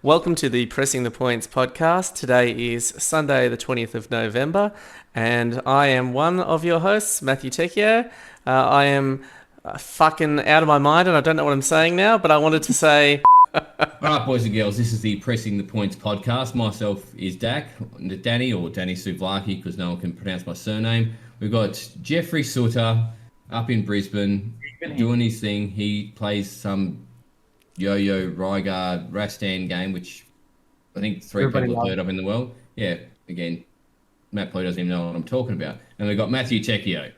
Welcome to the Pressing the Points podcast. Today is Sunday, the 20th of November, and I am one of your hosts, Matthew Tecchio. I am fucking out of my mind, and I don't know what I'm saying now, but I wanted to say... All right, boys and girls, this is the Pressing the Points podcast. Myself is Dack, Danny, or Danny Souvlaki, because no one can pronounce my surname. We've got Jeffrey Sutter up in Brisbane doing his thing. He plays some Yo-Yo Rygar Rastan game, which I think people have heard of in the world. Yeah, again, Matt Ploo doesn't even know what I'm talking about. And we've got Matthew Tecchio,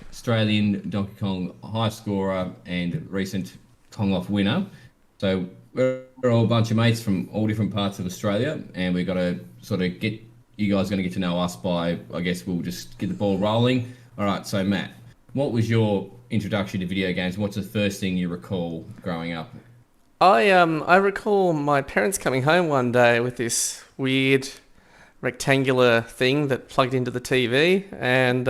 Australian Donkey Kong high scorer and recent Kong Off winner. So we're all a bunch of mates from all different parts of Australia, and we've got to sort of get you guys going to get to know us by, I guess we'll just get the ball rolling. All right, so Matt, what was your introduction to video games? What's the first thing you recall growing up? I recall my parents coming home one day with this weird rectangular thing that plugged into the TV, and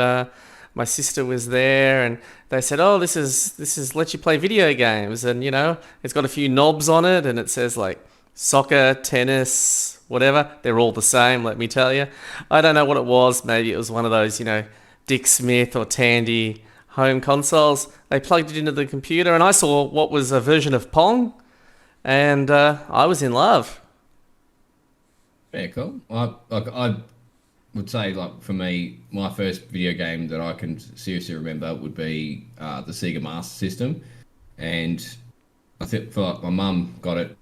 my sister was there, and they said, "Oh, this is lets you play video games, and you know, it's got a few knobs on it, and it says like soccer, tennis, whatever. They're all the same, let me tell you." I don't know what it was. Maybe it was one of those, Dick Smith or Tandy home consoles. They plugged it into the computer, and I saw what was a version of Pong. And I was in love. Very cool. I would say, like, for me, my first video game that I can seriously remember would be the Sega Master System. And I think my mum got it,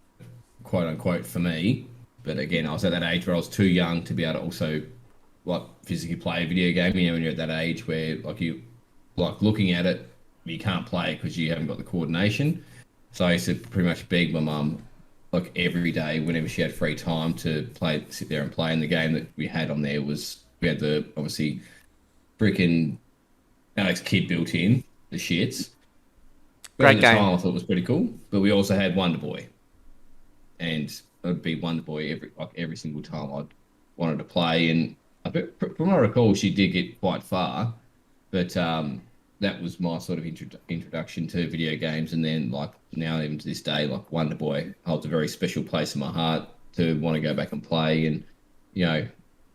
quote unquote, for me. But again, I was at that age where I was too young to be able to also physically play a video game. You know, when you're at that age where you looking at it, you can't play it because you haven't got the coordination. So I used to pretty much beg my mum, every day, whenever she had free time, to sit there and play. And the game that we had on there was, we had the, obviously, freaking Alex Kidd built in, the shits. But Great at the game. time, I thought it was pretty cool. But we also had Wonder Boy. And it would be Wonder Boy every single time I wanted to play. And from what I recall, she did get quite far. But that was my sort of introduction to video games. And then, now even to this day, Wonder Boy holds a very special place in my heart to want to go back and play. And,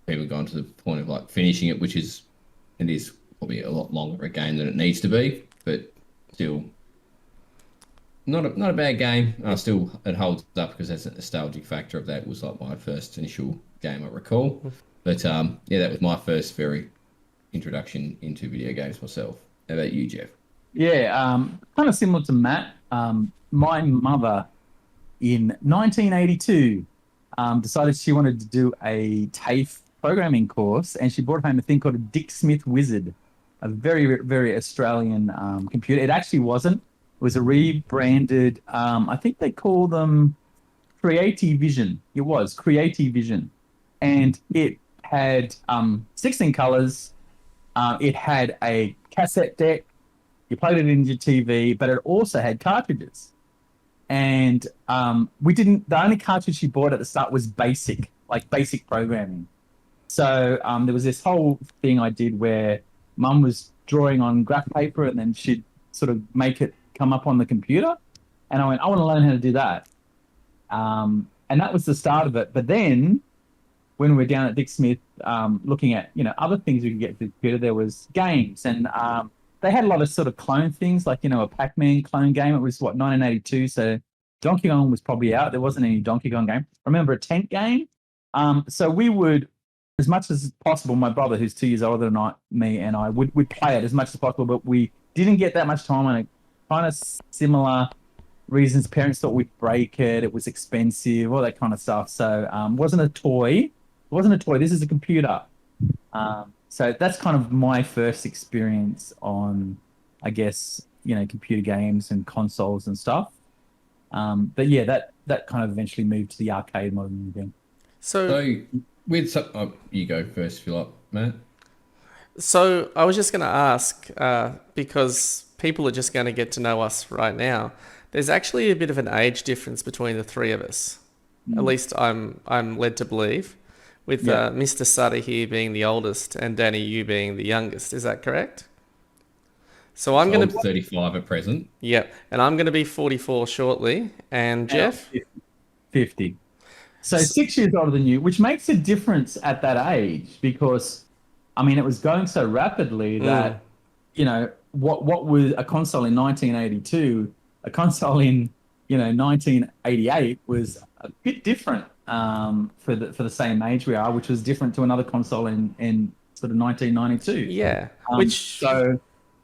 people gone to the point of finishing it, it is probably a lot longer a game than it needs to be, but still not a bad game. It holds up because there's a nostalgic factor of that. It was my first initial game I recall. But that was my first very introduction into video games myself. How about you, Geoff? Yeah, kind of similar to Matt. My mother in 1982 decided she wanted to do a TAFE programming course, and she brought home a thing called a Dick Smith Wizard, a very, very Australian computer. It actually wasn't. It was a rebranded, I think they call them Creative Vision. It was Creative Vision. And it had 16 colors. It had a cassette deck. You played it in your TV, but it also had cartridges. And the only cartridge she bought at the start was basic programming. So there was this whole thing I did where Mum was drawing on graph paper, and then she'd sort of make it come up on the computer. And I went, I want to learn how to do that. And that was the start of it. But then when we were down at Dick Smith, looking at, other things we could get to the computer, there was games. And they had a lot of sort of clone things, a Pac-Man clone game. It was, 1982, so Donkey Kong was probably out. There wasn't any Donkey Kong game. I remember a tent game. So we would, as much as possible, my brother, who's 2 years older than me, and I would play it as much as possible, but we didn't get that much time on it. Kind of similar reasons. Parents thought we'd break it. It was expensive, all that kind of stuff. So wasn't a toy. It wasn't a toy. This is a computer. So that's kind of my first experience on, I guess, computer games and consoles and stuff. But yeah, that kind of eventually moved to the arcade modern again. So you go first if you like, Matt. So I was just going to ask, because people are just going to get to know us right now. There's actually a bit of an age difference between the three of us. At least I'm led to believe, with Mr. Sutter here being the oldest and Danny, you being the youngest. Is that correct? So I'm going to 35 at present. Yeah, and I'm going to be 44 shortly. And Geoff? 50. So 6 years older than you, which makes a difference at that age because, I mean, it was going so rapidly Mm. that, what was a console in 1982, a console in, 1988 was a bit different for the same age we are, which was different to another console in sort of 1992. Yeah, Um, which so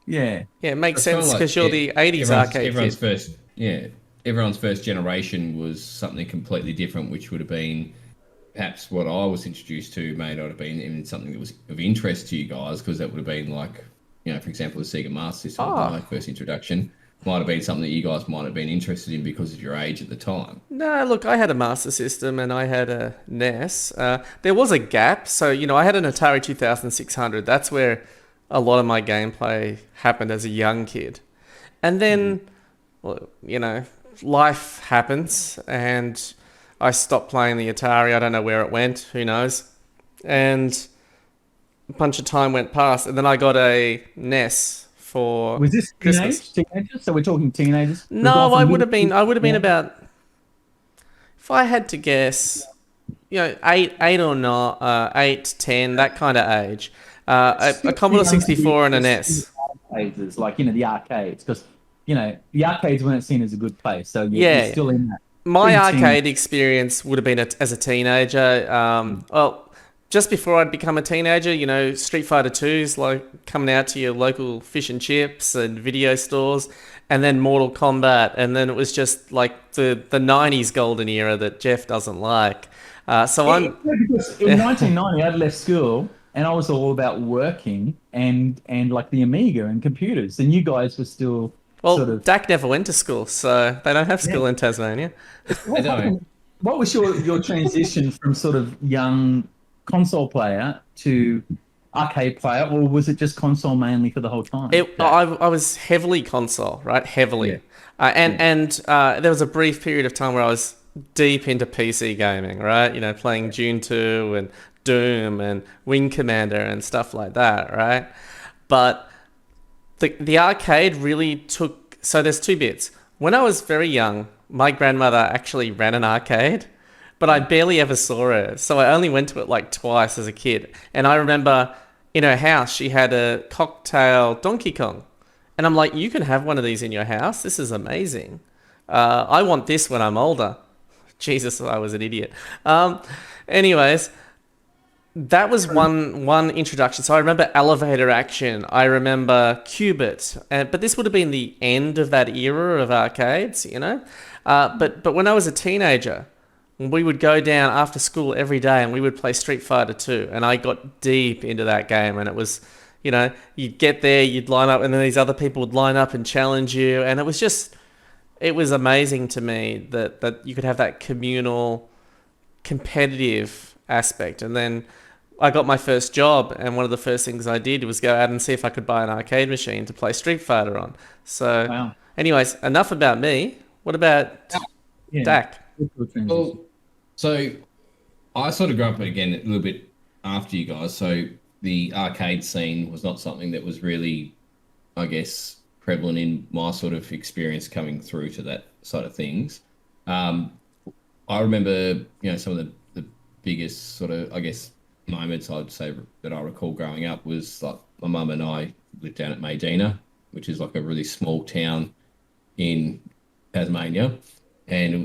yeah, yeah, it makes It's kind of sense like because you're the '80s arcade everyone's kid. first, yeah, everyone's first generation was something completely different, which would have been perhaps what I was introduced to may not have been even something that was of interest to you guys, because that would have been like, for example, the Sega Master System was my Oh, first introduction. Might have been something that you guys might have been interested in because of your age at the time. no, look, I had a Master System and I had a NES. There was a gap, so I had an Atari 2600. That's where a lot of my gameplay happened as a young kid, and then, well, life happens, and I stopped playing the Atari. I don't know where it went. Who knows? And a bunch of time went past, and then I got a NES for was this Christmas. teenagers? So we're talking teenagers. We've gone No, I from would middle have been. school I would have been to about. If I had to guess, eight or not, 8, 10, that kind of age. A still too Commodore young to be 64 and a pursuing NES. arcades, like the arcades, because the arcades weren't seen as a good place. So you're Yeah, still in that my preteen. arcade experience would have been as a teenager. Well, just before I'd become a teenager, Street Fighter 2's like coming out to your local fish and chips and video stores, and then Mortal Kombat, and then it was just like the '90s golden era that Geoff doesn't like. So Yeah, I'm, because in 1990, I'd left school and I was all about working and like the Amiga and computers, and you guys were still sort well, of Dack never went to school, so they don't have yeah. school in Tasmania. I What don't. happened? What was your transition from sort of young console player to arcade player, or was it just console mainly for the whole time? I was heavily console, right? Yeah, Heavily, yeah. and there was a brief period of time where I was deep into PC gaming, right? Playing Dune 2 and Doom and Wing Commander and stuff like that, right? But the arcade really took. So there's two bits. When I was very young, my grandmother actually ran an arcade, but I barely ever saw her. So I only went to it like twice as a kid. And I remember in her house she had a cocktail Donkey Kong, and I'm like, you can have one of these in your house. This is amazing. I want this when I'm older. Jesus, I was an idiot. Anyways, that was one introduction. So I remember elevator action. I remember Qubit, but this would have been the end of that era of arcades. But when I was a teenager, we would go down after school every day and we would play Street Fighter 2, and I got deep into that game, and it was, you'd get there, you'd line up, and then these other people would line up and challenge you, and it was amazing to me that you could have that communal competitive aspect. And then I got my first job, and one of the first things I did was go out and see if I could buy an arcade machine to play Street Fighter on. So, Wow. anyways, enough about me. What about Yeah. Dak? Good transition. Well, so I sort of grew up again a little bit after you guys. So the arcade scene was not something that was really, I guess, prevalent in my sort of experience coming through to that side of things. Um, I remember, some of the biggest sort of, I guess, moments I'd say that I recall growing up was like my mum and I lived down at Medina, which is like a really small town in Tasmania, and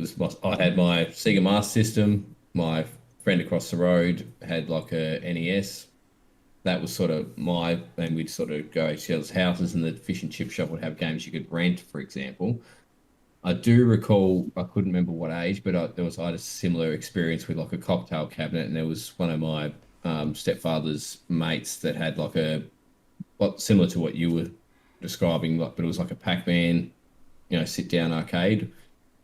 I had my Sega Master System. My friend across the road had like a NES. That was sort of and we'd sort of go to each other's houses, and the fish and chip shop would have games you could rent, for example. I do recall, I couldn't remember what age, but I had a similar experience with like a cocktail cabinet, and there was one of my stepfather's mates that had like what similar to what you were describing, like, but it was like a Pac-Man, sit down arcade,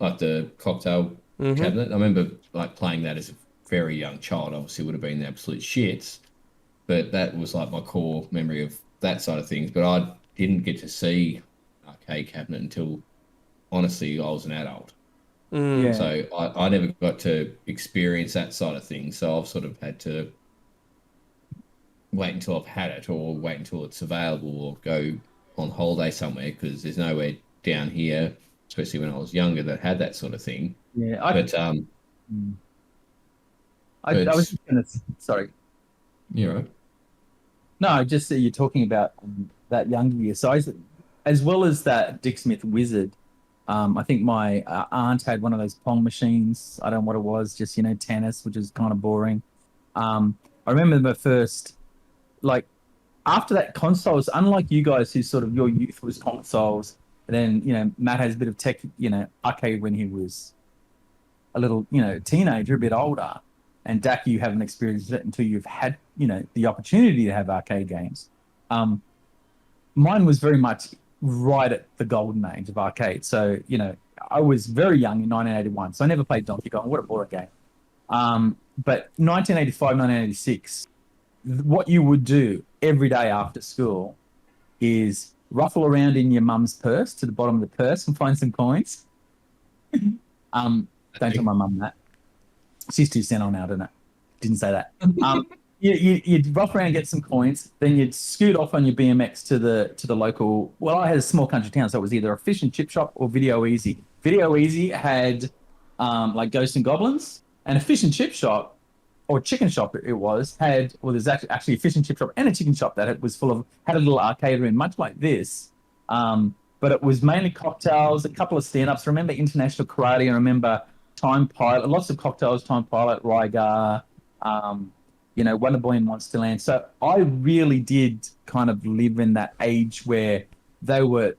like the cocktail Mm-hmm. cabinet. I remember like playing that as a very young child. Obviously, would have been the absolute shits, but that was like my core memory of that side of things. But I didn't get to see arcade cabinet until honestly I was an adult. Mm. Yeah. So I never got to experience that side of things. So I've sort of had to wait until I've had it, or wait until it's available, or go on holiday somewhere, because there's nowhere down here, especially when I was younger, that had that sort of thing. Yeah. But I was just gonna. Sorry. You're right. No, just that you're talking about that younger year. So as well as that Dick Smith Wizard, I think my aunt had one of those Pong machines. I don't know what it was, just tennis, which is kind of boring. I remember the first, like, after that, consoles. Unlike you guys, who sort of your youth was consoles, and then Matt has a bit of tech, arcade when he was a little, teenager, a bit older. And Dack, you haven't experienced it until you've had, the opportunity to have arcade games. Mine was very much right at the golden age of arcade. So, I was very young in 1981, so I never played Donkey Kong. What a boring game. But 1985, 1986, what you would do every day after school is ruffle around in your mum's purse to the bottom of the purse and find some coins. Don't tell my mum that. She's too sent on now, didn't say that. You'd rough around, get some coins, then you'd scoot off on your BMX to the local. Well, I had a small country town, so it was either a fish and chip shop or Video Easy. Video Easy had like Ghosts and Goblins, and a fish and chip shop or chicken shop. There's actually a fish and chip shop and a chicken shop that had a little arcade room, much like this. But it was mainly cocktails, a couple of stand-ups. I remember International Karate. I remember Time Pilot, lots of cocktails, Time Pilot, Rygar, Wonder Boy and Monsterland. So I really did kind of live in that age where they were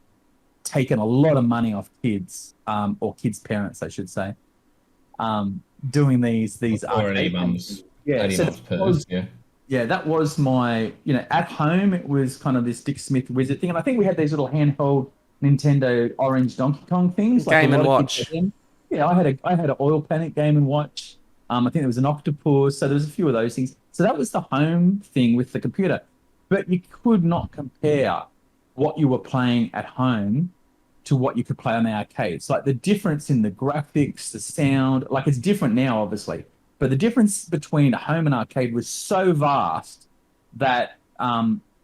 taking a lot of money off kids, or kids' parents, I should say, doing these or any mum's, purse. Yeah, that was my, at home it was kind of this Dick Smith Wizard thing, and I think we had these little handheld Nintendo Orange Donkey Kong things, Game and Watch. Yeah, I had an Oil Planet Game and Watch. I think there was an Octopus, so there was a few of those things. So that was the home thing with the computer. But you could not compare what you were playing at home to what you could play on the arcades. Like the difference in the graphics, the sound, like it's different now, obviously. But the difference between a home and arcade was so vast that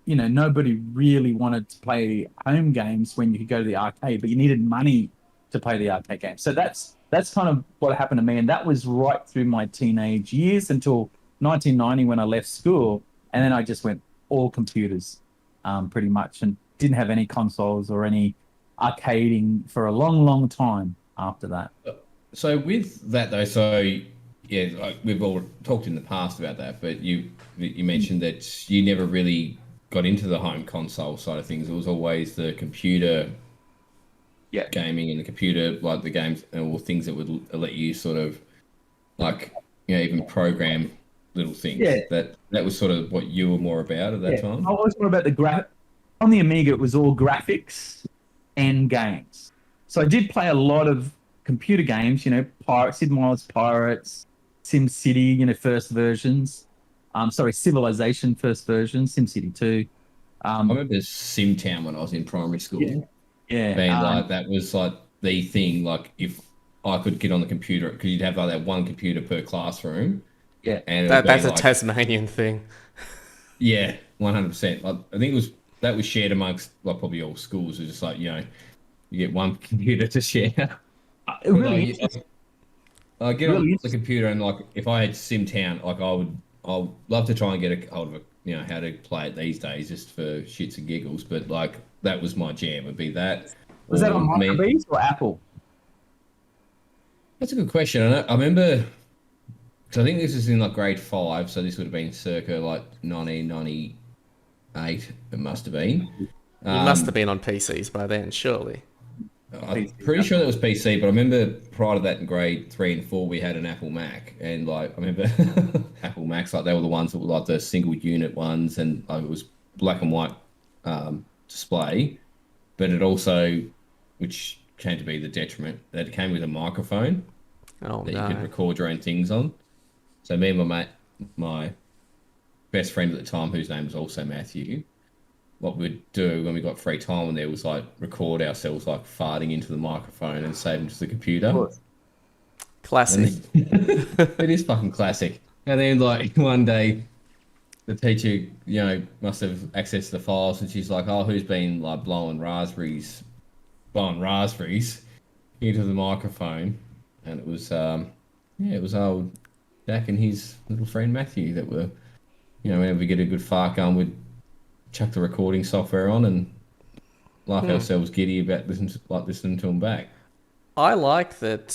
nobody really wanted to play home games when you could go to the arcade, but you needed money to play the arcade game. So that's kind of what happened to me, and that was right through my teenage years until 1990 when I left school, and then I just went all computers, pretty much, and didn't have any consoles or any arcading for a long, long time after that. So with that though, like we've all talked in the past about that, but you mentioned that you never really got into the home console side of things. It was always the computer gaming and the computer, like the games and all things that would let you sort of like, even program little things. Yeah. That was sort of what you were more about at that time. I was more about on the Amiga, it was all graphics and games. So I did play a lot of computer games, Sid Meier's Pirates, Sim City, first versions. Civilization first version, Sim City 2. I remember SimTown when I was in primary school. Yeah. Being like, that was like the thing, like if I could get on the computer, because you'd have like that one computer per classroom. Yeah. And that's a Tasmanian thing. Yeah, 100%. Like, I think that was shared amongst like probably all schools. It's just like, you get one computer to share. I get on the computer, and like if I had SimTown, like I'd love to try and get a hold of how to play it these days, just for shits and giggles. But like that was my jam. Would be that. Was that on Microbees or Apple? That's a good question. I remember. So I think this is in like grade 5, so this would have been circa like 1998. It must have been. You must have been on PCs by then, surely. I'm pretty sure that was PC, but I remember prior to that in grade 3 and 4 we had an Apple Mac, and like I remember Apple Macs, like they were the ones that were like the single unit ones, and it was black and white display, but it also, which came to be the detriment, that it came with a microphone that you could record your own things on. So me and my mate, my best friend at the time, whose name was also Matthew, what we'd do when we got free time and there was like record ourselves like farting into the microphone and save them to the computer. Classic. It is fucking classic. And then like one day the teacher, must have accessed the files, and she's like, "Oh, who's been like blowing raspberries into the microphone?" And it was it was old Dack and his little friend Matthew that were, whenever we get a good fart going, we'd chuck the recording software on and laugh ourselves giddy about listening to them back. I like that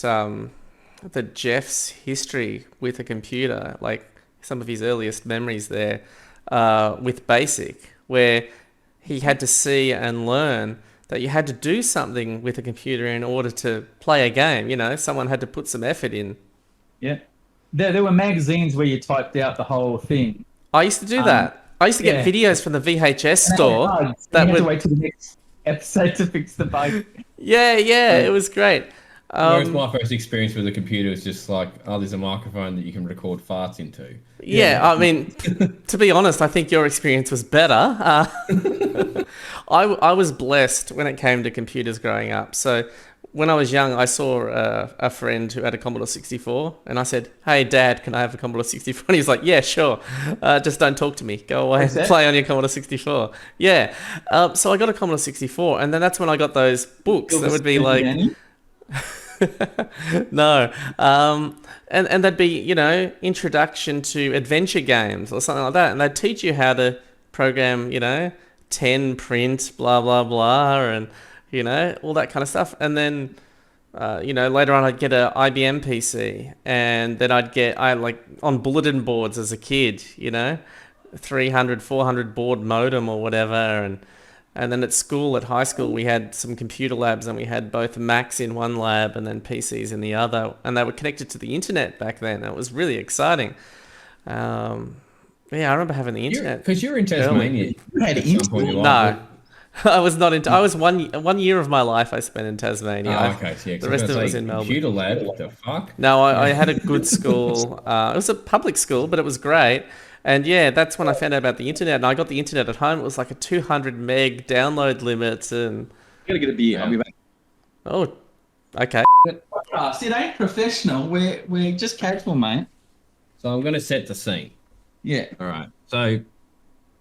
Geoff's history with a computer, like some of his earliest memories there, with BASIC, where he had to see and learn that you had to do something with a computer in order to play a game. Someone had to put some effort in. Yeah. There were magazines where you typed out the whole thing. I used to do that. I used to get videos from the VHS store. That you had to wait till the next episode to fix the bug. Yeah, it was great. Whereas my first experience with a computer was just like, oh, there's a microphone that you can record farts into. Yeah, I mean, to be honest, I think your experience was better. I was blessed when it came to computers growing up. So when I was young, I saw a friend who had a Commodore 64, and I said, "Hey, Dad, can I have a Commodore 64?" And he's like, "Yeah, sure. Just don't talk to me. Go away and play on your Commodore 64." Yeah. So I got a Commodore 64, and then that's when I got those books that would be like... No. And they'd be, introduction to adventure games or something like that. And they'd teach you how to program, 10 print, blah, blah, blah, and, all that kind of stuff. And then, later on I'd get an IBM PC, and then I like on bulletin boards as a kid, 300, 400 baud modem or whatever. And then at high school, we had some computer labs, and we had both Macs in one lab and then PCs in the other. And they were connected to the internet back then. It was really exciting. I remember having the internet. Because you're in Tasmania. You had internet? No, I was not in. I was one year of my life I spent in Tasmania. Oh, okay. So the rest of it was in Melbourne. Computer lab, what the fuck? No, I had a good school. It was a public school, but it was great. And yeah, that's when I found out about the internet. And I got the internet at home. It was like a 200 meg download limit. And Gotta get a beer. I'll be back. Oh, okay. It ain't professional. We're just casual, mate. So I'm going to set the scene. Yeah. All right. So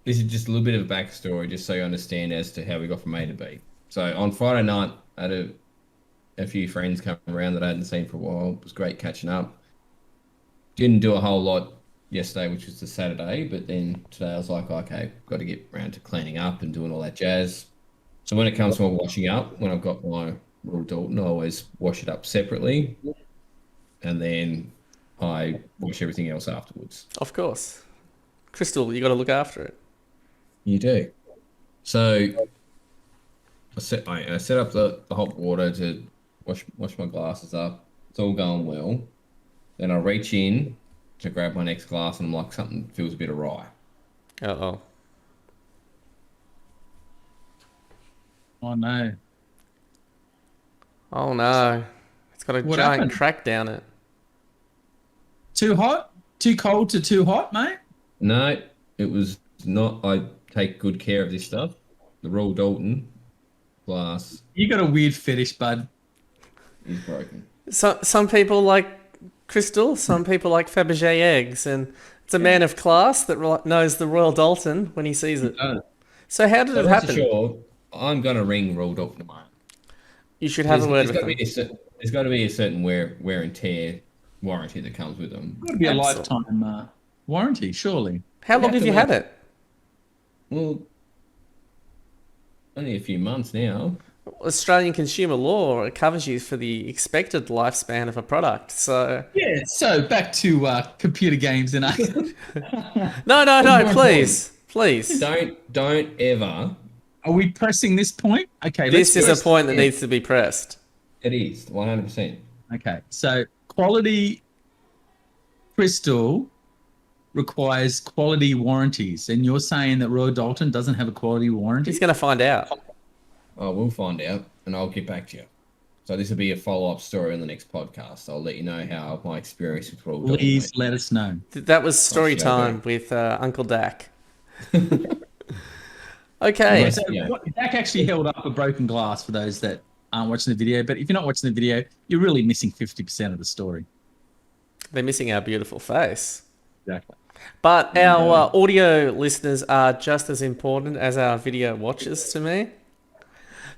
this is just a little bit of a backstory, just so you understand as to how we got from A to B. So on Friday night, I had a few friends come around that I hadn't seen for a while. It was great catching up. Didn't do a whole lot yesterday, which was the Saturday, but then today I was like, okay, got to get around to cleaning up and doing all that jazz. So when it comes to my washing up, when I've got my Royal Doulton, I always wash it up separately, and then I wash everything else afterwards. Of course. Crystal, you got to look after it. You do. So I set up the hot water to wash my glasses up. It's all going well. Then I reach in to grab my next glass, and I'm like, something feels a bit awry. Uh-oh. Oh, no. Oh, no. It's got a giant crack down it. Too hot? Too cold to too hot, mate? No, it was not. I take good care of this stuff. The Royal Doulton glass You got a weird fetish, bud. is broken. So, some people like Crystal, some people like Fabergé eggs, and it's a man of class that knows the Royal Doulton when he sees it. So how did it happen? Sure, I'm going to ring Royal Doulton tomorrow. You should have a word with them. There's got to be a certain wear and tear warranty that comes with them. Got to be a lifetime warranty, surely. How long have you had it? Well, only a few months now. Australian consumer law covers you for the expected lifespan of a product. So Yeah, so back to computer games and no, please. Don't ever. Are we pressing this point? Okay, This is a point that needs to be pressed. It is 100%. Okay, so quality crystal requires quality warranties, and you're saying that Royal Doulton doesn't have a quality warranty? He's going to find out. Oh, we'll find out, and I'll get back to you. So this will be a follow-up story on the next podcast. I'll let you know how my experience with Royal Doulton. Please let us know. That was story time with Uncle Dack. Okay. So Dack actually held up a broken glass for those that aren't watching the video, but if you're not watching the video, you're really missing 50% of the story. They're missing our beautiful face. Exactly. But our audio listeners are just as important as our video watchers to me.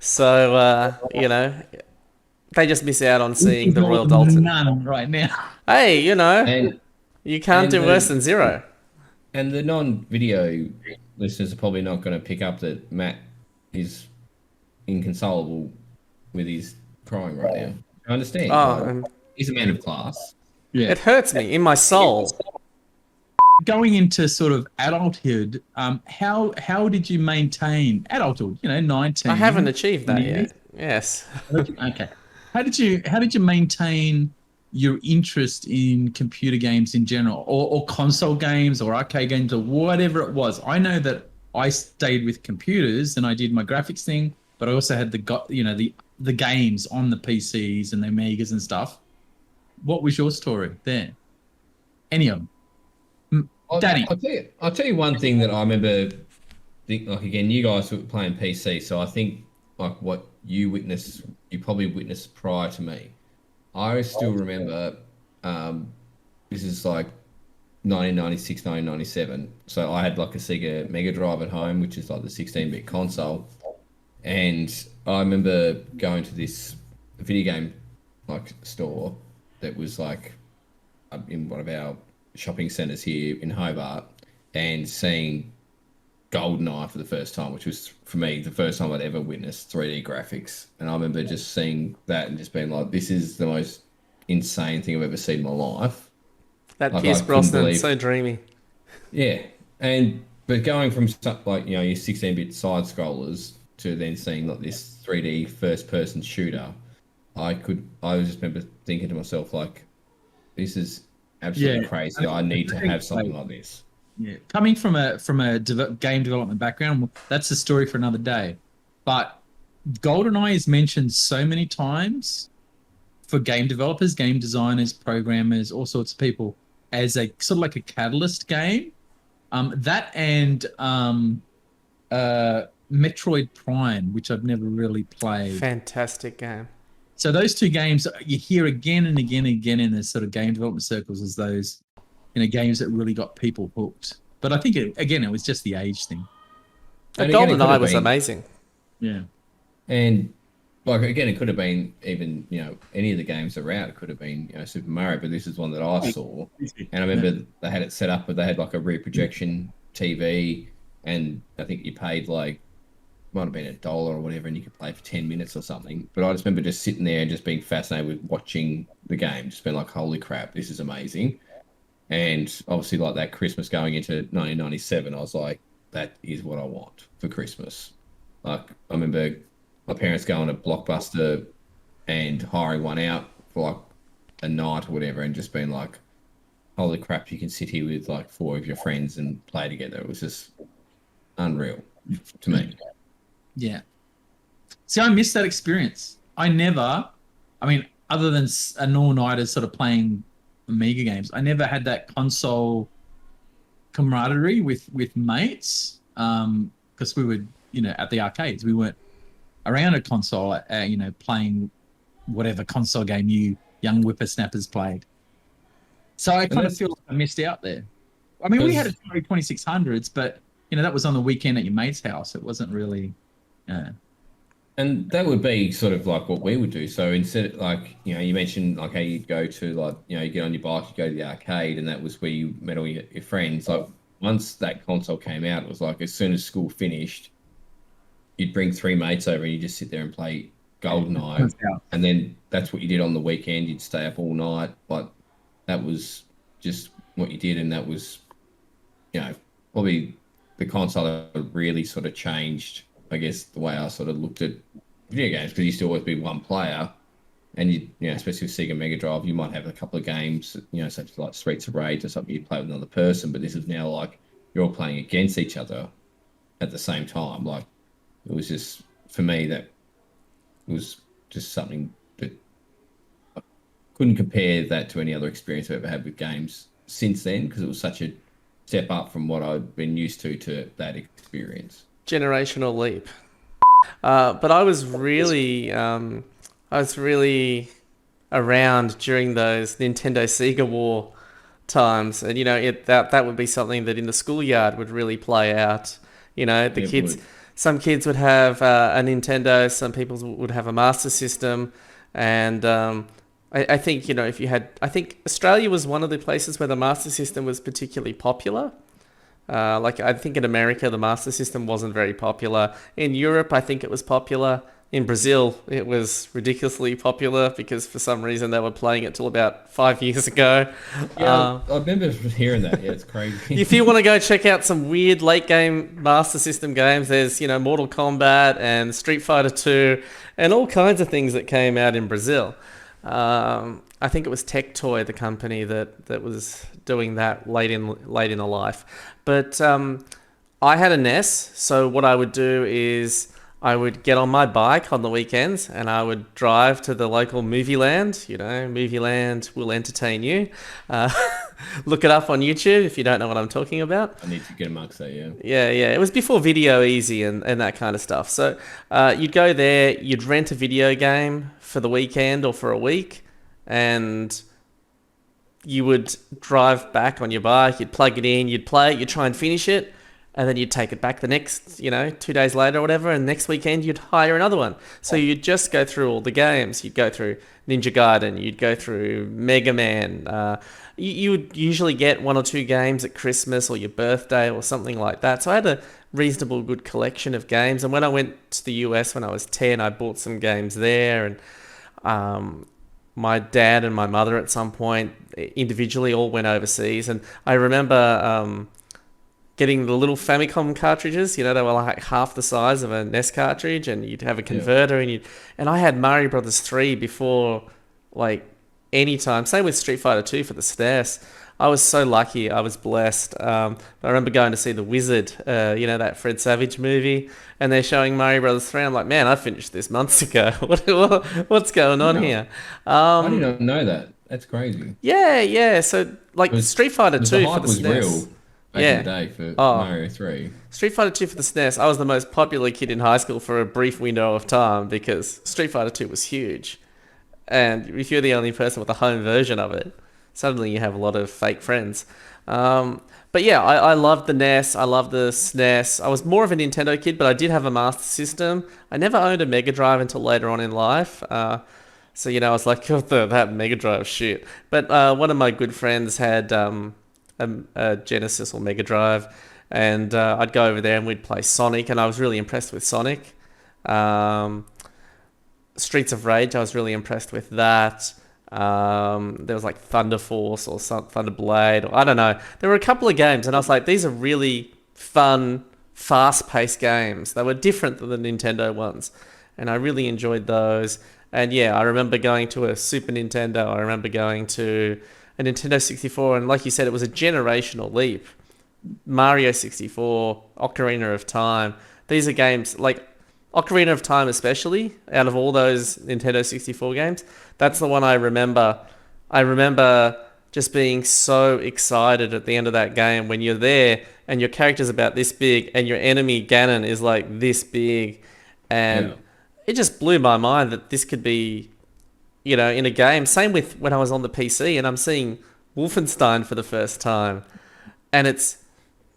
So, they just miss out on seeing the Royal Doulton. None right now. Hey, And You can't And do worse than 0. And the non-video listeners are probably not going to pick up that Matt is inconsolable with his crying right now. I understand. Oh, Like, he's a man of class. Yeah. it hurts me in my soul. Going into sort of adulthood, how did you maintain adulthood? 19. I haven't achieved that 20 yet. Yes. Okay. How did you maintain your interest in computer games in general, or console games, or arcade games, or whatever it was? I know that I stayed with computers and I did my graphics thing, but I also had the games on the PCs and the Amigas and stuff. What was your story there? Any of them? Danny. I'll tell you one thing that I remember. Like again, you guys were playing PC, so I think like what you probably witnessed prior to me. I still remember. This is like 1996, 1997. So I had like a Sega Mega Drive at home, which is like the 16-bit console, and I remember going to this video game like store that was like in one of our shopping centres here in Hobart, and seeing GoldenEye for the first time, which was for me the first time I'd ever witnessed 3D graphics. And I remember just seeing that and just being like, this is the most insane thing I've ever seen in my life. That Like, Pierce I couldn't Brosnan, believe- so dreamy. Yeah. But going from stuff like, your 16-bit side scrollers to then seeing like this 3D first person shooter, I just remember thinking to myself like, this is absolutely crazy. I need to have something like this. Yeah, coming from a game development background, that's a story for another day. But GoldenEye is mentioned so many times for game developers, game designers, programmers, all sorts of people as a sort of like a catalyst game. That and Metroid Prime, which I've never really played. Fantastic game. So those two games you hear again and again and again in the sort of game development circles as those, games that really got people hooked. But I think it was just the age thing. And again, it could GoldenEye have was been- amazing. Yeah. And like again, it could have been even any of the games that were out. It could have been Super Mario, but this is one that I saw, and I remember they had it set up, but they had like a rear projection TV, and I think you paid like might have been $1 or whatever, and you could play for 10 minutes or something. But I just remember just sitting there and just being fascinated with watching the game, just being like, holy crap, this is amazing. And obviously, like that Christmas going into 1997, I was like, that is what I want for Christmas. Like, I remember my parents going to Blockbuster and hiring one out for like a night or whatever, and just being like, holy crap, you can sit here with like 4 of your friends and play together. It was just unreal to me. Yeah. See, I missed that experience. Other than an all-nighter sort of playing Amiga games, I never had that console camaraderie with mates, because we would, at the arcades. We weren't around a console, playing whatever console game you young whippersnappers played. So I kind of feel like I missed out there. I mean, we had a Atari 2600s, but, that was on the weekend at your mate's house. It wasn't really... And that would be sort of like what we would do. So instead, like, you mentioned like how you'd go to like, you get on your bike, you go to the arcade, and that was where you met all your friends. Like once that console came out, it was like as soon as school finished, you'd bring 3 mates over and you just sit there and play GoldenEye. And then that's what you did on the weekend. You'd stay up all night. But that was just what you did. And that was, probably the console that really sort of changed, I guess, the way I sort of looked at video games, because you used to always be one player, and especially with Sega Mega Drive, you might have a couple of games, such as like Streets of Rage or something, you play with another person, but this is now like you're all playing against each other at the same time. Like it was just, for me, that was just something that I couldn't compare that to any other experience I've ever had with games since then, because it was such a step up from what I'd been used to that experience. Generational leap. But I was really around during those Nintendo Sega War times, and that would be something that in the schoolyard would really play out. The kids, some kids would have a Nintendo, some people would have a Master System, and I think, you know, if you had, I think Australia was one of the places where the Master System was particularly popular. Like, I think in America, the Master System wasn't very popular. In Europe, I think it was popular. In Brazil, it was ridiculously popular because for some reason they were playing it till about 5 years ago. Yeah, I remember hearing that. Yeah, it's crazy. If you want to go check out some weird late game Master System games, there's, you know, Mortal Kombat and Street Fighter 2 and all kinds of things that came out in Brazil. I think it was Tectoy, the company that was doing that late in the life. But I had a NES, so what I would do is I would get on my bike on the weekends and I would drive to the local movie land. You know, movie land will entertain you. Look it up on YouTube if you don't know what I'm talking about. I need to get amongst that, yeah. Yeah. It was before Video Easy and that kind of stuff. So you'd go there, you'd rent a video game for the weekend or for a week, and you would drive back on your bike, you'd plug it in, you'd play it, you'd try and finish it, and then you'd take it back the next, 2 days later or whatever, and next weekend you'd hire another one. So you'd just go through all the games. You'd go through Ninja Gaiden, you'd go through Mega Man. You would usually get 1 or 2 games at Christmas or your birthday or something like that. So I had a reasonable good collection of games. And when I went to the US when I was 10, I bought some games there. And my dad and my mother at some point individually all went overseas. And I remember getting the little Famicom cartridges. They were like half the size of a NES cartridge, and you'd have a converter, and I had Mario Brothers 3 before like any time. Same with Street Fighter 2 for the SNES. I was so lucky. I was blessed. I remember going to see The Wizard, that Fred Savage movie, and they're showing Mario Brothers 3. I'm like, man, I finished this months ago. What's going on here? I didn't know that. That's crazy. Yeah. So like Street Fighter 2 the hype for the was SNES. Real. Back in the day for Mario 3. Street Fighter 2 for the SNES, I was the most popular kid in high school for a brief window of time because Street Fighter 2 was huge. And if you're the only person with a home version of it, suddenly you have a lot of fake friends. But yeah, I loved the NES. I loved the SNES. I was more of a Nintendo kid, but I did have a Master System. I never owned a Mega Drive until later on in life. So, I was like, oh, that Mega Drive shit. But one of my good friends had a Genesis or Mega Drive, and I'd go over there and we'd play Sonic, and I was really impressed with Sonic. Streets of Rage, I was really impressed with that. There was like Thunder Force or Thunder Blade, or I don't know. There were a couple of games, and I was like, these are really fun, fast-paced games. They were different than the Nintendo ones, and I really enjoyed those. And yeah, I remember going to a Super Nintendo. I remember going to a Nintendo 64, and like you said, it was a generational leap. Mario 64, Ocarina of Time. These are games, like Ocarina of Time especially, out of all those Nintendo 64 games, that's the one I remember. I remember just being so excited at the end of that game when you're there and your character's about this big and your enemy Ganon is like this big, and it just blew my mind that this could be in a game. Same with when I was on the PC and I'm seeing Wolfenstein for the first time. And it's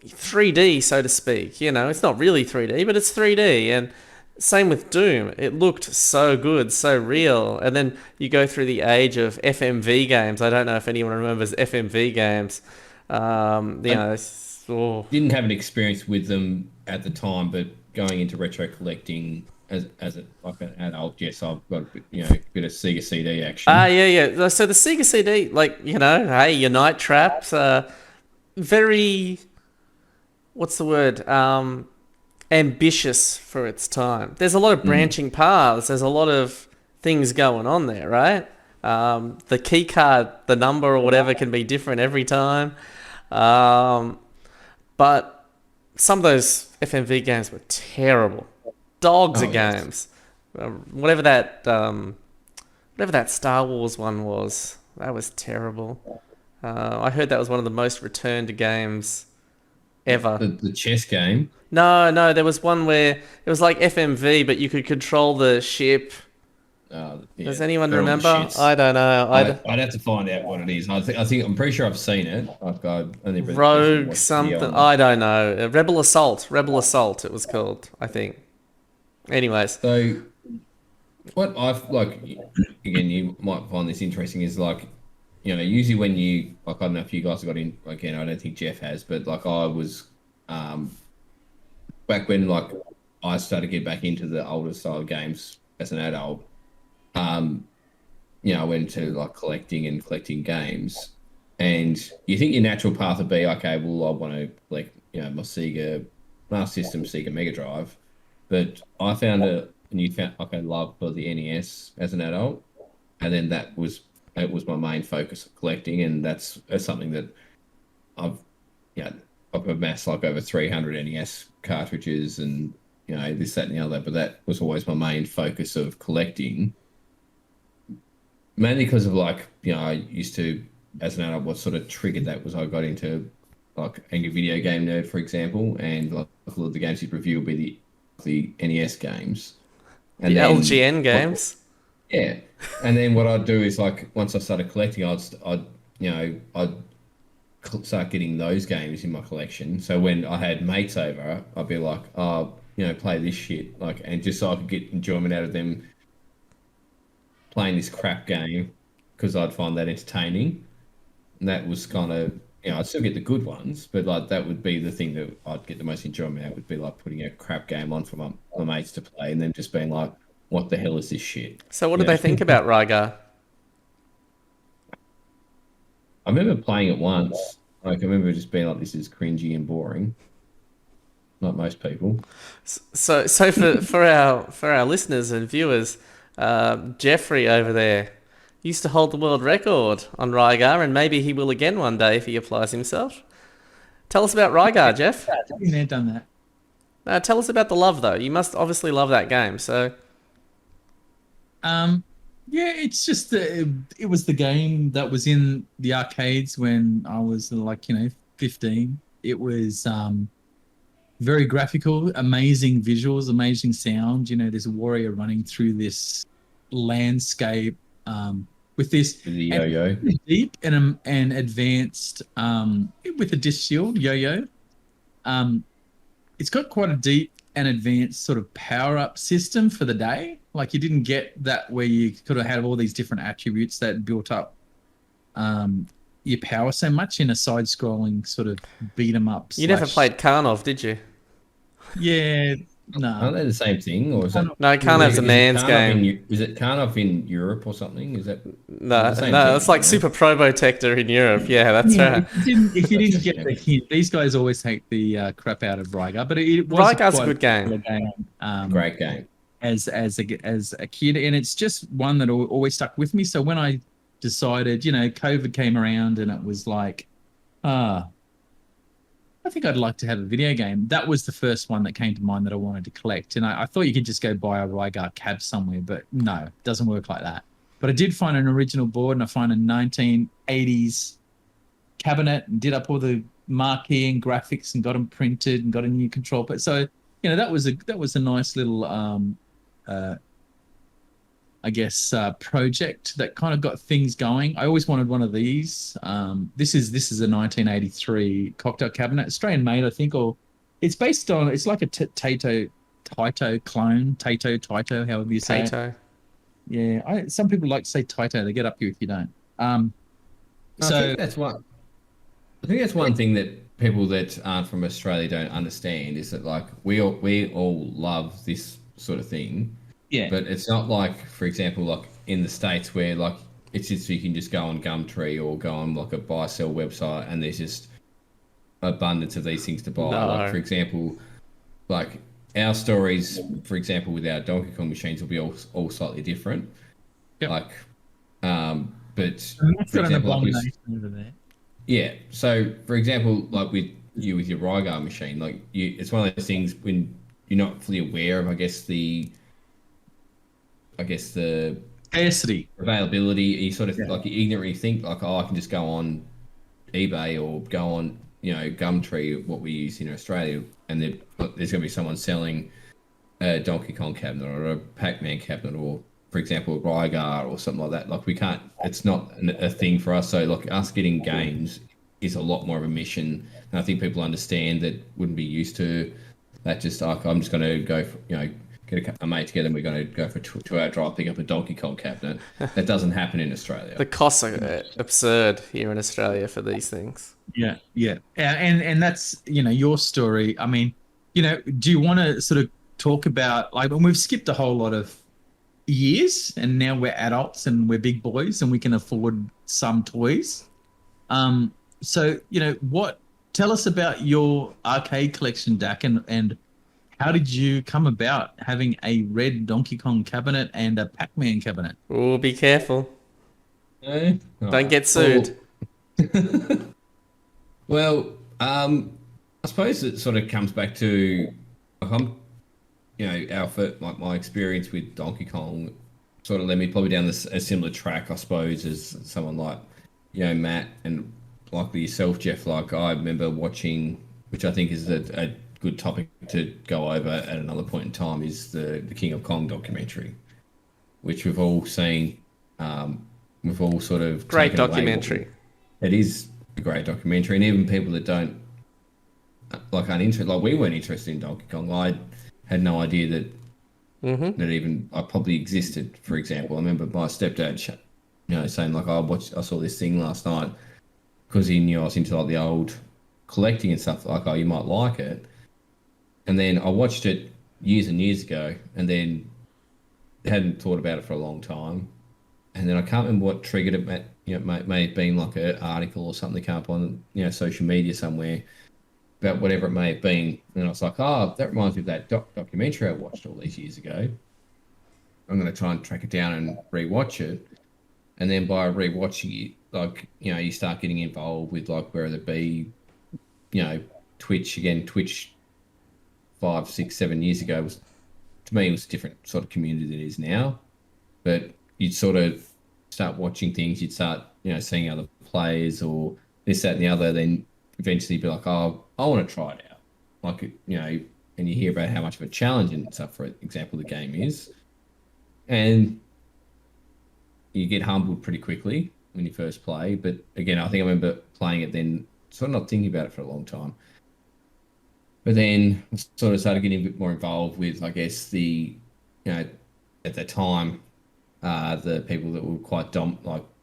3D, so to speak. It's not really 3D, but it's 3D. And same with Doom. It looked so good, so real. And then you go through the age of FMV games. I don't know if anyone remembers FMV games. Didn't have an experience with them at the time, but going into retro collecting as an adult, yes, I've got a bit of Sega CD action. Yeah. So the Sega CD, hey, your Night Traps, very, what's the word? Ambitious for its time. There's a lot of branching paths. There's a lot of things going on there, right? The key card, the number or whatever can be different every time. But some of those FMV games were terrible. Dogs of games. Whatever that Star Wars one was, that was terrible. I heard that was one of the most returned games ever. The chess game? No, there was one where it was like FMV, but you could control the ship. Does anyone remember? I don't know. I'd have to find out what it is. I'm pretty sure I've seen it. Rogue something. I don't know. Rebel Assault. It was called, I think. Anyways. So What I've like, again, you might find this interesting is like, usually when you like, I don't know if you guys have got in. Again, I don't think Geoff has, but like I was, back when like I started to get back into the older style games as an adult. Um, I went to like collecting games, and you think your natural path would be okay. Well, I want to collect, my Sega Master System, Sega Mega Drive, but I found a newfound like I love for the NES as an adult, and then it was my main focus of collecting, and that's something that I've you know I've amassed like over 300 NES cartridges, and this, that, and the other. But that was always my main focus of collecting, mainly because of like I used to, as an adult, what sort of triggered that was I got into like being a video game nerd, for example, and like a lot of the games you'd review would be the NES games, and The then LGN games. yeah, and then what I'd do is like once I started collecting, I'd start getting those games in my collection. So when I had mates over, I'd be like, oh, play this shit, like, and just so I could get enjoyment out of them playing this crap game because I'd find that entertaining. And that was kind of, I'd still get the good ones, but like that would be the thing that I'd get the most enjoyment out would be like putting a crap game on for my mates to play and then just being like, what the hell is this shit? So what do they think about Rygar? I remember playing it once. Like I remember just being like, this is cringy and boring. Not most people. So for our listeners and viewers, Jeffrey over there used to hold the world record on Rygar, and maybe he will again one day if he applies himself. Tell us about Rygar, Geoff. I've done that. Tell us about the love, though. You must obviously love that game. So, Yeah, it's just it was the game that was in the arcades when I was like 15. It was very graphical, amazing visuals, amazing sound. There's a warrior running through this landscape with this With the yo-yo. deep and advanced with a disc shield yo-yo. It's got quite a deep and advanced sort of power-up system for the day. Like you didn't get that where you could have had all these different attributes that built up your power so much in a side-scrolling sort of beat 'em up. you never played Karnov, did you? Yeah, Aren't no. they the same thing, or is that? No, Karnov's a man's game. Is it Karnov in Europe or something? Is that No, the same no, thing, it's like yeah? Super Probotector in Europe. Yeah, that's Yeah, right. if you didn't get the hint, these guys always take the crap out of Rygar, but it was Rygar's a quite good game. popular game. Great game. As a kid, and it's just one that always stuck with me. So when I decided, COVID came around, and it was like, I think I'd like to have a video game. That was the first one that came to mind that I wanted to collect, and I thought you could just go buy a Rygar cab somewhere, but no, it doesn't work like that. But I did find an original board, and I found a 1980s cabinet, and did up all the marquee and graphics, and got them printed, and got a new control plate. So that was a nice little project that kind of got things going. I always wanted one of these. This is a 1983 cocktail cabinet, Australian made, I think, or it's based on. It's like a Taito clone, Taito, however you say it. Tato. Yeah, some people like to say Taito. They get up you if you don't. I So think that's one. I think that's one thing that people that aren't from Australia don't understand is that like we all love this sort of thing. yeah, But it's not like, for example, like in the States where like it's just you can just go on Gumtree or go on like a buy sell website and there's just abundance of these things to buy. No. Like for example, like our stories, for example, with our Donkey Kong machines will be all slightly different. Yep. Like, but and that's for got an example, like abomination over there. yeah. So for example, like with your Rygar machine, like it's one of those things when you're not fully aware of, I guess the Scarcity. availability. You sort of Yeah. like you ignorantly think like, oh, I can just go on eBay or go on Gumtree, what we use in Australia, and there's going to be someone selling a Donkey Kong cabinet or a Pac-Man cabinet or, for example, a Rygar or something like that. Like we can't. It's not a thing for us. So like us getting games is a lot more of a mission, and I think people understand that wouldn't be used to that. Just like I'm just going to go get a mate together and we're going to go for a 2-hour drive, pick up a Donkey Kong cabinet. That doesn't happen in Australia. The costs are absurd here in Australia for these things. Yeah, yeah, and that's your story. I mean, do you want to sort of talk about like when we've skipped a whole lot of years and now we're adults and we're big boys and we can afford some toys. So tell us about your arcade collection, Dack, and how did you come about having a red Donkey Kong cabinet and a Pac-Man cabinet? Oh, be careful. Eh? Don't get sued. Well, I suppose it sort of comes back to like my experience with Donkey Kong sort of led me probably down a similar track, I suppose, as someone like Matt and like yourself, Geoff. Like I remember watching, which I think is a good topic to go over at another point in time, is the King of Kong documentary, which we've all seen. We've all sort of Great documentary. It is a great documentary, and even people that don't aren't interested, like we weren't interested in Donkey Kong. I had no idea that that even I probably existed. For example, I remember my stepdad, saying like, I saw this thing last night because he knew I was into like the old collecting and stuff. Like, oh, you might like it. And then I watched it years and years ago, and then hadn't thought about it for a long time. And then I can't remember what triggered it. May have been like an article or something that came up on social media somewhere about whatever it may have been. And I was like, oh, that reminds me of that documentary I watched all these years ago. I'm going to try and track it down and rewatch it. And then by rewatching it, you start getting involved with whether it be, Twitch 5, 6, 7 years ago to me, it was a different sort of community than it is now. But you'd sort of start watching things, you'd start, seeing other players or this, that, and the other, then eventually be like, oh, I want to try it out. And you hear about how much of a challenge and stuff, for example, the game is. And you get humbled pretty quickly when you first play. But again, I think I remember playing it then, sort of not thinking about it for a long time. But then I sort of started getting a bit more involved with, I guess, at the time, the people that were quite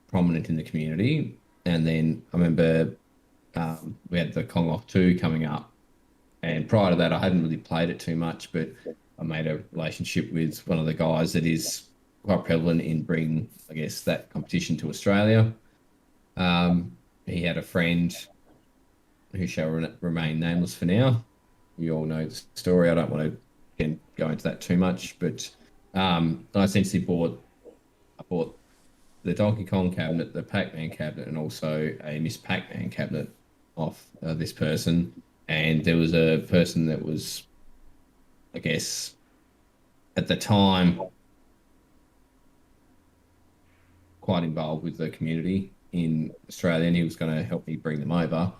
prominent in the community. And then I remember we had the Kong Off 2 coming up. And prior to that, I hadn't really played it too much, but I made a relationship with one of the guys that is quite prevalent in bringing, I guess, that competition to Australia. He had a friend who shall remain nameless for now. You all know the story. I don't want to go into that too much, but I essentially bought the Donkey Kong cabinet, the Pac-Man cabinet, and also a Miss Pac-Man cabinet off this person. And there was a person that was, I guess, at the time, quite involved with the community in Australia, and he was going to help me bring them over.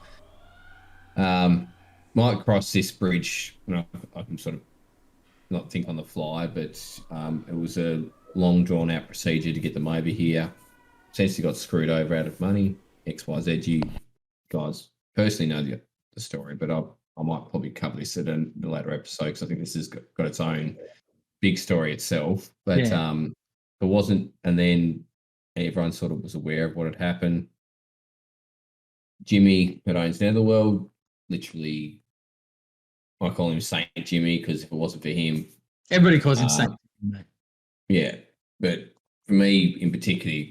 Might cross this bridge, I can sort of not think on the fly, but it was a long drawn out procedure to get them over here. Essentially got screwed over out of money, XYZ. You guys personally know the story, but I might probably cover this at a later episode because I think this has got its own big story itself. But it wasn't, and then everyone sort of was aware of what had happened. Jimmy, that owns Netherworld, literally, I call him Saint Jimmy because if it wasn't for him, everybody calls him Saint. Yeah, but for me in particular,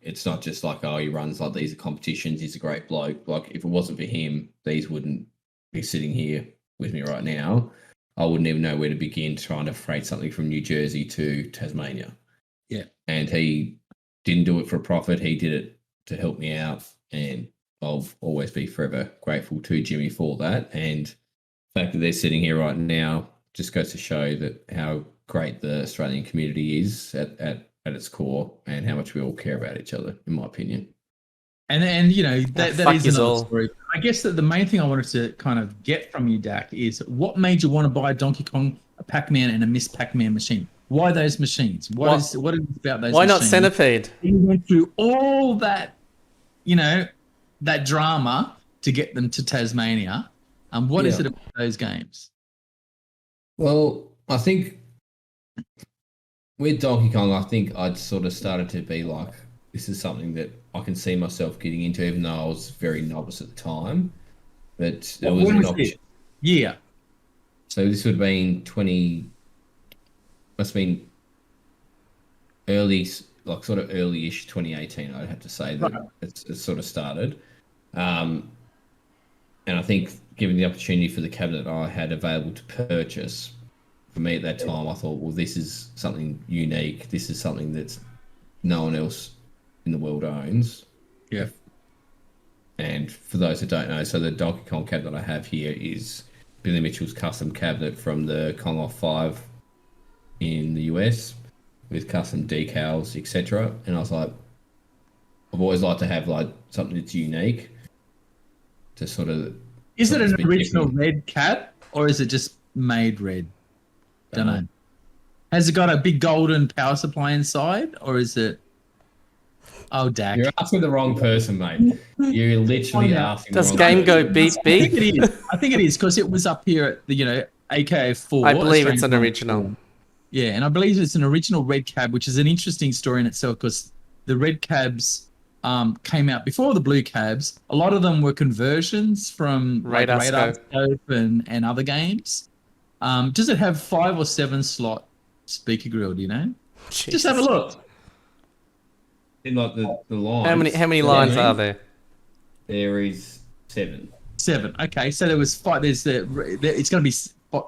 it's not just he runs these are competitions. He's a great bloke. If it wasn't for him, these wouldn't be sitting here with me right now. I wouldn't even know where to begin trying to freight something from New Jersey to Tasmania. Yeah, and he didn't do it for profit. He did it to help me out, and I'll always be forever grateful to Jimmy for that. And the fact that they're sitting here right now just goes to show that how great the Australian community is at its core and how much we all care about each other, in my opinion. And that is another story. I guess that the main thing I wanted to kind of get from you, Dack, is what made you want to buy a Donkey Kong, a Pac-Man, and a Miss Pac-Man machine? Why those machines? What is it about those? Why machines? not Centipede? You went through all that, that drama to get them to Tasmania. What is it about those games? Well, I think with Donkey Kong, I think I'd sort of started to be like, this is something that I can see myself getting into, even though I was very novice at the time. But there was When an was option. it? Yeah. So this would have been must have been early, like sort of early-ish 2018, I'd have to say that Right. it's sort of started. And I think given the opportunity for the cabinet I had available to purchase, for me at that time, I thought, well, this is something unique. This is something that's no one else in the world owns. Yeah. And for those that don't know, so the Donkey Kong cabinet I have here is Billy Mitchell's custom cabinet from the Kong Off 5 in the US with custom decals, etc. And I was like, I've always liked to have like something that's unique to sort of. Is it an something that's a bit original different. red cab or is it just made red? Don't know. Has it got a big golden power supply inside or is it? Oh, Dack. You're asking the wrong person, mate. You're literally Oh, yeah. asking Does the wrong game go person. beep I think beep? it is. I think it is because it was up here at the AKA4. I believe it's Australian an Kong original. 4. Yeah, and I believe it's an original red cab, which is an interesting story in itself because the red cabs came out before the blue cabs. A lot of them were conversions from like Radar Radar Scope. Scope and other games. Does it have 5 or 7 slot speaker grill? Do you know? Just have a Jesus. look. In like the lines. How many Yeah, lines I mean, are there? There is 7. 7. Okay, so there was 5. It's going to be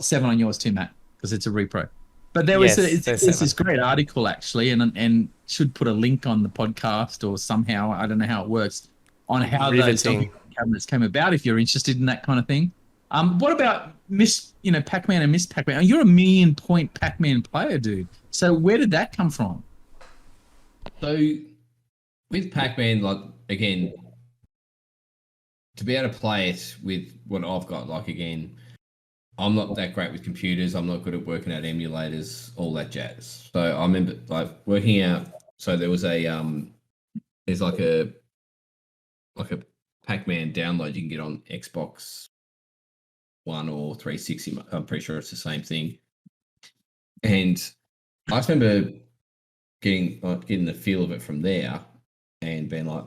7 on yours too, Matt, because it's a repro. But there was Yes, there's this 7. great article actually, and should put a link on the podcast or somehow, I don't know how it works, on how those Donkey Riveting. Kong cabinets came about. If you're interested in that kind of thing. What about Pac-Man and Miss Pac-Man? You're a million point Pac-Man player, dude. So where did that come from? So with Pac-Man, like again, to be able to play it with what I've got, like again, I'm not that great with computers. I'm not good at working out emulators, all that jazz. So I remember like working out. So there was there's like a Pac-Man download you can get on Xbox One or 360. I'm pretty sure it's the same thing. And I just remember getting the feel of it from there and being like,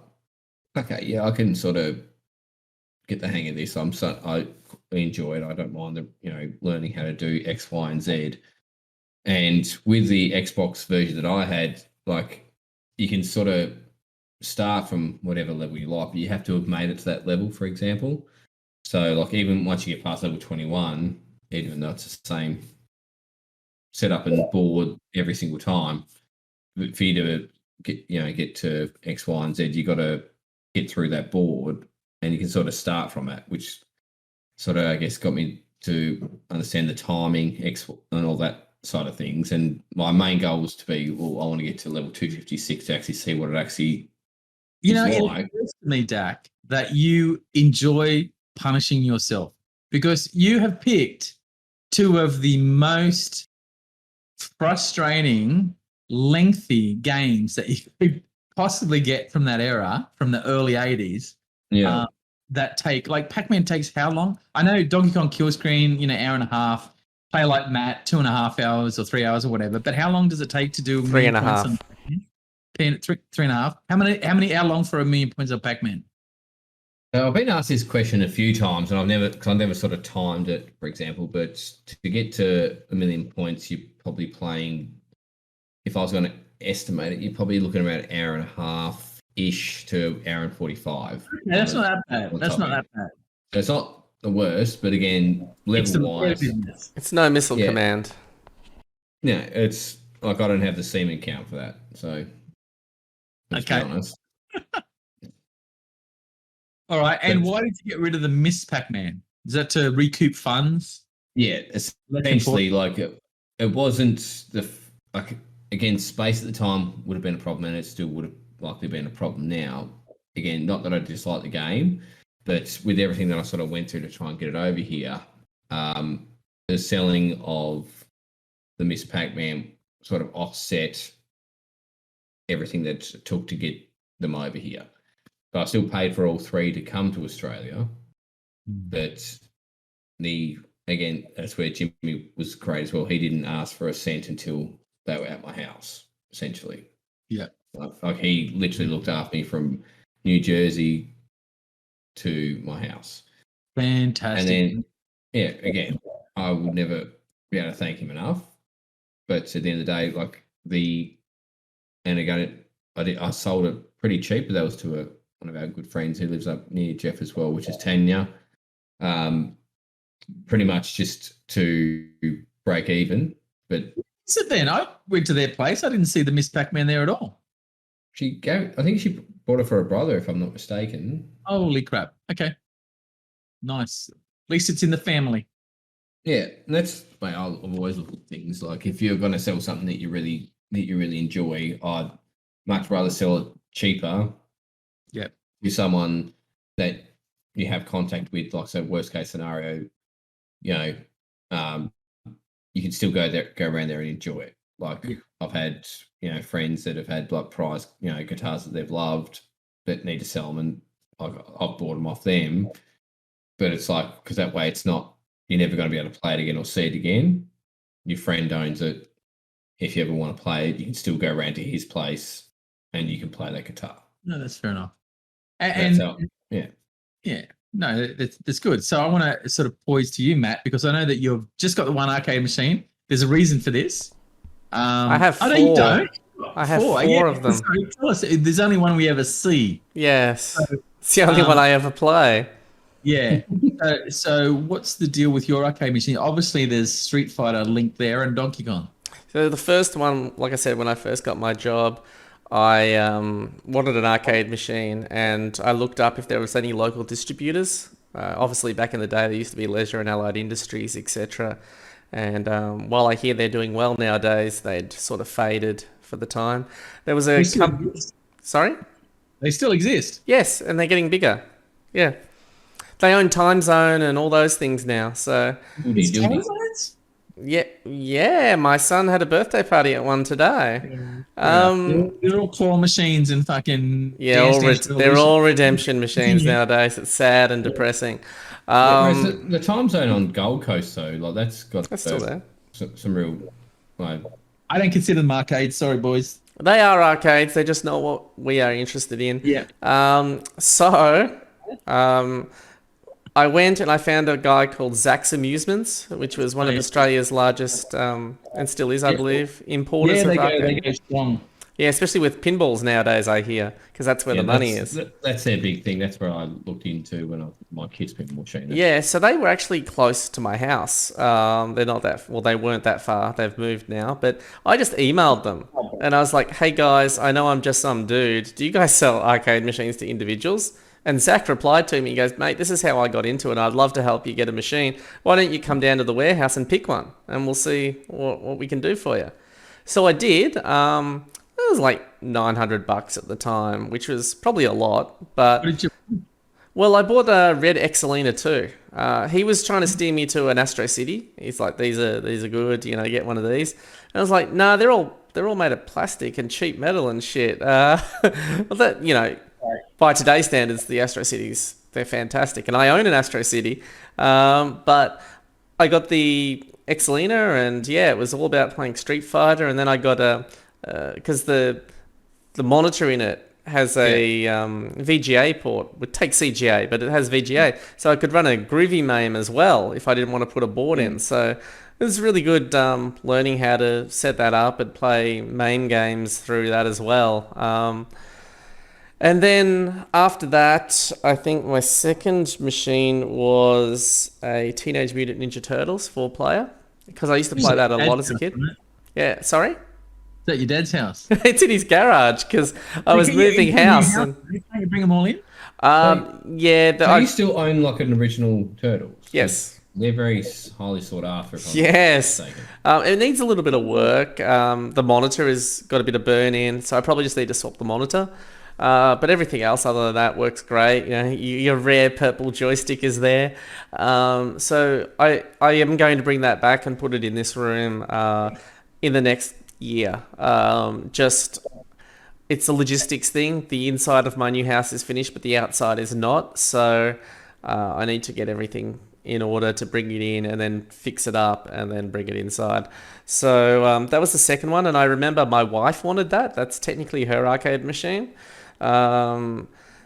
okay, yeah, I can sort of get the hang of this. I enjoy it. I don't mind learning how to do X, Y, and Z. And with the Xbox version that I had, like you can sort of start from whatever level you like, but you have to have made it to that level, for example. So like even once you get past level 21, even though it's the same setup and board every single time, for you to get to X, Y, and Z, you got to get through that board, and you can sort of start from it, which sort of I guess got me to understand the timing, X, and all that side of things. And my main goal was to be, well, I want to get to level 256 to actually see what it actually is like. It occurs to me, Dack, that you enjoy punishing yourself because you have picked 2 of the most frustrating, lengthy games that you could possibly get from that era, from the early 80s. Yeah. That take, like Pac-Man takes how long? I know Donkey Kong Killscreen, hour and a half. Play like Matt, 2.5 hours or 3 hours or whatever. But how long does it take to do 3.5. 3.5. How long for a million points of Pac-Man? I've been asked this question a few times, and I've never sort of timed it, for example. But to get to 1 million points, you're probably playing. If I was going to estimate it, you're probably looking around an hour and a half ish to hour and 45. Yeah, that's not that bad. That's not that bad. So it's not the worst, but again, level wise, It's no missile Yeah. command. yeah, it's like I don't have the semen count for that. So let's be Okay. honest. All right. And But- why did you get rid of the Miss Pac-Man? Is that to recoup funds? Yeah, essentially, like it wasn't again, space at the time would have been a problem, and it still would have likely been a problem now. Again, not that I dislike the game, but with everything that I sort of went through to try and get it over here, the selling of the Miss Pac-Man sort of offset everything that it took to get them over here. But I still paid for all 3 to come to Australia, but the again, that's where Jimmy was great as well. He didn't ask for a cent until they were at my house, essentially. Yeah. Like he literally looked after me from New Jersey to my house. Fantastic. And then, yeah, again, I would never be able to thank him enough. But at the end of the day, like and again, I sold it pretty cheap, but that was to one of our good friends who lives up near Geoff as well, which is Tanya. Pretty much just to break even. But is it then? I went to their place. I didn't see the Miss Pac-Man there at all. I think she bought it for her brother, if I'm not mistaken. Holy crap. Okay. Nice. At least it's in the family. Yeah, and that's the way I've always looked at things. Like if you're going to sell something that you really enjoy, I'd much rather sell it cheaper. Yeah. To someone that you have contact with. Like, so worst case scenario, you know, you can still go around there and enjoy it. Like I've had, friends that have had like prize, guitars that they've loved that need to sell them, and I've bought them off them. But it's like, because that way it's not, you're never going to be able to play it again or see it again. Your friend owns it. If you ever want to play it, you can still go around to his place and you can play that guitar. No, that's fair enough. Yeah. No, that's good. So I want to sort of poise to you, Matt, because I know that you've just got the one arcade machine. There's a reason for this. I have 4. Oh, no, you don't. I have 4 of them. Sorry, tell us, there's only one we ever see. Yes. It's the only one I ever play. Yeah. So what's the deal with your arcade machine? Obviously, there's Street Fighter, Link there, and Donkey Kong. So the first one, like I said, when I first got my job, I wanted an arcade machine, and I looked up if there was any local distributors. Obviously, back in the day, there used to be Leisure and Allied Industries, etc. And while I hear they're doing well nowadays, they'd sort of faded for the time. There was a company. Sorry? They still exist. Yes, and they're getting bigger. Yeah. They own Time Zone and all those things now. So yeah. My son had a birthday party at one today. Little claw machines and fucking they're all redemption machines nowadays. It's sad and depressing. The Time Zone on Gold Coast though, like that's still there. Some real. Like, I don't consider them arcades. Sorry, boys. They are arcades. They're just not what we are interested in. Yeah. I went and I found a guy called Zach's Amusements, which was one of Australia's largest, and still is, I believe, importers of arcade. They go strong. Yeah, especially with pinballs nowadays, I hear, because that's where the money is. That's their big thing. That's where I looked into when my kids' pinball machine. Yeah, so they were actually close to my house. They're not that, well, they weren't that far. They've moved now, but I just emailed them and I was like, hey guys, I know I'm just some dude. Do you guys sell arcade machines to individuals? And Zach replied to me, he goes, mate, this is how I got into it. I'd love to help you get a machine. Why don't you come down to the warehouse and pick one and we'll see what we can do for you. So I did. It was like $900 at the time, which was probably a lot. But well, I bought a red Excelina too. He was trying to steer me to an Astro City. He's like, these are good, get one of these. And I was like, nah, they're all made of plastic and cheap metal and shit. By today's standards, the Astro Cities, they're fantastic. And I own an Astro City. But I got the Excelina and it was all about playing Street Fighter. And then I got because the monitor in it has a VGA port. Would take CGA, but it has VGA. So I could run a Groovy MAME as well if I didn't want to put a board in. So it was really good learning how to set that up and play MAME games through that as well. And then after that, I think my second machine was a Teenage Mutant Ninja Turtles 4-player because I used to play that a lot as a kid. Yeah, sorry? Is that your dad's house? It's in his garage because I was moving house. Can you bring them all in? Do you still own like an original Turtles? Yes. They're very highly sought after. Yes. It needs a little bit of work. The monitor has got a bit of burn in, so I probably just need to swap the monitor. But everything else other than that works great. Your rare purple joystick is there. So I am going to bring that back and put it in this room in the next year. It's a logistics thing. The inside of my new house is finished, but the outside is not. So I need to get everything in order to bring it in and then fix it up and then bring it inside. So that was the second one, and I remember my wife wanted that. That's technically her arcade machine.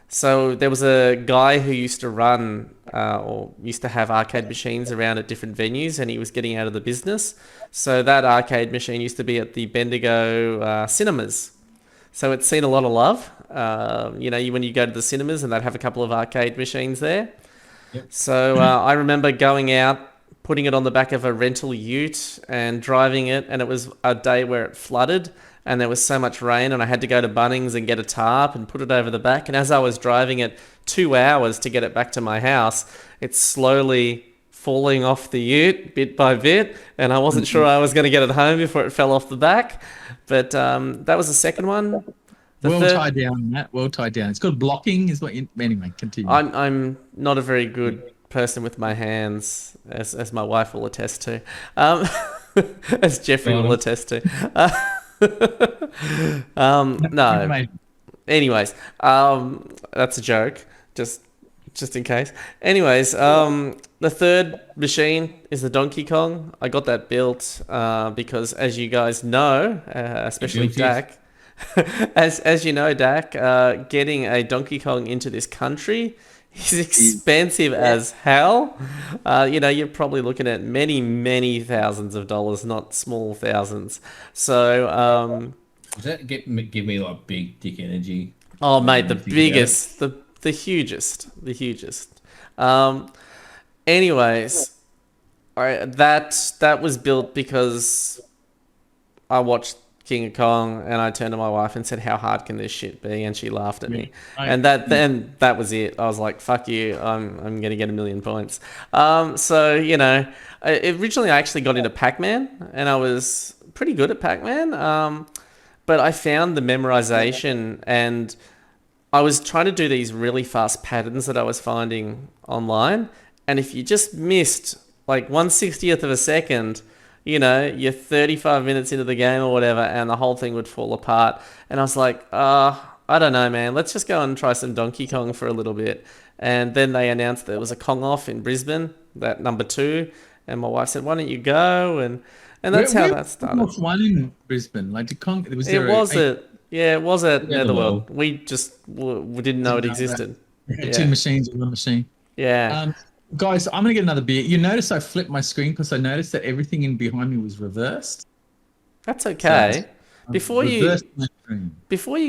So there was a guy who used to run or used to have arcade machines around at different venues, and he was getting out of the business. So that arcade machine used to be at the Bendigo cinemas. So it's seen a lot of love. When you go to the cinemas and they'd have a couple of arcade machines there. Yep. So I remember going out, putting it on the back of a rental ute and driving it, and it was a day where it flooded and there was so much rain, and I had to go to Bunnings and get a tarp and put it over the back. And as I was driving it 2 hours to get it back to my house, it's slowly falling off the ute bit by bit, and I wasn't sure I was going to get it home before it fell off the back. But that was the second one. Tied down, Matt. Well tied down. It's called blocking, is what you... Anyway, continue. I'm not a very good person with my hands, as my wife will attest to, as Jeffrey will attest to. No. Anyways, that's a joke. Just in case. Anyways, the third machine is the Donkey Kong. I got that built because, as you guys know, especially Dack, as you know, Dack, getting a Donkey Kong into this country is expensive as hell. You're probably looking at many, many thousands of dollars, not small thousands. So, does that give me like big dick energy? Oh, mate, the biggest, the hugest. Anyways, that was built because I watched King of Kong and I turned to my wife and said, "How hard can this shit be?" And she laughed at me. And that was it. I was like, "Fuck you! I'm gonna get 1,000,000 points." Originally I actually got into Pac-Man and I was pretty good at Pac-Man. But I found the memorization, and I was trying to do these really fast patterns that I was finding online. And if you just missed like 1/60th of a second, you're 35 minutes into the game or whatever, and the whole thing would fall apart. And I was like, I don't know, man. Let's just go and try some Donkey Kong for a little bit. And then they announced there was a Kong off in Brisbane, that number 2. And my wife said, "Why don't you go?" And that's how that started. What's one in Brisbane? Like it was at Netherworld. We just we didn't know it existed. Yeah. 2 machines in one machine. Yeah. Guys, I'm gonna get another beer. You notice I flipped my screen because I noticed that everything in behind me was reversed. That's okay. So, before you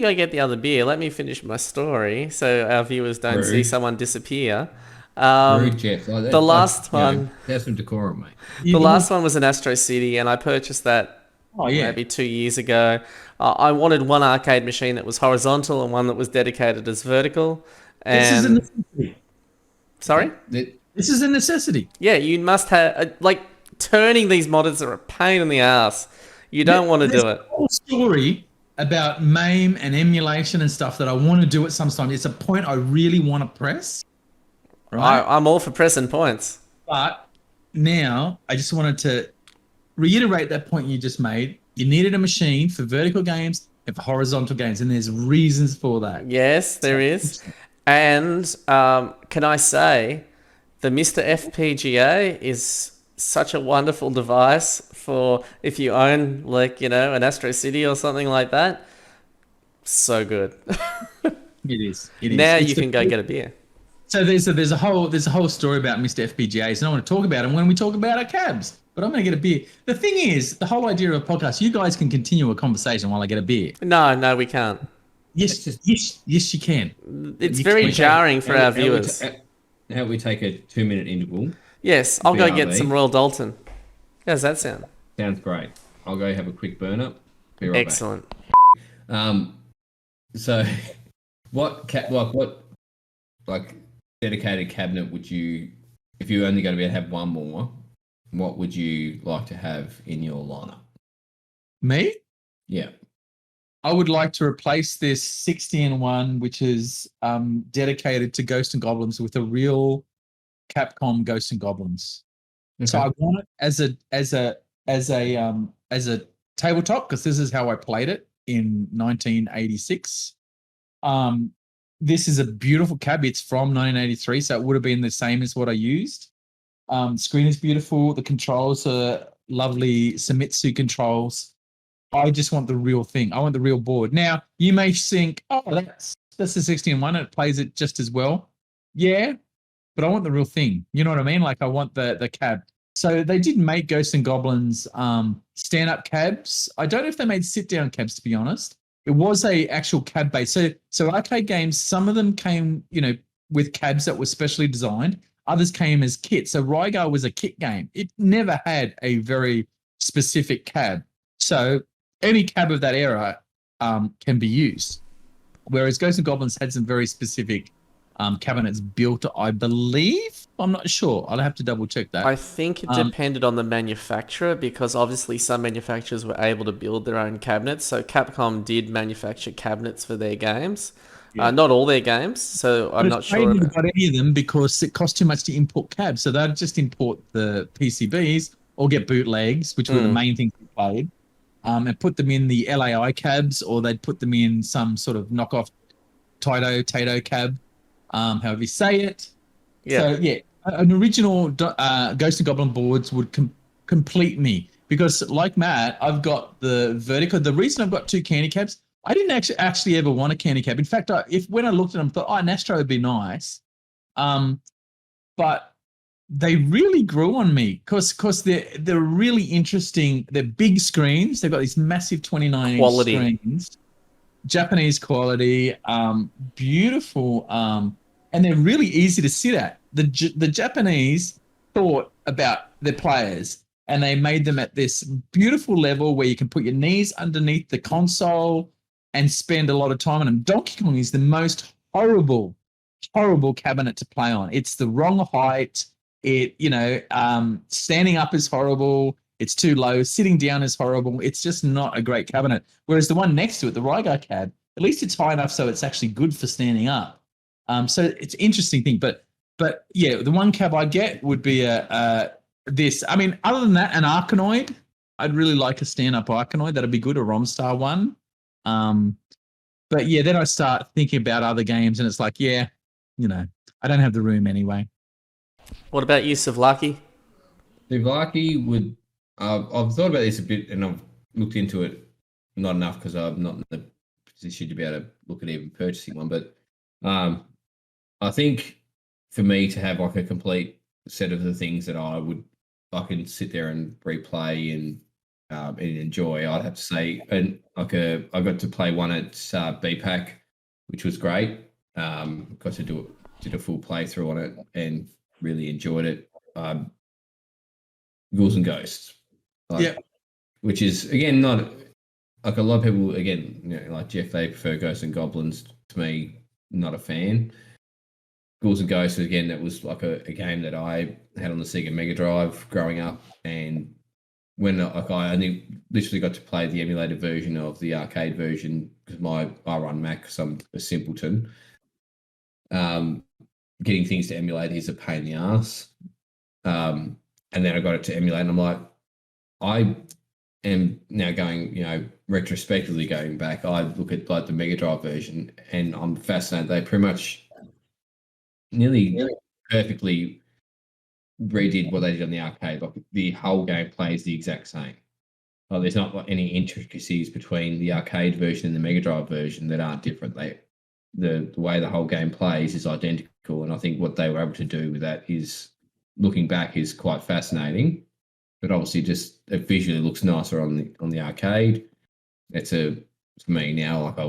go get the other beer, let me finish my story so our viewers don't see someone disappear. Rude, Geoff. The last one. There's some decorum, mate. The last one was an Astro City, and I purchased that maybe 2 years ago. I wanted one arcade machine that was horizontal and one that was dedicated as vertical. And this is a necessity. Sorry? This is a necessity. Yeah, you must have... turning these modders are a pain in the ass. You don't want to do it. There's a whole story about MAME and emulation and stuff that I want to do at some time. It's a point I really want to press. Right? I'm all for pressing points. But now I just wanted to reiterate that point you just made. You needed a machine for vertical games and for horizontal games, and there's reasons for that. Yes, there is. And can I say, the Mr. FPGA is such a wonderful device for if you own an Astro City or something like that. So good. It is. Now you can go get a beer. So there's a whole story about Mr. FPGAs, and I want to talk about them when we talk about our cabs. But I'm going to get a beer. The thing is, the whole idea of a podcast, you guys can continue a conversation while I get a beer. No, we can't. Yes, you can. It's very jarring for our viewers. How about we take a 2-minute interval? Yes, I'll go get some Royal Doulton. How does that sound? Sounds great. I'll go have a quick burn up. Be right Excellent. back. So, what dedicated cabinet would you, if you were only going to be able to have one more, what would you like to have in your lineup? Me? Yeah. I would like to replace this 60-in-1, which is dedicated to Ghosts and Goblins, with a real Capcom Ghosts and Goblins. Okay. So I want it as a tabletop, because this is how I played it in 1986. This is a beautiful cab. It's from 1983, so it would have been the same as what I used. Screen is beautiful. The controls are lovely Famitsu controls. I just want the real thing. I want the real board. Now, you may think, oh, that's the 16-1 and it plays it just as well. Yeah, but I want the real thing. You know what I mean? Like I want the cab. So they did make Ghosts and Goblins stand-up cabs. I don't know if they made sit-down cabs, to be honest. It was a actual cab base. So arcade games, some of them came, with cabs that were specially designed. Others came as kits. So Rygar was a kit game. It never had a very specific cab. So any cab of that era can be used. Whereas Ghosts and Goblins had some very specific cabinets built, I believe. I'm not sure. I'll have to double check that. I think it depended on the manufacturer because obviously some manufacturers were able to build their own cabinets. So Capcom did manufacture cabinets for their games. Yeah. Not all their games, so I'm not sure. About any of them because it cost too much to import cabs. So they'd just import the PCBs or get bootlegs, which were the main things we played, and put them in the LAI cabs, or they'd put them in some sort of knockoff Tato cab, however you say it. Yeah. So yeah, an original Ghost and Goblin boards would complete me because, like Matt, I've got the vertical. The reason I've got two candy cabs, I didn't actually ever want a candy cab. In fact, when I looked at them, I thought, oh, an Astro would be nice. But they really grew on me because they're really interesting. They're big screens. They've got these massive 29-inch screens, Japanese quality, beautiful, and they're really easy to sit at. The Japanese thought about their players, and they made them at this beautiful level where you can put your knees underneath the console and spend a lot of time on them. Donkey Kong is the most horrible cabinet to play on. It's the wrong height. Standing up is horrible. It's too low. Sitting down is horrible. It's just not a great cabinet. Whereas the one next to it, the Rygar cab, at least it's high enough so it's actually good for standing up. So it's an interesting thing. But yeah, the one cab I get would be this. I mean, other than that, an Arkanoid. I'd really like a stand-up Arkanoid. That'd be good, a Romstar one. But yeah, then I start thinking about other games, and it's like, yeah, I don't have the room anyway. What about you, Savlaki? Savlaki would. I've thought about this a bit, and I've looked into it. Not enough because I'm not in the position to be able to look at even purchasing one. But I think for me to have like a complete set of the things that I can sit there and replay and enjoy, I'd have to say, and I got to play one at BPAC, which was great. Got to did a full playthrough on it and really enjoyed it. Ghouls and Ghosts, which is again not like a lot of people. Again, like Geoff, they prefer Ghosts and Goblins. To me, not a fan. Ghouls and Ghosts, again, that was like a game that I had on the Sega Mega Drive growing up, and when I only literally got to play the emulated version of the arcade version because I run Mac because I'm a simpleton. Getting things to emulate is a pain in the ass. And then I got it to emulate, and I'm like, I am now going, retrospectively going back, I look at like the Mega Drive version, and I'm fascinated. They pretty much nearly perfectly redid what they did on the arcade. Like the whole game plays the exact same. Like there's not like any intricacies between the arcade version and the Mega Drive version that aren't different. The way the whole game plays is identical, and I think what they were able to do with that is, looking back, is quite fascinating. But obviously, just it visually looks nicer on the arcade. For me now, like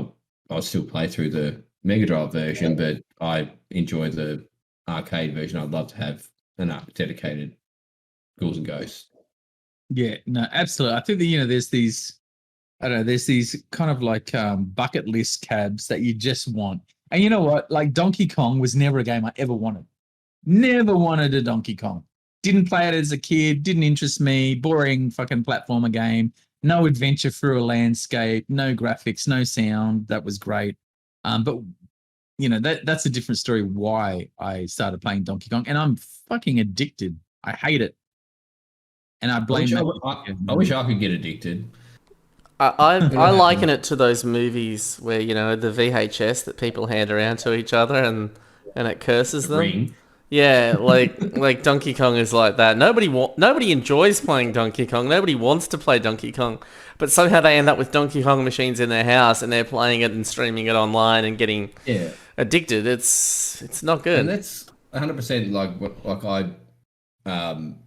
I'll still play through the Mega Drive version, but I enjoy the arcade version. I'd love to have an dedicated Ghouls and Ghosts. Yeah, no, absolutely. I think that there's these. I don't know, there's these kind of like bucket list cabs that you just want. And you know what? Like Donkey Kong was never a game I ever wanted. Never wanted a Donkey Kong. Didn't play it as a kid. Didn't interest me. Boring fucking platformer game. No adventure through a landscape. No graphics. No sound. That was great. But that's a different story why I started playing Donkey Kong. And I'm fucking addicted. I hate it. And I blame I wish I could get addicted. I liken it to those movies where the VHS that people hand around to each other and it curses them. Ring. Yeah, like Donkey Kong is like that. Nobody enjoys playing Donkey Kong. Nobody wants to play Donkey Kong, but somehow they end up with Donkey Kong machines in their house and they're playing it and streaming it online and getting Yeah, addicted. It's not and good. that's 100%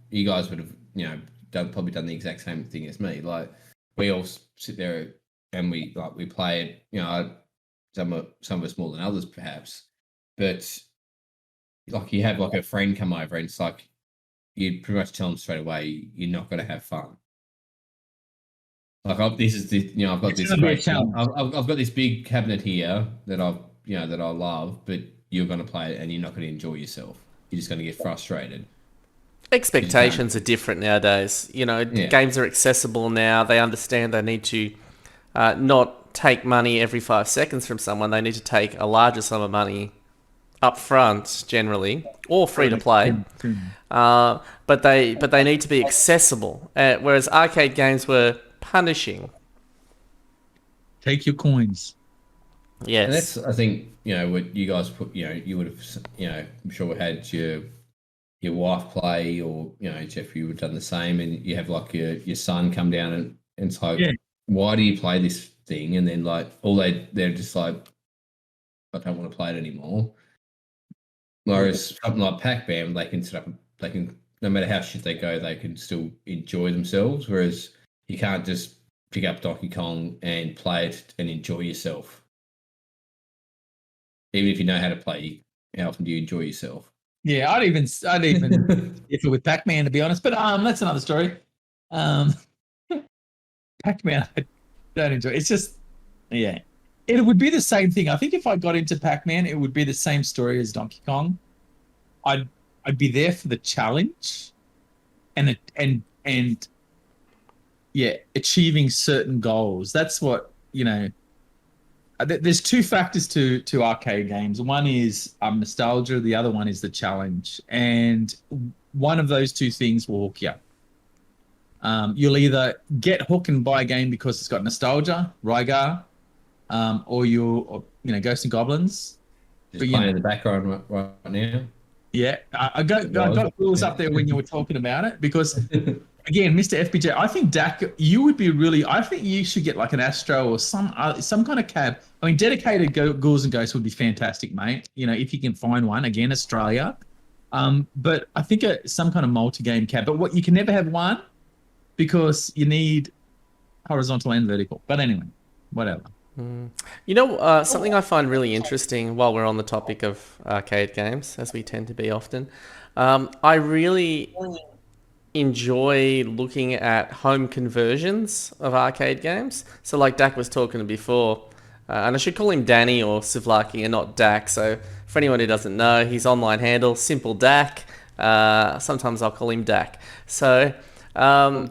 you guys would have probably done the exact same thing as me. Like we all sit there and we play it. Some of us more than others perhaps, but like you have like a friend come over and it's like you pretty much tell them straight away you're not going to have fun. Like I've got It's this gonna be a great challenge. I've got this big cabinet here that that I love, but you're going to play it and you're not going to enjoy yourself. You're just going to get frustrated. Expectations are different nowadays. Yeah. Games are accessible now. They understand they need to not take money every 5 seconds from someone. They need to take a larger sum of money up front, generally, or free to play. But they need to be accessible. Whereas arcade games were punishing. Take your coins. Yes. And that's, I think, what you guys put, you would have, I'm sure had your wife play, or, Geoff, you would have done the same, and you have like your son come down and it's like, why do you play this thing? And then like they're just like, I don't want to play it anymore. Whereas something like Pac-Man, they can, no matter how shit they go, they can still enjoy themselves. Whereas you can't just pick up Donkey Kong and play it and enjoy yourself. Even if you know how to play, how often do you enjoy yourself? Yeah, I'd even if it with Pac-Man, to be honest. But that's another story. Pac-Man, I don't enjoy. It's just, yeah. It would be the same thing. I think if I got into Pac-Man, it would be the same story as Donkey Kong. I'd be there for the challenge, and achieving certain goals. That's what There's two factors to arcade games. One is nostalgia. The other one is the challenge, and one of those two things will hook you. You'll either get hooked and buy a game because it's got nostalgia, Rygar. Or Ghosts and Goblins. Just playing in the background right now. Yeah, I got rules up there when you were talking about it because, again, Mr. FBJ, I think Dack, you would be really. I think you should get like an Astro or some kind of cab. I mean, dedicated Ghouls and Ghosts would be fantastic, mate. If you can find one, again, Australia. But I think some kind of multi-game cab. But what you can never have one because you need horizontal and vertical. But anyway, whatever. Something I find really interesting while we're on the topic of arcade games, as we tend to be often, I really enjoy looking at home conversions of arcade games. So like Dack was talking before, and I should call him Danny or Suvlaki and not Dack. So for anyone who doesn't know, his online handle, Simple Dack. Sometimes I'll call him Dack. So I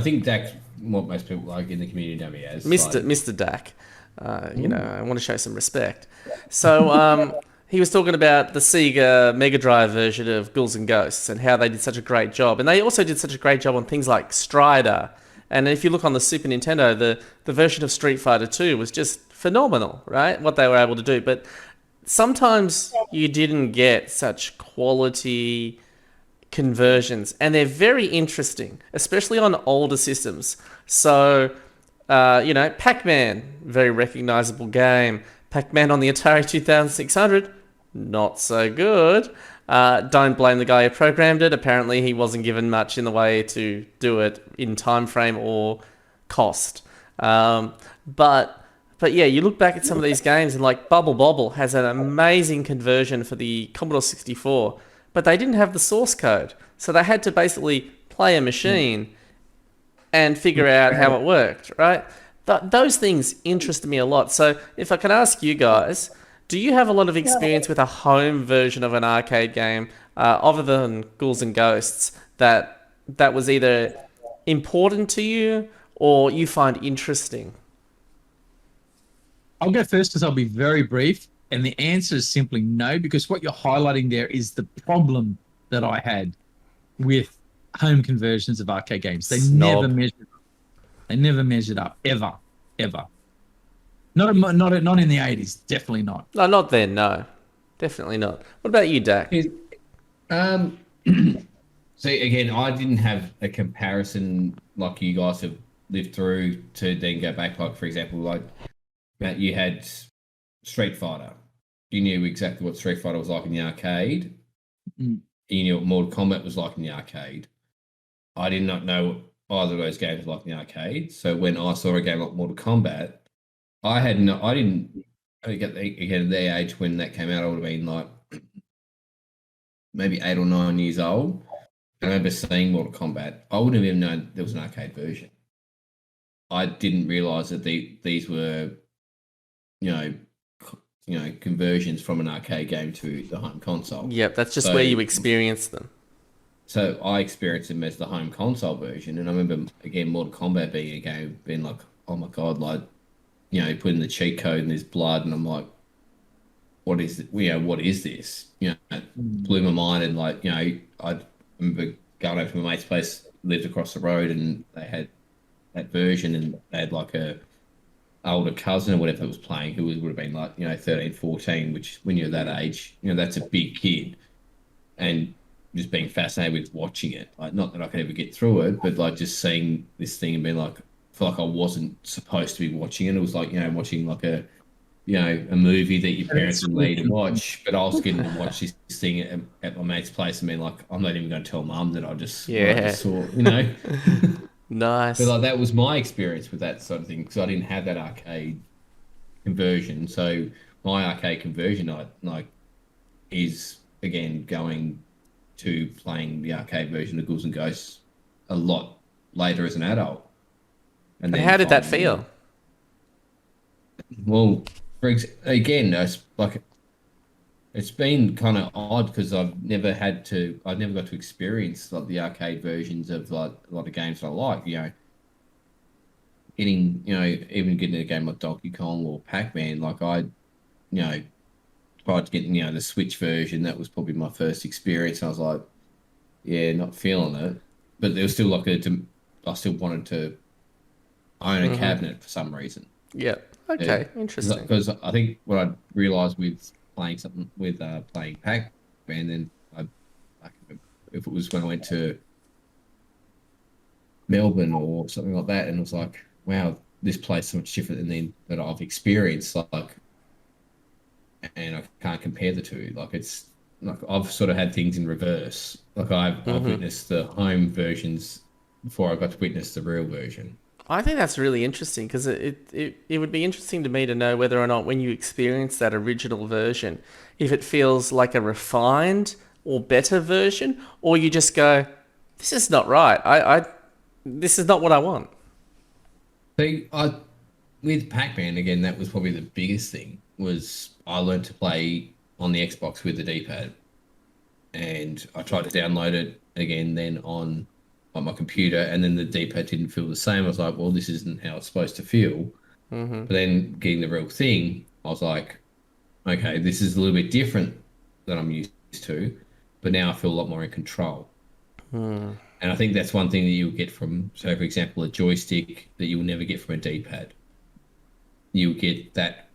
think Dack's what most people like in the community know me as. Mr. Dack. I want to show some respect. So he was talking about the Sega Mega Drive version of Ghouls and Ghosts and how they did such a great job. And they also did such a great job on things like Strider. And if you look on the Super Nintendo, the version of Street Fighter 2 was just phenomenal, right? What they were able to do. But sometimes you didn't get such quality conversions. And they're very interesting, especially on older systems. So Pac-Man, very recognizable game. Pac-Man on the Atari 2600, not so good. Don't blame the guy who programmed it. Apparently he wasn't given much in the way to do it in time frame or cost. But yeah, you look back at some of these games and like Bubble Bobble has an amazing conversion for the Commodore 64, but they didn't have the source code. So they had to basically play a machine and figure out how it worked, right? Those things interest me a lot. So if I can ask you guys, do you have a lot of experience with a home version of an arcade game, other than Ghouls and Ghosts, that was either important to you or you find interesting? I'll go first because I'll be very brief. And the answer is simply no, because what you're highlighting there is the problem that I had with home conversions of arcade games. They never measured up. They never measured up, ever. Not in the 80s, definitely not. No, not then, no. Definitely not. What about you, Dack? Um, See, again, I didn't have a comparison like you guys have lived through to then go back. Like, for example, like Matt, you had Street Fighter. You knew exactly what Street Fighter was like in the arcade. Mm. You knew what Mortal Kombat was like in the arcade. I did not know what either of those games were like in the arcade. So when I saw a game like Mortal Kombat, I didn't, again, at their age when that came out, I would have been like maybe 8 or 9 years old. I remember seeing Mortal Kombat. I wouldn't have even known there was an arcade version. I didn't realize that these were, you know, conversions from an arcade game to the home console. Yep, that's just So, where you experience them. so I experienced them as the home console version, and I remember again Mortal Kombat being a game, being like, oh my god, like, putting the cheat code and there's blood, and I'm like, what is it? What is this? It blew my mind, and like, I remember going over to my mate's place, lived across the road, and they had that version, and they had like a older cousin or whatever that was playing who would have been like 13, 14, which when you're that age, that's a big kid, and just being fascinated with watching it, like not that I could ever get through it, but like just seeing this thing and being like, I feel like I wasn't supposed to be watching it. It was like watching like a movie that your parents would lead to watch, but I was getting to watch this thing at my mate's place and being like, I'm not even going to tell mum that what I just saw. Nice. But like that was my experience with that sort of thing because I didn't have that arcade conversion. So my arcade conversion, is again going to playing the arcade version of Ghouls and Ghosts a lot later as an adult. And then how did that finally, feel? Well, again, it's been kind of odd because I've never got to experience like the arcade versions of like a lot of games that I like. Even getting a game like Donkey Kong or Pac-Man, like tried to get the Switch version. That was probably my first experience. I was like, yeah, not feeling it, but there was still I still wanted to own a cabinet for some reason. Yep. Okay, interesting. Because I think what I realized with playing something with playing Pac-Man, then if it was when I went to Melbourne or something like that, and it was like, wow, this place is so much different than that I've experienced, like, and I can't compare the two. Like it's like I've sort of had things in reverse. Like I've witnessed the home versions before I got to witness the real version. I think that's really interesting because it would be interesting to me to know whether or not when you experience that original version, if it feels like a refined or better version, or you just go, this is not right. This is not what I want. See, with Pac-Man again, that was probably the biggest thing. Was I learned to play on the Xbox with the D-pad, and I tried to download it again then on my computer, and then the D-pad didn't feel the same. I was like, well, this isn't how it's supposed to feel. But then getting the real thing, I was like, okay, this is a little bit different than I'm used to, but now I feel a lot more in control. And I think that's one thing that you'll get from, so for example, a joystick that you will never get from a D-pad. You'll get that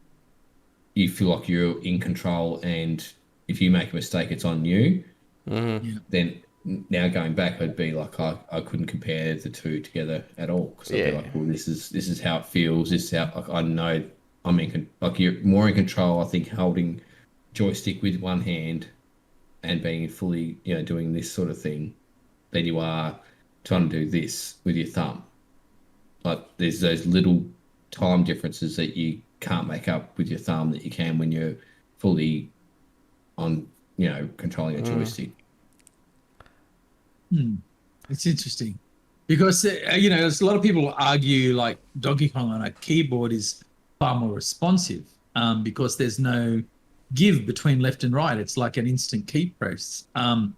you feel like you're in control, and if you make a mistake, it's on you. Then now going back, I'd be like, I couldn't compare the two together at all because I'd be like, well, this is how it feels. This is how like, I know I'm you're more in control. I think holding joystick with one hand and being fully, doing this sort of thing, than you are trying to do this with your thumb. Like there's those little time differences that you can't make up with your thumb that you can when you're fully on, controlling a joystick. It's interesting because there's a lot of people argue like Donkey Kong on a keyboard is far more responsive because there's no give between left and right. It's like an instant key press, and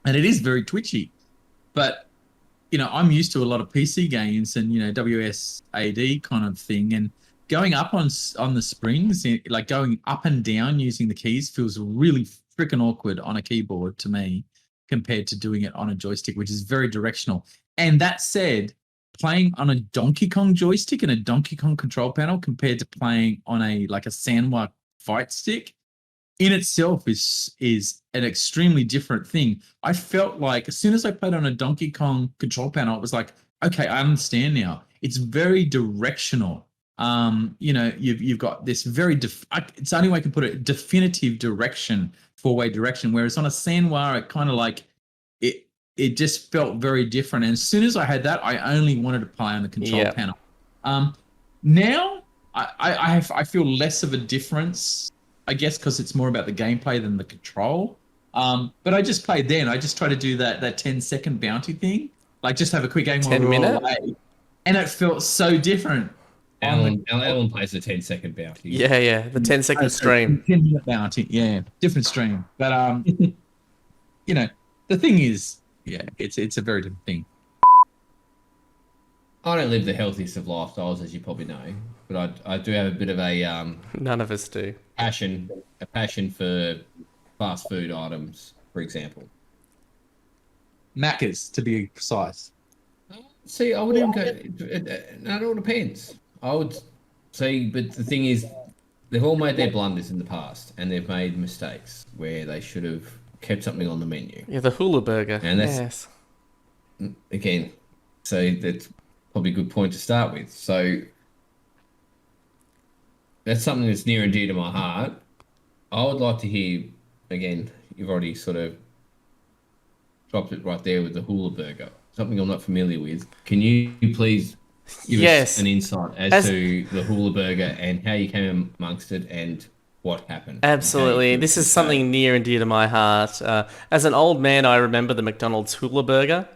it is very twitchy. But I'm used to a lot of PC games and WSAD kind of thing, and going up on the springs, like going up and down using the keys, feels really freaking awkward on a keyboard to me, compared to doing it on a joystick, which is very directional. And that said, playing on a Donkey Kong joystick and a Donkey Kong control panel compared to playing on a Sanwa fight stick, in itself is an extremely different thing. I felt like as soon as I played on a Donkey Kong control panel, it was like, okay, I understand now. It's very directional. You've got this very it's the only way I can put it, definitive direction, four-way direction. Whereas on a Sanwa, it kind of like it just felt very different. And as soon as I had that, I only wanted to play on the control panel. Now I feel less of a difference, I guess, because it's more about the gameplay than the control. But I just played then. I just tried to do that 10-second bounty thing, like just have a quick game 10 minute, and it felt so different. Alan plays the 10-second bounty. Yeah, the 10-second stream. 10-minute bounty, yeah, different stream. But the thing is, it's a very different thing. I don't live the healthiest of lifestyles, as you probably know, but I do have a bit of a none of us do. passion for fast food items, for example. Macca's, to be precise. See, I wouldn't go. It all depends. I would say, but the thing is, they've all made their blunders in the past, and they've made mistakes where they should have kept something on the menu. Yeah, the hula burger. And that's, yes. Again, so that's probably a good point to start with. So that's something that's near and dear to my heart. I would like to hear, again, you've already sort of dropped it right there with the hula burger, something I'm not familiar with. Can you please give us an insight as to the hula burger and how you came amongst it and what happened? Absolutely. This is something near and dear to my heart. As an old man, I remember the McDonald's hula burger.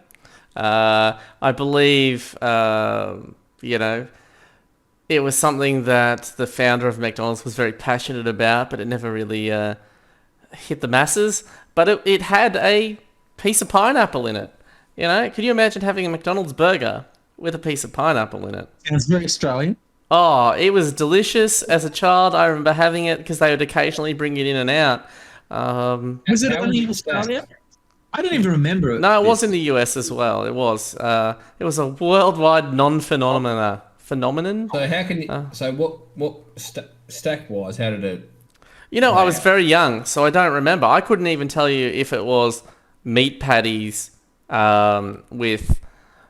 I believe, it was something that the founder of McDonald's was very passionate about, but it never really hit the masses. But it had a piece of pineapple in it. Could you imagine having a McDonald's burger with a piece of pineapple in it? Sounds very Australian. Oh, it was delicious. As a child, I remember having it because they would occasionally bring it in and out. Was it only in Australia? I don't even remember it. No, it was in the US as well. It was. It was a worldwide phenomenon. So how can you? So what stack wise? How did it? I was very young, so I don't remember. I couldn't even tell you if it was meat patties with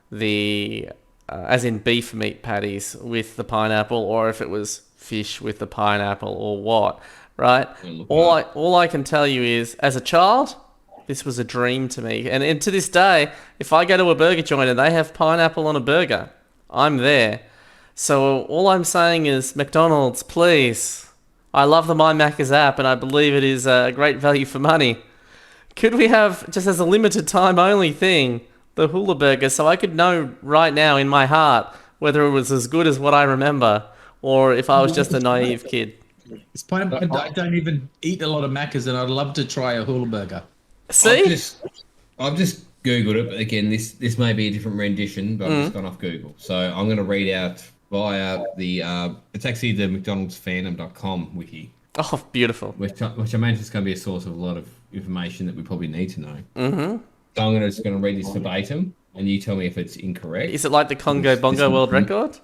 the, as in beef meat patties with the pineapple, or if it was fish with the pineapple, or what. Right? All I can tell you is, as a child, this was a dream to me. And to this day, if I go to a burger joint and they have pineapple on a burger, I'm there. So all I'm saying is, McDonald's, please. I love the My Macca's app, and I believe it is a great value for money. Could we have, just as a limited time only thing, the hula burger, so I could know right now in my heart whether it was as good as what I remember, or if I was just a naive kid. It's pineapple. I don't even eat a lot of Macca's, and I'd love to try a hula burger. See? I've just Googled it, but again, this may be a different rendition, but I've just gone off Google. So I'm going to read out via the, it's actually the McDonald'sfandom.com wiki. Oh, beautiful. Which I imagine is going to be a source of a lot of information that we probably need to know. Mm-hmm. So I'm just going to read this verbatim, and you tell me if it's incorrect. Is it like the Congo Bongo world record?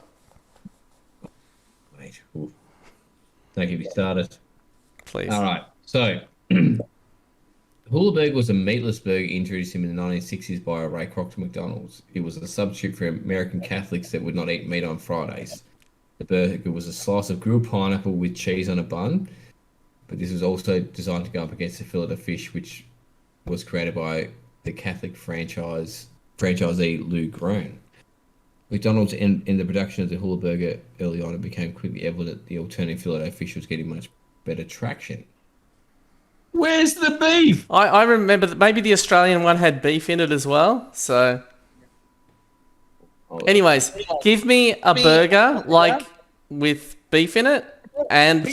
Wait. Ooh. Don't get me started. Please. All right. So, hula burger was a meatless burger introduced in the 1960s by Ray Kroc to McDonald's. It was a substitute for American Catholics that would not eat meat on Fridays. The burger was a slice of grilled pineapple with cheese on a bun, but this was also designed to go up against the fillet of fish, which was created by the Catholic franchisee Lou Groen. McDonald's in the production of the hula burger early on, it became quickly evident the alternative fillet of fish was getting much better traction. Where's the beef? I remember that maybe the Australian one had beef in it as well. So, anyways, give me a burger like with beef in it, and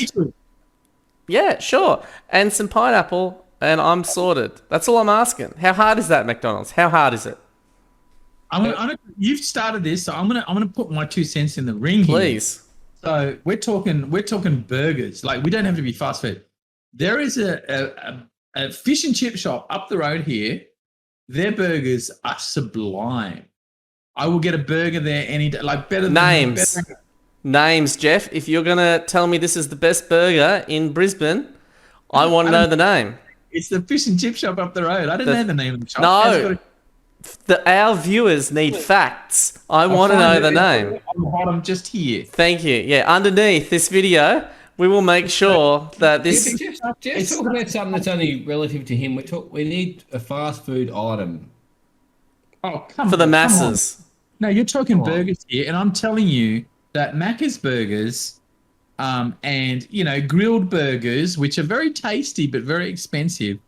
yeah, sure, and some pineapple, and I'm sorted. That's all I'm asking. How hard is that, McDonald's? How hard is it? You've started this, so I'm gonna put my 2 cents in the ring here. Please. So we're talking burgers. Like, we don't have to be fast food. There is a fish and chip shop up the road here. Their burgers are sublime. I will get a burger there any day. Like, better than Names, Geoff. If you're gonna tell me this is the best burger in Brisbane, I want to know the name. It's the fish and chip shop up the road. I don't know the name of the shop. No. Our viewers need facts. I want to know the name. On the bottom, just here. Thank you. Yeah, underneath this video, we will make sure that this... Jeff's talking about something that's only relative to him. We need a fast food item. Oh, come on. For the masses. No, you're talking burgers here, and I'm telling you that Macca's burgers and, you know, grilled burgers, which are very tasty but very expensive,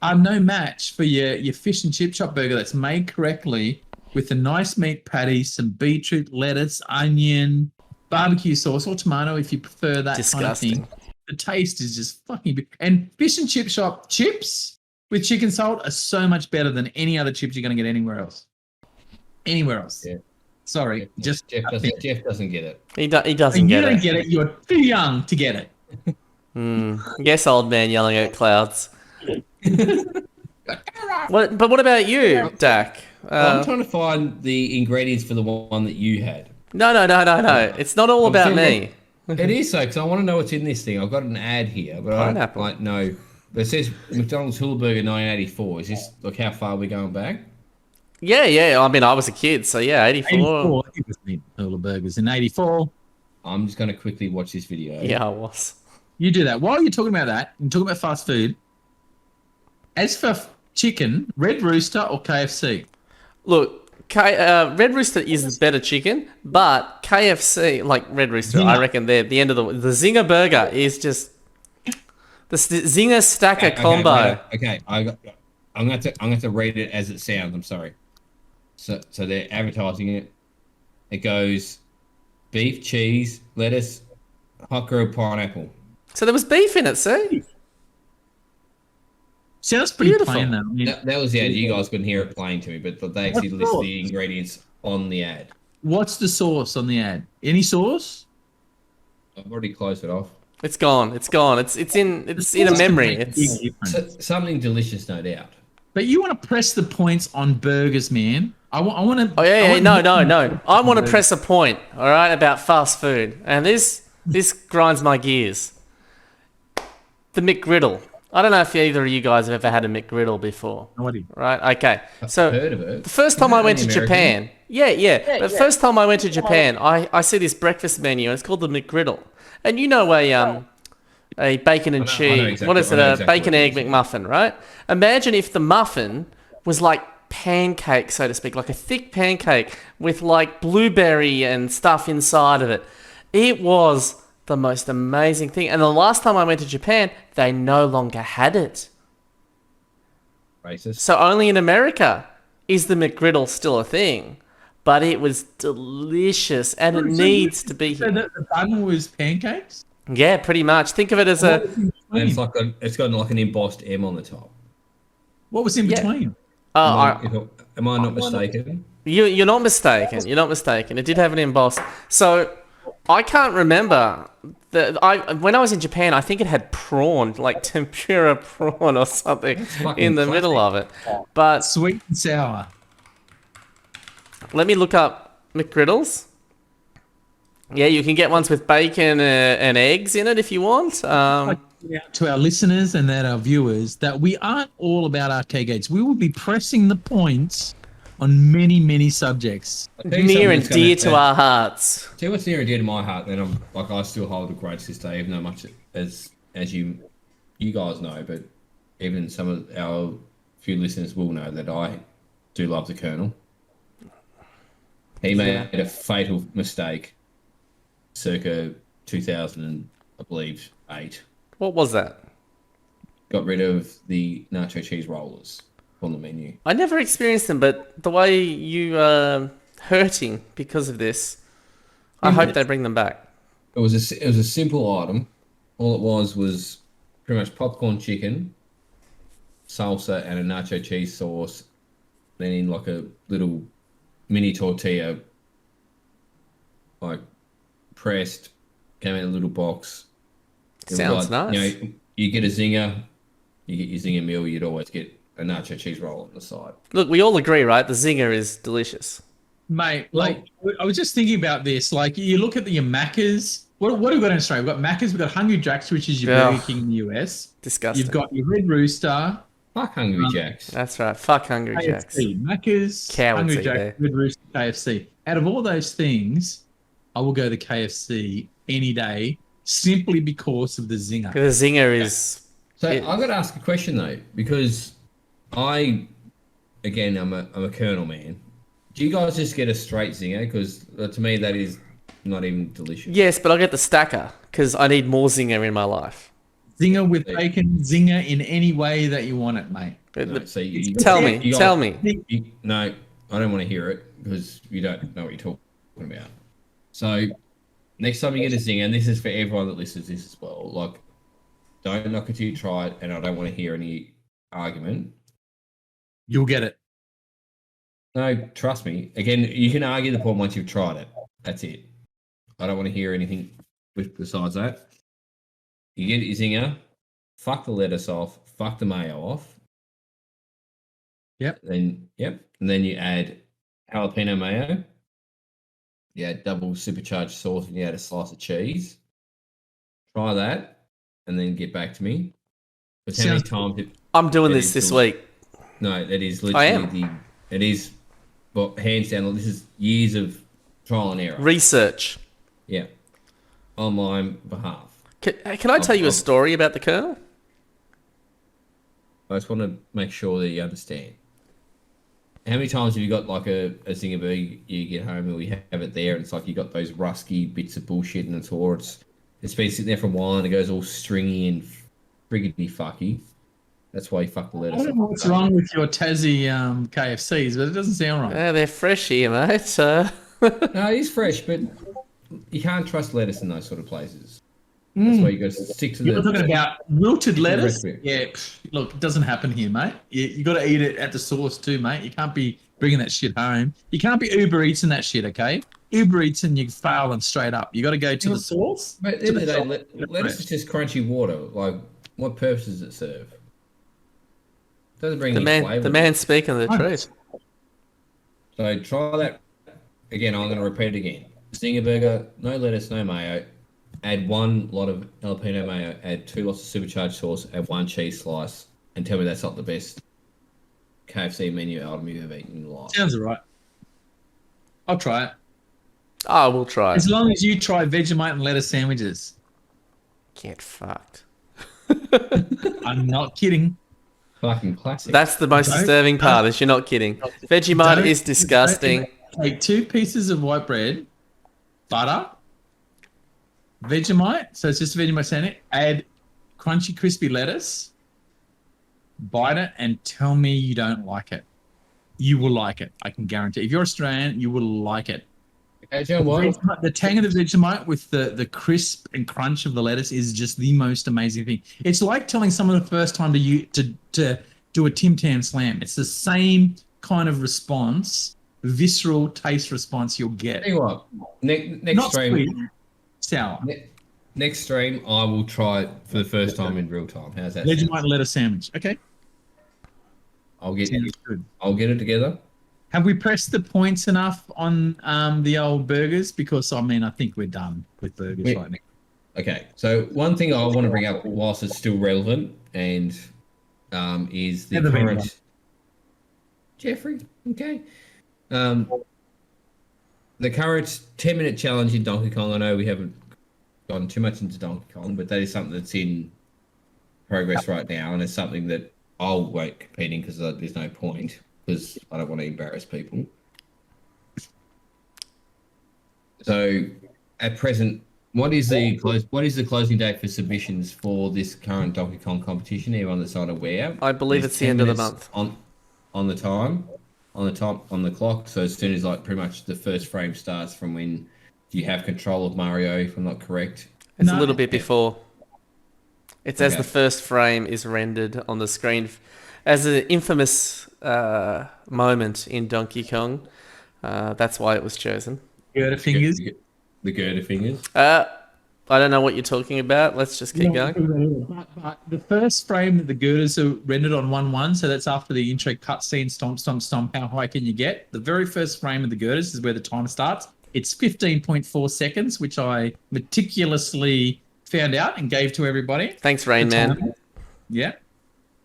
are no match for your fish and chip shop burger that's made correctly with a nice meat patty, some beetroot, lettuce, onion, barbecue sauce, or tomato if you prefer that Disgusting. kind of thing. The taste is just fucking big. And fish and chip shop chips with chicken salt are so much better than any other chips you're going to get anywhere else. Anywhere else. Yeah. Sorry, just Jeff doesn't get it. He doesn't you get don't it. get it. You're too young to get it. Yes, old man yelling at clouds. But what about you, Dack? I'm trying to find the ingredients for the one that you had. No. It's not all about me. It is so, because I want to know what's in this thing. I've got an ad here, but Pineapple. I don't know. But it says McDonald's Hula Burger 1984. Is this like how far we're going back? Yeah. I mean, I was a kid, so yeah, 84. 84. It was the Hula Burgers in 84. I'm just going to quickly watch this video. Yeah, I was. You do that. While you're talking about that, and talking about fast food, as for chicken, Red Rooster or KFC? Look, Red Rooster is better chicken, but KFC, like Red Rooster, Zinger. I reckon they're the end of the Zinger burger is just the Zinger stacker combo. Okay, I'm going to read it as it sounds. I'm sorry. So they're advertising it. It goes beef, cheese, lettuce, hot grilled pineapple. So there was beef in it, see? Sounds pretty Beautiful. plain, though. I mean, That was the ad. You guys couldn't hear it playing to me, but they actually list the ingredients on the ad. what's the sauce on the ad? Any sauce? I've already closed it off. It's gone. It's in a memory. It's Something delicious, no doubt. But you want to press the points on burgers, man. I want to. Oh yeah. No. I want to press a point. All right, about fast food, and this grinds my gears. The McGriddle. I don't know if either of you guys have ever had a McGriddle before. Nobody. Right? Okay. So I've heard of it. the first time I went to Japan, the first time I went to Japan, I see this breakfast menu, and it's called the McGriddle. And you know a bacon and cheese. exactly- What is it? I know A exactly bacon what it egg is, yeah. McMuffin, right? Imagine if the muffin was like pancake, so to speak, like a thick pancake with like blueberry and stuff inside of it. It was the most amazing thing. And the last time I went to Japan, they no longer had it. Racist. So only in America is the McGriddle still a thing. But it was delicious, and it needs to be So here. the bun was pancakes? Yeah, pretty much. Think of it as a... And it's got like an embossed M on the top. What was in Yeah. between? Oh, Am I not mistaken? you're not mistaken. You're not mistaken. It did have an emboss. So I can't remember. When I was in Japan, I think it had prawn, like tempura prawn or something fucking in the middle of it. But Sweet and sour. let me look up McGriddles. Yeah, you can get ones with bacon and eggs in it if you want. To our listeners and that our viewers, that we aren't all about arcade games. We will be pressing the points on many, many subjects. Near and dear to our hearts. Tell you what's near and dear to my heart, then I'm like I still hold a grudge this day, even though much as you guys know, but even some of our few listeners will know that I do love the Colonel. He made a fatal mistake circa 2000 and I believe 8. What was that? Got rid of the nacho cheese rollers on the menu. I never experienced them, but the way you are hurting because of this, I hope they bring them back. It was a simple item. All it was pretty much popcorn chicken, salsa, and a nacho cheese sauce. Then in like a little mini tortilla, like pressed, came in a little box. It was Sounds like, nice. You get a zinger, you get your zinger meal. You'd always get a nacho cheese roll on the side. Look, we all agree, right? The zinger is delicious. Mate, like, I was just thinking about this. Like, you look at the Macca's. What have we got in Australia? We've got Macca's, we've got Hungry Jack's, which is your Yeah. Burger King in the US. Disgusting. You've got your Red Rooster, Fuck Hungry Jacks. That's right. Fuck Hungry Jacks. KFC, Macca's, Cowards Hungry eat Jack's, there. Red Rooster, KFC. Out of all those things, I will go to KFC any day simply because of the zinger. The zinger is. So I've got to ask a question though, because I'm a Colonel man. Do you guys just get a straight zinger? Because to me that is not even delicious. Yes, but I get the stacker because I need more zinger in my life. Zinger with bacon, zinger in any way that you want it, mate. No, so Tell me. No, I don't want to hear it because you don't know what you're talking about. So next time you get a zinger, and this is for everyone that listens to this as well, like don't knock it till you try it, and I don't want to hear any argument. You'll get it. No, trust me. Again, you can argue the point once you've tried it. That's it. I don't want to hear anything besides that. You get your zinger, fuck the lettuce off, fuck the mayo off. Yep. And then you add jalapeno mayo. You add double supercharged sauce, and you add a slice of cheese. Try that, and then get back to me. But how many times? I'm doing this week. No, that is I literally am. It is, but hands down. This is years of trial and error. Research. Yeah, on my behalf. Can I tell you a story about the Colonel? I just want to make sure that you understand. How many times have you got like a zinger burger, you get home and we have it there, and it's like you got those rusky bits of bullshit in the tour. It's been sitting there for a while and it goes all stringy and friggity fucky. That's why you fuck the lettuce. I don't know what's wrong with your Tassie KFCs, but it doesn't sound right. Yeah, they're fresh here, mate. No, it is fresh, but you can't trust lettuce in those sort of places. That's why you got to stick to You're the... talking about wilted lettuce? recipe. Yeah, look, it doesn't happen here, mate. You got to eat it at the source too, mate. You can't be bringing that shit home. You can't be Uber Eating that shit, okay? Uber Eats and you're failing straight up. You got to go to the source. But at the end of the day, lettuce is just crunchy water. Like, what purpose does it serve? It doesn't bring any flavour. The man speaking the truth. So try that. Again, I'm going to repeat it again. Zinger burger, no lettuce, no mayo. Add one lot of jalapeno mayo, add 2 lots of supercharged sauce, add 1 cheese slice, and tell me that's not the best KFC menu item you've ever eaten in your life. Sounds all right. I'll try it. Oh, we'll try. As long as you try Vegemite and lettuce sandwiches. Get fucked. I'm not kidding. Fucking classic. That's the most disturbing part, is you're not kidding. Vegemite is disgusting. Take 2 pieces of white bread, butter, Vegemite, so it's just a Vegemite sandwich, add crunchy, crispy lettuce, bite it, and tell me you don't like it. You will like it, I can guarantee. If you're Australian, you will like it. Okay, do you know what? The tang of the Vegemite with the crisp and crunch of the lettuce is just the most amazing thing. It's like telling someone the first time to do a Tim Tam Slam. It's the same kind of response, visceral taste response you'll get. Tell you what, next Not stream, sweet, sour. next stream, I will try it for the first time in real time. How's that? Vegemite and lettuce sandwich. Okay. I'll get Sounds good. I'll get it together. Have we pressed the points enough on the old burgers? Because I mean, I think we're done with burgers right now. Okay, so one thing I want to bring up, whilst it's still relevant, and is the Never been done. current Jeffrey. Okay, the current 10-minute challenge in Donkey Kong. I know we haven't gone too much into Donkey Kong, but that is something that's in progress right now, and it's something that I won't compete in because there's no point, because I don't want to embarrass people. So, at present, what is the closing date for submissions for this current Donkey Kong competition? Anyone that's not aware, I believe there's it's the 10 end of the minutes month. on the clock. So as soon as like pretty much the first frame starts from when you have control of Mario, if I'm not correct. It's No. a little bit before. It's as Okay. the first frame is rendered on the screen. As an infamous moment in Donkey Kong. That's why it was chosen. Girder fingers. The girder fingers. I don't know what you're talking about. Let's just keep going. But the first frame that the girders are rendered on 1-1, so that's after the intro cutscene, stomp, stomp, stomp, how high can you get? The very first frame of the girders is where the timer starts. It's 15.4 seconds, which I meticulously found out and gave to everybody. Thanks, Rain Man. Yeah.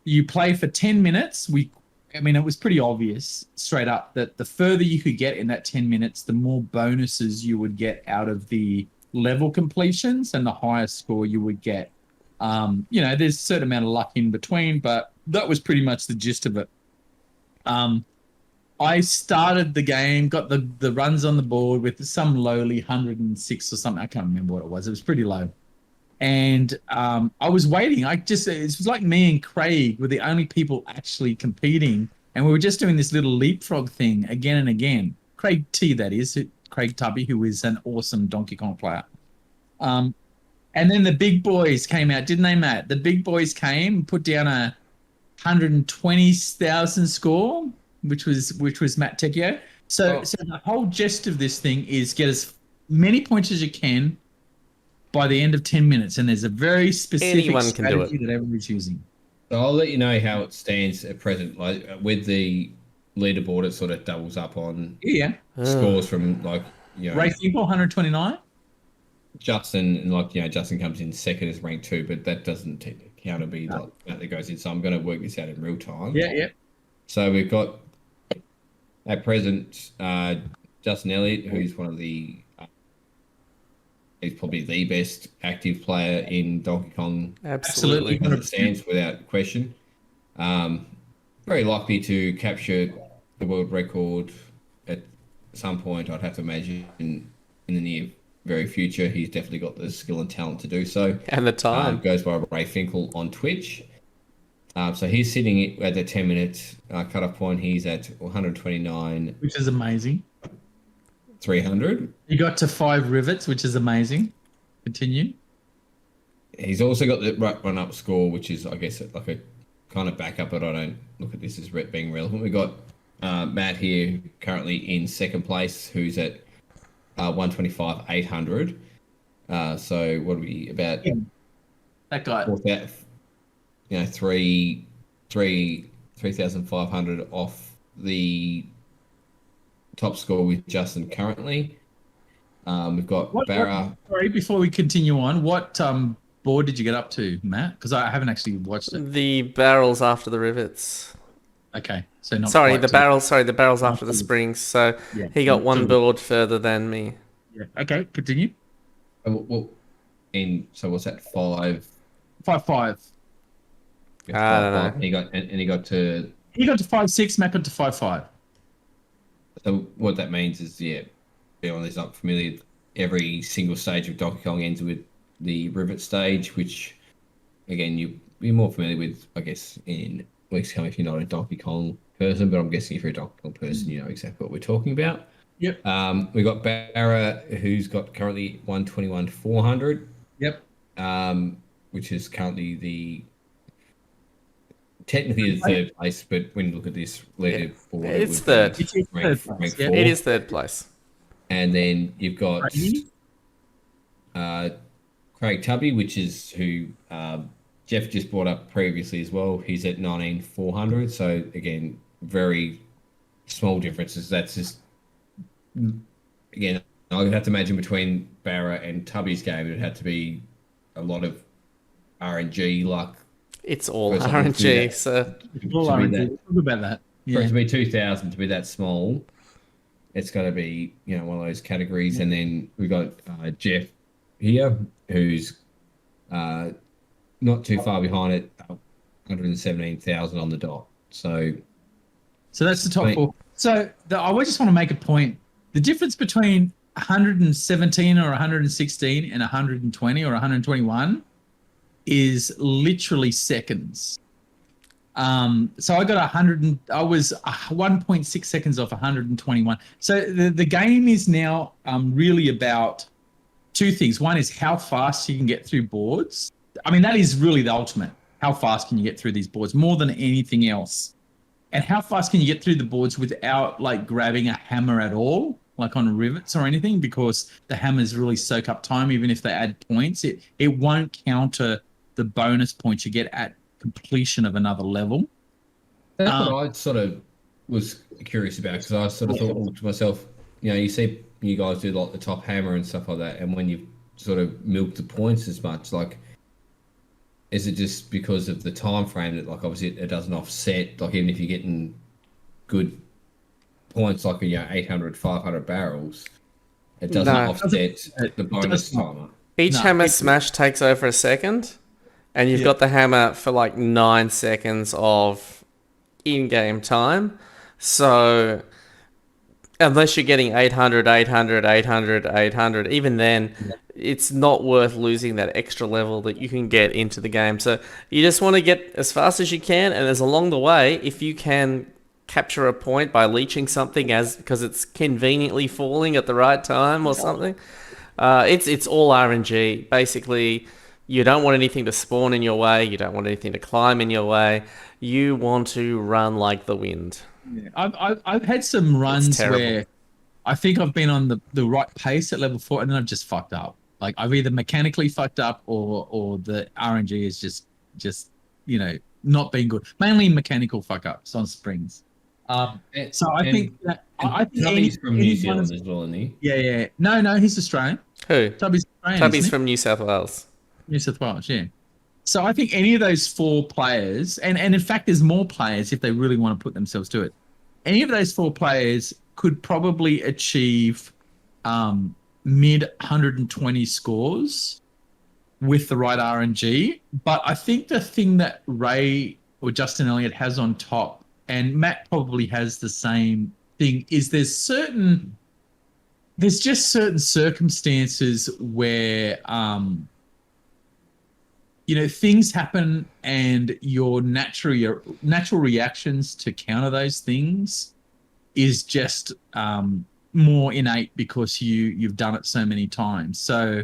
You play for 10 minutes. It was pretty obvious straight up that the further you could get in that 10 minutes, the more bonuses you would get out of the level completions and the higher score you would get. There's a certain amount of luck in between, but that was pretty much the gist of it. I started the game, got the runs on the board with some lowly 106 or something. I can't remember what it was. It was pretty low. And I was waiting. It was like me and Craig were the only people actually competing. And we were just doing this little leapfrog thing again and again. Craig T, that is, Craig Tubby, who is an awesome Donkey Kong player. And then the big boys came out, didn't they, Matt? The big boys came and put down a 120,000 score, which was Matt Tecchio. So the whole gist of this thing is get as many points as you can by the end of 10 minutes, and there's a very specific strategy that everybody's using. So I'll let you know how it stands at present. Like with the leaderboard, it sort of doubles up on scores from Ray Finkel 129. Justin, Justin comes in second as rank 2, but that doesn't count to be that goes in. So I'm going to work this out in real time. Yeah. So we've got at present Justin Elliott, who's one of the he's probably the best active player in Donkey Kong. Absolutely. As it stands, without question. Very likely to capture the world record at some point, I'd have to imagine, in the near very future. He's definitely got the skill and talent to do so. And the time. Goes by Ray Finkel on Twitch. So he's sitting at the 10-minute cut-off point. He's at 129. Which is amazing. 300. He got to 5 rivets, which is amazing. Continue. He's also got the run-up score, which is, I guess, like a kind of backup, but I don't look at this as being relevant. We've got Matt here currently in second place, who's at 125,800. So what are we about? Yeah. That guy. 3,500 off the top score with Justin currently. We've got Barra. Sorry, before we continue on, what board did you get up to, Matt? Because I haven't actually watched it. The barrels after the rivets. Okay, so not the barrels after the springs. So he got one board further than me. Yeah. Okay, continue. So what's that? 5? 5-5. I don't know. He got to 5-6. Matt got to 5-5. So what that means is, anyone that's not familiar, every single stage of Donkey Kong ends with the rivet stage, which, again, you'll be more familiar with, I guess, in weeks coming if you're not a Donkey Kong person, but I'm guessing if you're a Donkey Kong person, you know exactly what we're talking about. Yep. We've got Barra, who's got currently 121,400. Yep. Which is currently technically the third place, but when you look at this leaderboard, it's third. It is third place. And then you've got Craig Tubby, which is who Geoff just brought up previously as well. He's at 19,400. So again, very small differences. That's just, again, I would have to imagine between Barra and Tubby's game, it would have to be a lot of RNG luck. It's all RNG, so all RNG. Talk about that. For it to be 2,000 to be that small, it's got to be one of those categories. And then we've got Geoff here, who's not too far behind it, 117,000 on the dot. So that's the top 4. So I just want to make a point. The difference between 117 or 116 and 120 or 121 is literally seconds. So I got 100. I was 1.6 seconds off 121. So the game is now really about 2 things. One is how fast you can get through boards. I mean, that is really the ultimate. How fast can you get through these boards more than anything else? And how fast can you get through the boards without like grabbing a hammer at all, like on rivets or anything? Because the hammers really soak up time. Even if they add points, it won't counter the bonus points you get at completion of another level. That's what I sort of was curious about, because I sort of thought to myself, you see you guys do like the top hammer and stuff like that, and when you sort of milk the points as much, like, is it just because of the time frame that, like, obviously it doesn't offset, like, even if you're getting good points, like, 800, 500 barrels, it doesn't No. offset the bonus does not. timer. Each No, hammer smash takes over a second, and you've got the hammer for like 9 seconds of in-game time. So unless you're getting 800, 800, 800, 800, even then, it's not worth losing that extra level that you can get into the game. So you just want to get as fast as you can, and as along the way, if you can capture a point by leeching something because it's conveniently falling at the right time or something, it's all RNG. Basically, you don't want anything to spawn in your way. You don't want anything to climb in your way. You want to run like the wind. Yeah. I've had some runs where I think I've been on the right pace at level 4, and then I've just fucked up. Like, I've either mechanically fucked up or the RNG is just not being good. Mainly mechanical fuck ups on springs. So I think Tubby's from New Zealand as well, isn't he? Yeah. No, he's Australian. Who? Tubby's Australian. Tubby's isn't he? from New South Wales. New South Wales, yeah. So I think any of those 4 players, and in fact, there's more players if they really want to put themselves to it. Any of those 4 players could probably achieve mid 120 scores with the right RNG. But I think the thing that Ray or Justin Elliott has on top, and Matt probably has the same thing, is there's just certain circumstances where things happen, and your natural reactions to counter those things is just more innate because you've done it so many times. So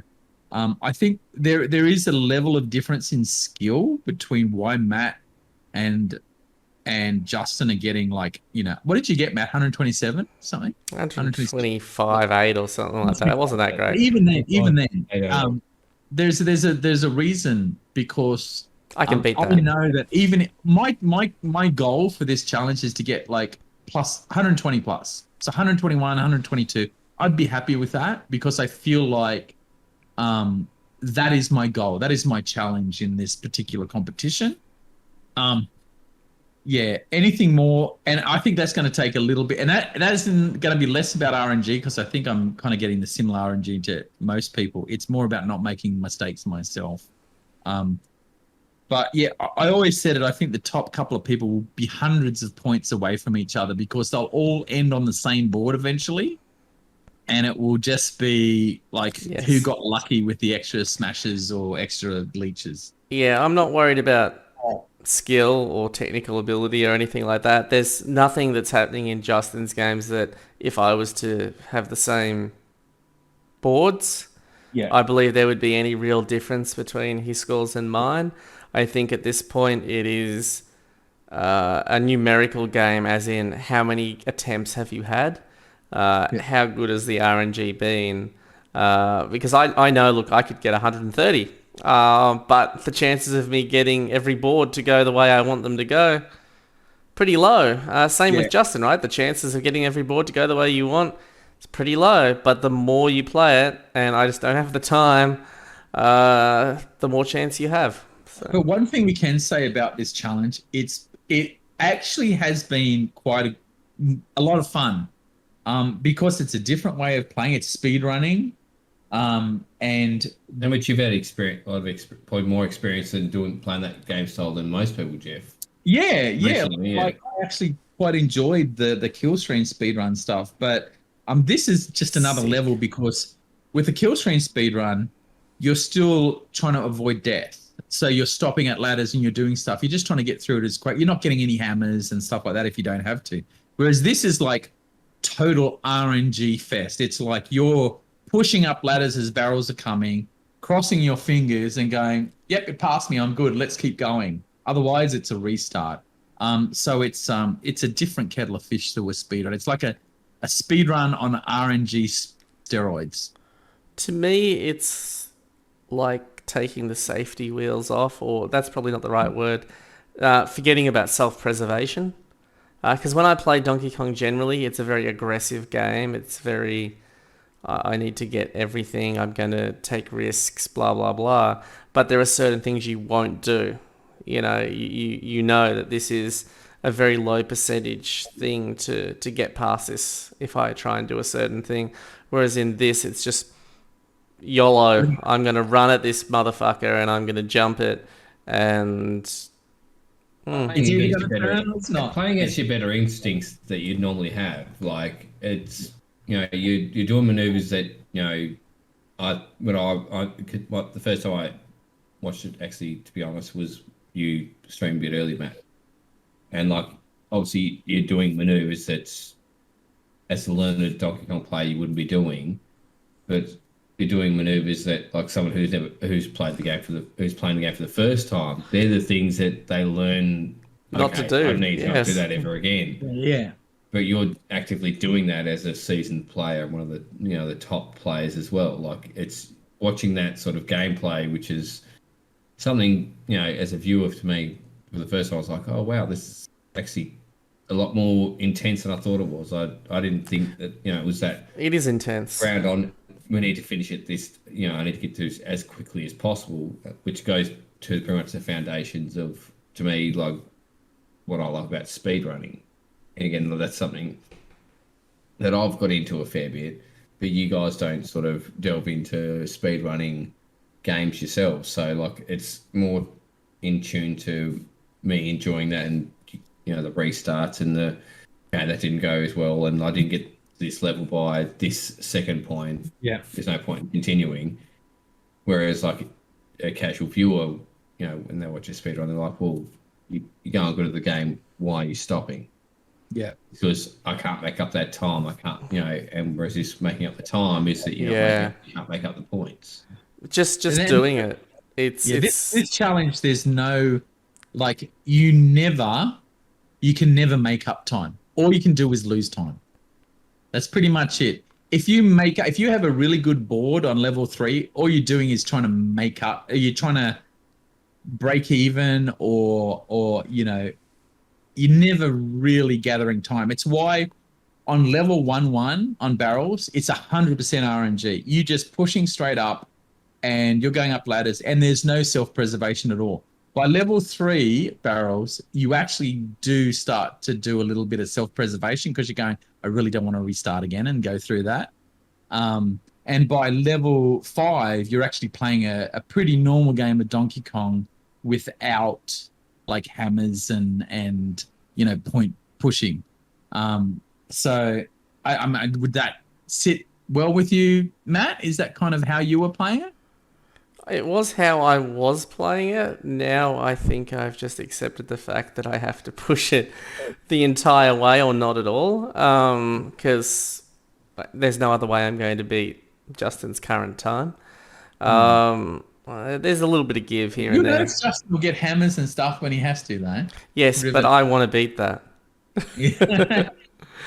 I think there is a level of difference in skill between why Matt and Justin are getting, like, what did you get, Matt? 127 something? 125, 8 or something like that. It wasn't that great. Even then, there's a reason, because I can beat that. I know that even my goal for this challenge is to get like plus 120 plus. So 121, 122. I'd be happy with that, because I feel like that is my goal. That is my challenge in this particular competition. Anything more, and I think that's going to take a little bit, and that isn't going to be less about RNG, because I think I'm kind of getting the similar RNG to most people. It's more about not making mistakes myself. But yeah, I always said it. I think the top couple of people will be hundreds of points away from each other, because they'll all end on the same board eventually, and it will just be like who got lucky with the extra smashes or extra leeches. Yeah, I'm not worried about skill or technical ability or anything like that. There's nothing that's happening in Justin's games that if I was to have the same boards, I believe there would be any real difference between his scores and mine. I think at this point it is a numerical game, as in how many attempts have you had, how good has the RNG been, because I know, look, I could get 130, but the chances of me getting every board to go the way I want them to go, pretty low. Same with Justin, right? The chances of getting every board to go the way you want, it's pretty low. But the more you play it, and I just don't have the time, the more chance you have. So. But one thing we can say about this challenge, it actually has been quite a lot of fun, because it's a different way of playing. It's speed running. And which you've had probably more experience in playing that game style than most people, Geoff. Yeah. Like, I actually quite enjoyed the Killscreen speedrun stuff, but this is just another level, because with the Killscreen speedrun, you're still trying to avoid death. So you're stopping at ladders and you're doing stuff. You're just trying to get through it as quick. You're not getting any hammers and stuff like that if you don't have to. Whereas this is like total RNG fest. It's like you're pushing up ladders as barrels are coming, crossing your fingers and going, yep, it passed me, I'm good, let's keep going. Otherwise, it's a restart. So it's a different kettle of fish to a speedrun. It's like a speedrun on RNG steroids. To me, it's like taking the safety wheels off, or that's probably not the right word, forgetting about self-preservation. Because when I play Donkey Kong generally, it's a very aggressive game. It's very I need to get everything. I'm going to take risks, blah, blah, blah. But there are certain things you won't do. You know, you know that this is a very low percentage thing to get past this if I try and do a certain thing. Whereas in this, it's just YOLO. I'm going to run at this motherfucker and I'm going to jump it. And It's either going to turn or it's not. Playing against your better instincts that you'd normally have. Like, it's, you know, you're doing maneuvers that, you know, the first time I watched it, actually, to be honest, was you streamed a bit earlier, Matt. And, like, obviously, you're doing maneuvers that's, as a learned Donkey Kong player, you wouldn't be doing. But you're doing maneuvers that, like, someone who's playing the game for the first time, they're the things that they learn not to do. I need to not do that ever again. Yeah. But you're actively doing that as a seasoned player, one of the, you know, the top players as well. Like, it's watching that sort of gameplay, which is something, you know, as a viewer, to me, for the first time, I was like, oh wow, this is actually a lot more intense than I thought it was. I didn't think that, you know, it was that. It is intense. Round on, we need to finish it this, you know, I need to get to this as quickly as possible, which goes to pretty much the foundations of, to me, like, what I love about speedrunning. And again, that's something that I've got into a fair bit, but you guys don't sort of delve into speedrunning games yourselves. So, like, it's more in tune to me enjoying that, and, you know, the restarts and the, okay, that didn't go as well, and I didn't get this level by this second point. Yeah. There's no point in continuing. Whereas, like, a casual viewer, you know, when they watch a speedrun, they're like, well, you're going good at the game, why are you stopping? Yeah. Because I can't make up that time. I can't, you know, and whereas this making up the time is that, you know, Yeah. you can't make up the points. Just then- doing it. It's This challenge, there's no, like, you can never make up time. All you can do is lose time. That's pretty much it. If you have a really good board on level 3, all you're doing is trying to make up. You're trying to break even, or you know, you're never really gathering time. It's why on level 1 on barrels, it's 100% RNG. You just pushing straight up, and you're going up ladders, and there's no self-preservation at all. By level 3 barrels, you actually do start to do a little bit of self-preservation, because you're going, I really don't want to restart again and go through that. And by level 5, you're actually playing a pretty normal game of Donkey Kong without, like, hammers and you know, point pushing. So I would that sit well with you, Matt? Is that kind of how you were playing it? It was how I was playing it. Now I think I've just accepted the fact that I have to push it the entire way or not at all, because there's no other way I'm going to beat Justin's current time. There's a little bit of give here and there. Justin will get hammers and stuff when he has to, though. Yes, Rivet. but I want to beat that.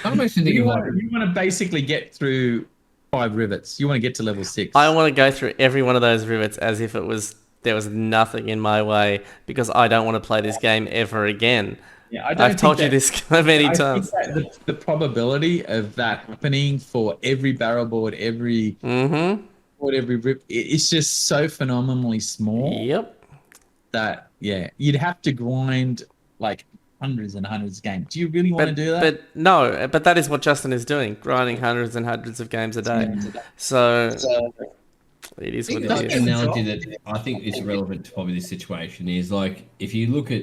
I'm actually thinking, You want to basically get through 5 rivets. You want to get to level 6. I want to go through every one of those rivets as if there was nothing in my way, because I don't want to play this game ever again. Yeah, I don't I've think told you that- this many I times. think that the probability of that happening for every barrel board, every board, every rip, it's just so phenomenally small Yep. that, yeah, you'd have to grind like hundreds and hundreds of games. Do you really want to do that? But no, but that is what Justin is doing, grinding hundreds and hundreds of games a day. So it is what the it is. analogy that I think is relevant to probably this situation is, like, if you look at,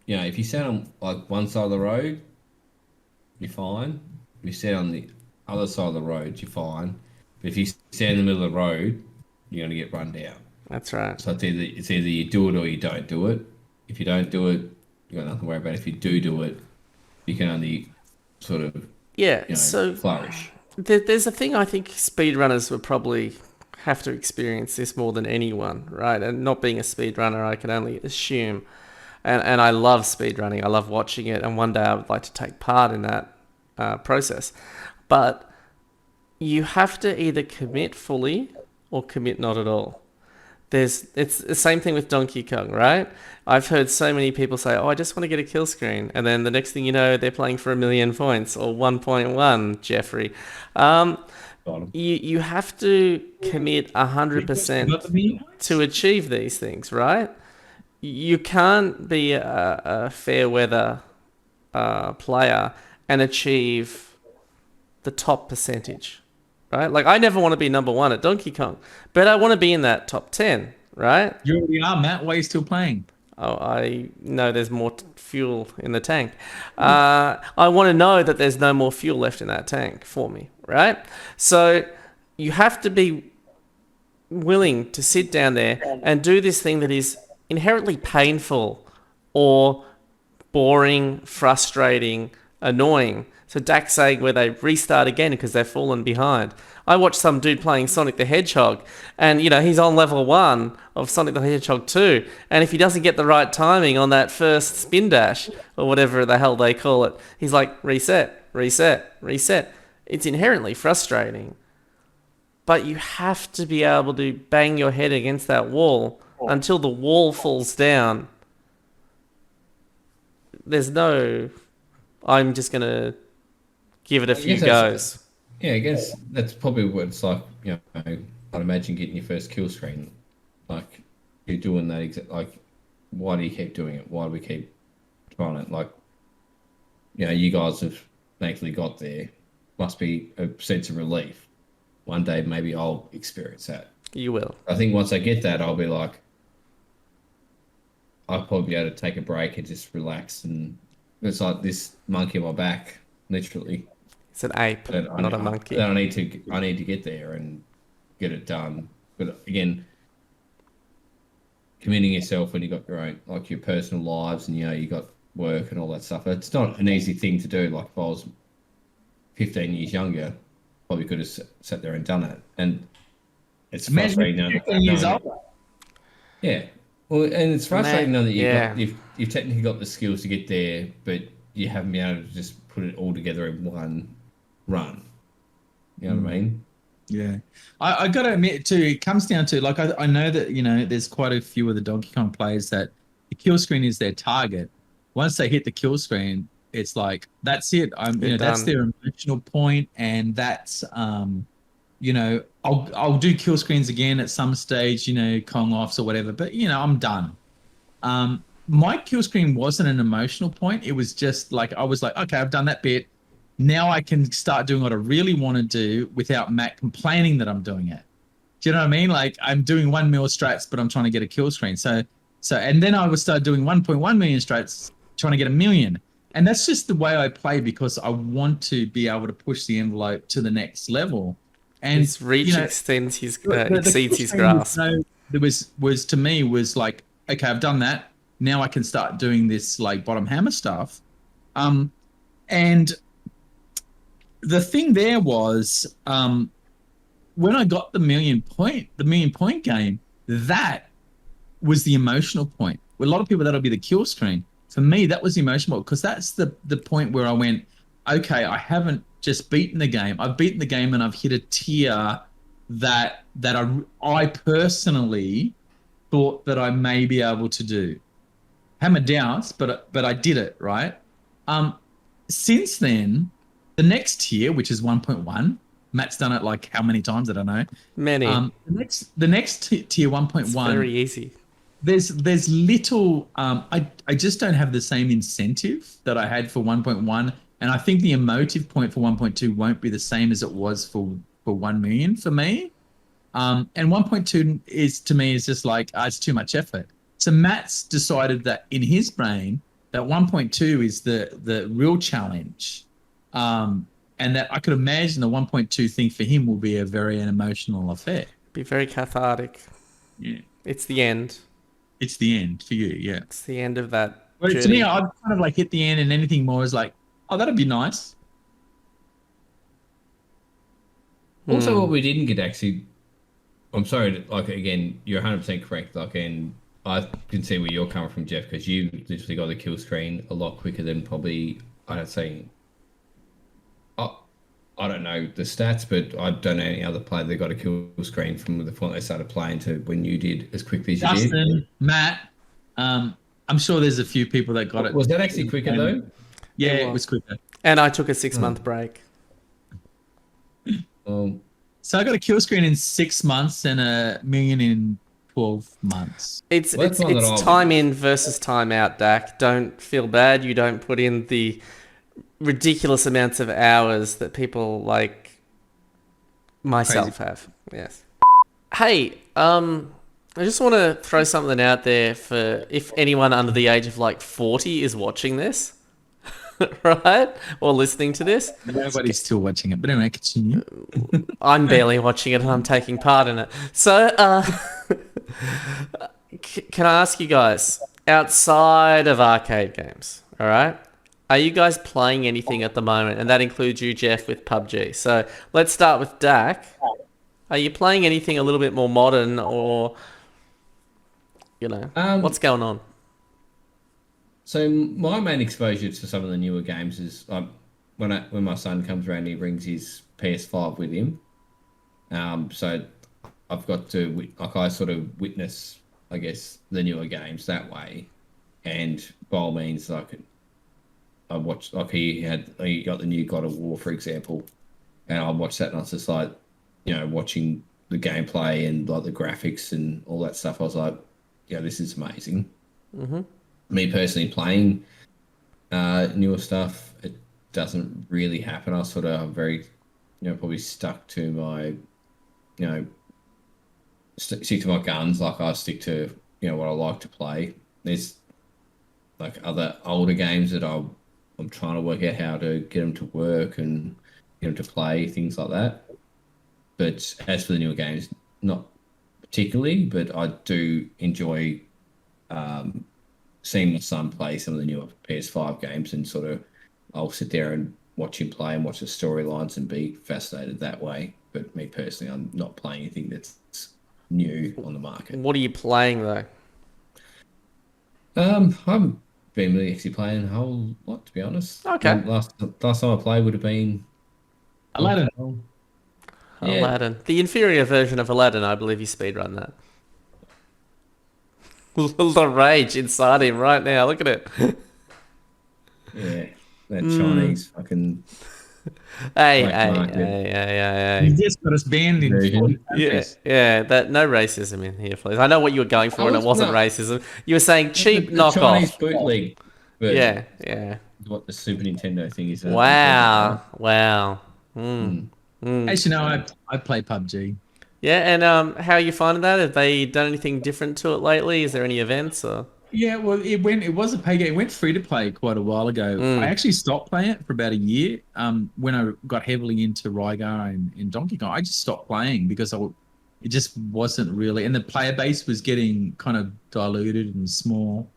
you know, if you stand on, like, one side of the road, you're fine. If you stand on the other side of the road, you're fine. But if you stand in the middle of the road, you're going to get run down. That's right. So it's either you do it or you don't do it. If you don't do it, you've got nothing to worry about. If you do it, you can only sort of, Yeah, you know, so flourish. there's a thing I think speedrunners would probably have to experience this more than anyone, right? And not being a speedrunner, I can only assume. And I love speedrunning. I love watching it. And one day I would like to take part in that process. But you have to either commit fully or commit not at all. It's the same thing with Donkey Kong, right? I've heard so many people say, oh, I just want to get a kill screen. And then the next thing you know, they're playing for 1,000,000 points or 1.1, Jeffrey. you have to commit 100% to achieve these things, right? You can't be a fair weather player and achieve the top percentage, right? Like, I never want to be number one at Donkey Kong, but I want to be in that top 10, right? You already are, Matt. Why are you still playing? Oh, I know there's more fuel in the tank. I want to know that there's no more fuel left in that tank for me, right? So you have to be willing to sit down there and do this thing that is inherently painful or boring, frustrating, annoying. So Dack saying where they restart again because they've fallen behind. I watched some dude playing Sonic the Hedgehog, and he's on level 1 of Sonic the Hedgehog 2, and if he doesn't get the right timing on that first spin dash, or whatever the hell they call it, he's like, reset, reset, reset. It's inherently frustrating. But you have to be able to bang your head against that wall until the wall falls down. There's no, I'm just going to give it a few goes. Yeah, I guess that's probably what it's like. I'd imagine getting your first kill screen. Like, you're doing that why do you keep doing it? Why do we keep trying it? Like, you guys have thankfully got there. Must be a sense of relief. One day, maybe I'll experience that. You will. I think once I get that, I'll be like, I'll probably be able to take a break and just relax. And it's like this monkey on my back, literally. It's an ape, not a monkey. I need to get there and get it done. But again, committing yourself when you got your own, like your personal lives, and you got work and all that stuff. It's not an easy thing to do. Like, if I was 15 years younger, probably could have sat there and done it. And it's frustrating. 15 years older. Yeah. Well, and it's frustrating that you've technically got the skills to get there, but you haven't been able to just put it all together in one run. You know what I mean? Yeah. I got to admit, too, it comes down to, like, I know that, there's quite a few of the Donkey Kong players that the kill screen is their target. Once they hit the kill screen, it's like, that's it. That's their emotional point, and that's, I'll do kill screens again at some stage, Kong offs or whatever, but, I'm done. My kill screen wasn't an emotional point. It was just like, I was like, okay, I've done that bit. Now I can start doing what I really want to do without Matt complaining that I'm doing it. Do you know what I mean? Like, I'm doing 1 mil strats, but I'm trying to get a kill screen. So, and then I would start doing 1.1 million strats, trying to get 1 million. And that's just the way I play, because I want to be able to push the envelope to the next level. And his reach exceeds his grasp. There was to me was like, okay, I've done that. Now I can start doing this like bottom hammer stuff. And the thing there was, when I got the million point game, that was the emotional point. With a lot of people, that'll be the kill screen. For me, that was the emotional, because that's the point where I went, okay, I haven't just beaten the game. I've beaten the game and I've hit a tier that I personally thought that I may be able to do. Had my doubts, but I did it, right? Since then, the next tier, which is 1.1, Matt's done it like how many times? I don't know. Many. The next tier 1.1. It's very easy. There's little. I just don't have the same incentive that I had for 1.1, and I think the emotive point for 1.2 won't be the same as it was for 1 million for me. And 1.2 is, to me, is just like, it's too much effort. So Matt's decided that in his brain that 1.2 is the real challenge. And that I could imagine the 1.2 thing for him will be a very emotional affair. Be very cathartic. Yeah. It's the end. It's the end for you, yeah. It's the end of that. But to me, I've kind of like hit the end, and anything more is like, oh, that'd be nice. Also, what we didn't get actually, I'm sorry, like, again, you're 100% correct. Like, and I can see where you're coming from, Geoff, because you literally got the kill screen a lot quicker than probably, I'd say, I don't know the stats, but I don't know any other player that got a kill screen from the point they started playing to when you did as quickly as you did. Justin, Matt, I'm sure there's a few people that got it. Was that actually quicker though? Yeah, it was quicker. And I took a 6-month break. Well, So I got a kill screen in 6 months and a million in 12 months. It's Well, that's one that it's I'll time witness. in versus time out, Dack. Don't feel bad. You don't put in the ridiculous amounts of hours that people like myself have. Yes. Hey, I just want to throw something out there for if anyone under the age of like 40 is watching this, right? Or listening to this. Nobody's still watching it, but anyway, continue. I'm barely watching it and I'm taking part in it. So, can I ask you guys, outside of arcade games, all right? Are you guys playing anything at the moment? And that includes you, Geoff, with PUBG. So let's start with Dack. Are you playing anything a little bit more modern or, what's going on? So my main exposure to some of the newer games is when my son comes around, he brings his PS5 with him. So I've got to I sort of witness, I guess, the newer games that way, and by all means, I watched he got the new God of War, for example, and I watched that and I was just like, watching the gameplay and like the graphics and all that stuff. I was like, this is amazing. Mm-hmm. Me personally playing newer stuff, it doesn't really happen. I sort of very, probably stuck to my, stick to my guns. Like I stick to, what I like to play. There's like other older games that I'm trying to work out how to get them to work and get them to play, things like that. But as for the newer games, not particularly, but I do enjoy seeing my son play some of the newer PS5 games, and sort of I'll sit there and watch him play and watch the storylines and be fascinated that way. But me personally, I'm not playing anything that's new on the market. What are you playing though? I haven't been really actually playing a whole lot, to be honest. Okay. Last time I played would have been Aladdin. Yeah. Aladdin. The inferior version of Aladdin, I believe you speedrun that. The rage inside him right now. Look at it. Yeah, that Chinese fucking. Hey. You just got us banned in 40 countries. Yeah. That no racism in here, please. I know what you were going for, and it wasn't racism. You were saying cheap the knockoff. Chinese bootleg version. Yeah. What the Super Nintendo thing is. Wow. Actually, no, I play PUBG. Yeah, and how are you finding that? Have they done anything different to it lately? Is there any events or? Yeah, well, it was a pay game. It went free to play quite a while ago. I actually stopped playing it for about a year. When I got heavily into Rygar and Donkey Kong, I just stopped playing because it just wasn't really, and the player base was getting kind of diluted and small,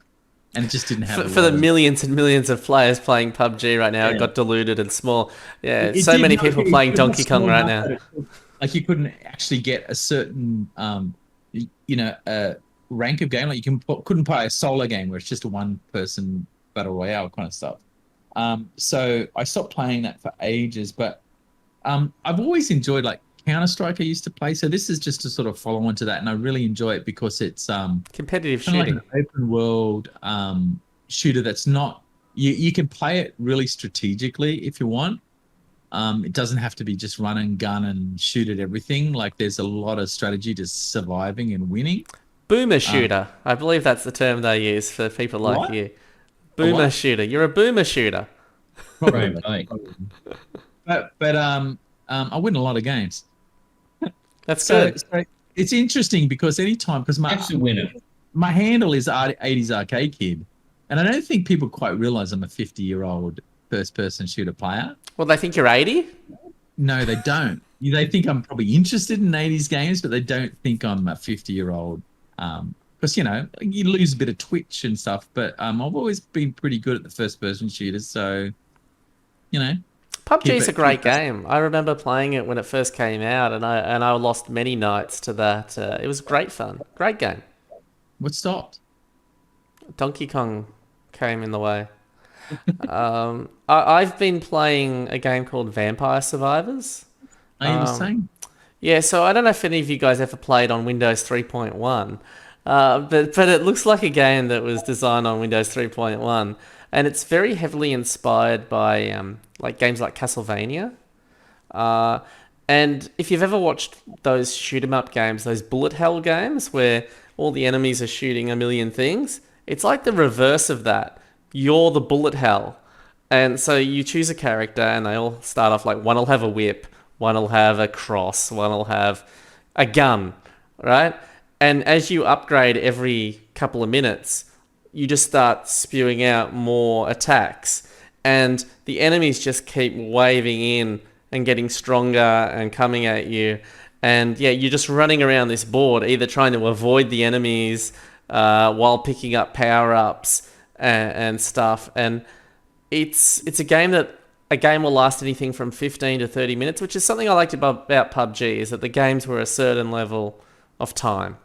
and it just didn't have for the millions and millions of players playing PUBG right now. It got diluted and small. Yeah, It so did many not people get- playing it was Donkey Kong small right enough now. that like you couldn't actually get a certain rank of game. Like you couldn't play a solo game where it's just a one person battle royale kind of stuff. So I stopped playing that for ages, but I've always enjoyed like Counter-Strike I used to play. So this is just to sort of follow on to that, and I really enjoy it because it's Competitive kind of shooting. like an open world shooter that's not you can play it really strategically if you want. It doesn't have to be just run and gun and shoot at everything. Like there's a lot of strategy to surviving and winning. Boomer shooter. I believe that's the term they use for people like What? you. Boomer shooter. You're a boomer shooter. Right, mate. But I win a lot of games. That's So good. it's interesting because because That's the winner. my handle is 80s arcade kid, and I don't think people quite realize I'm a 50-year-old first-person shooter player. Well, they think you're 80? No, they don't. They think I'm probably interested in 80s games, but they don't think I'm a 50-year-old. Because, you lose a bit of twitch and stuff, but I've always been pretty good at the first-person shooters, so, PUBG's a great game. I remember playing it when it first came out, and I lost many nights to that. It was great fun. Great game. What stopped? Donkey Kong came in the way. I've been playing a game called Vampire Survivors. Are you the same? Yeah, so I don't know if any of you guys ever played on Windows 3.1, but it looks like a game that was designed on Windows 3.1, and it's very heavily inspired by like games like Castlevania, and And if you've ever watched those shoot 'em up games, those bullet hell games where all the enemies are shooting a million things, it's like the reverse of that. You're the bullet hell. And so you choose a character and they all start off like one will have a whip, one will have a cross, one will have a gun, right? And as you upgrade every couple of minutes, you just start spewing out more attacks. And the enemies just keep waving in and getting stronger and coming at you. And yeah, you're just running around this board, either trying to avoid the enemies while picking up power-ups and stuff. And it's a game will last anything from 15 to 30 minutes, which is something I liked about PUBG, is that the games were a certain level of time.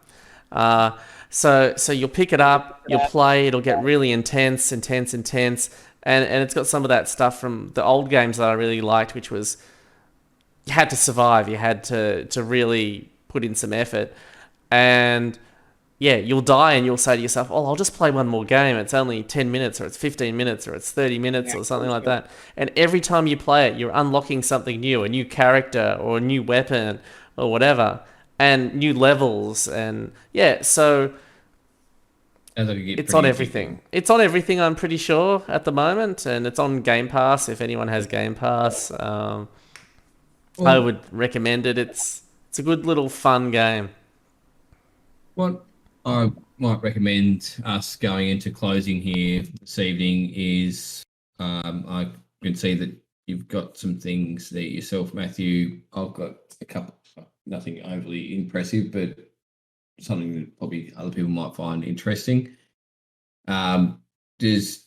So you'll pick it up, you'll play, it'll get really intense, and it's got some of that stuff from the old games that I really liked, which was you had to survive, you had to really put in some effort, and yeah, you'll die and you'll say to yourself, oh, I'll just play one more game. It's only 10 minutes or it's 15 minutes or it's 30 minutes or something like that. And every time you play it, you're unlocking something new, a new character or a new weapon or whatever, and new levels. And yeah, so it's on everything. It's on everything, I'm pretty sure, at the moment. And it's on Game Pass, if anyone has Game Pass. I would recommend it. It's a good little fun game. What I might recommend us going into closing here this evening is I can see that you've got some things there yourself, Matthew. I've got a couple, nothing overly impressive, but something that probably other people might find interesting. Does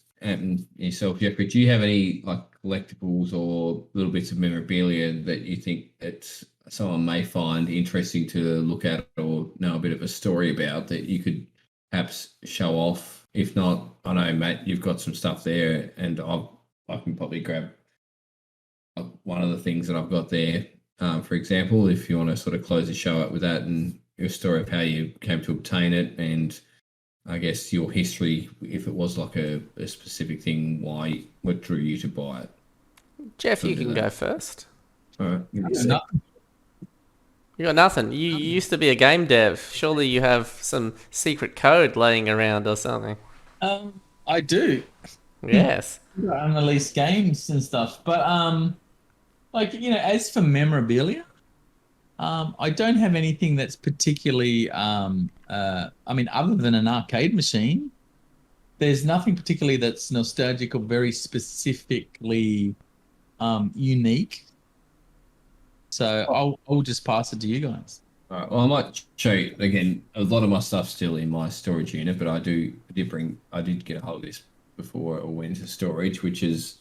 yourself, Jeffrey, do you have any like collectibles or little bits of memorabilia that you think that someone may find interesting to look at or know a bit of a story about that you could perhaps show off? If not, I know, Matt, you've got some stuff there, and I can probably grab one of the things that I've got there, for example, if you want to sort of close the show up with that and your story of how you came to obtain it, and I guess your history, if it was like a specific thing, what drew you to buy it. Geoff, you can go first. All right. You got nothing. You used to be a game dev. Surely you have some secret code laying around or something. I do. Yes. Unreleased games and stuff. But as for memorabilia, I don't have anything that's particularly other than an arcade machine. There's nothing particularly that's nostalgic or very specifically unique. So I'll just pass it to you guys. All right. Well, I might show you again. A lot of my stuff's still in my storage unit, but I did get a hold of this before it went into storage, which is,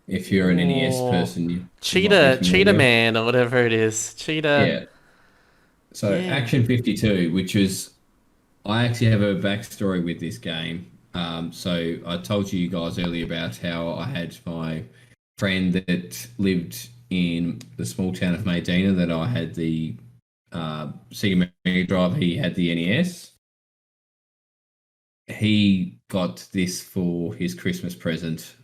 if you're an NES person, Cheetah Man or whatever it is, Cheetah. Yeah. So Action 52, which is, I actually have a backstory with this game. So I told you guys earlier about how I had my friend that lived in the small town of Medina, that I had the Sega Mega Drive, he had the NES. He got this for his Christmas present.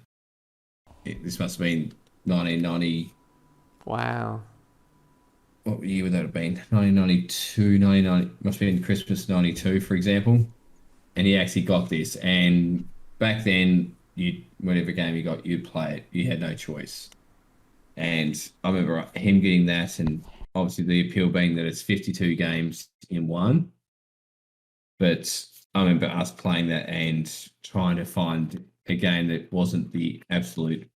This must have been 1990. Wow. What year would that have been? 1992, 1990. Must have been Christmas 92, for example. And he actually got this. And back then, whatever game you got, you'd play it. You had no choice. And I remember him getting that, and obviously the appeal being that it's 52 games in one. But I remember us playing that and trying to find a game that wasn't the absolute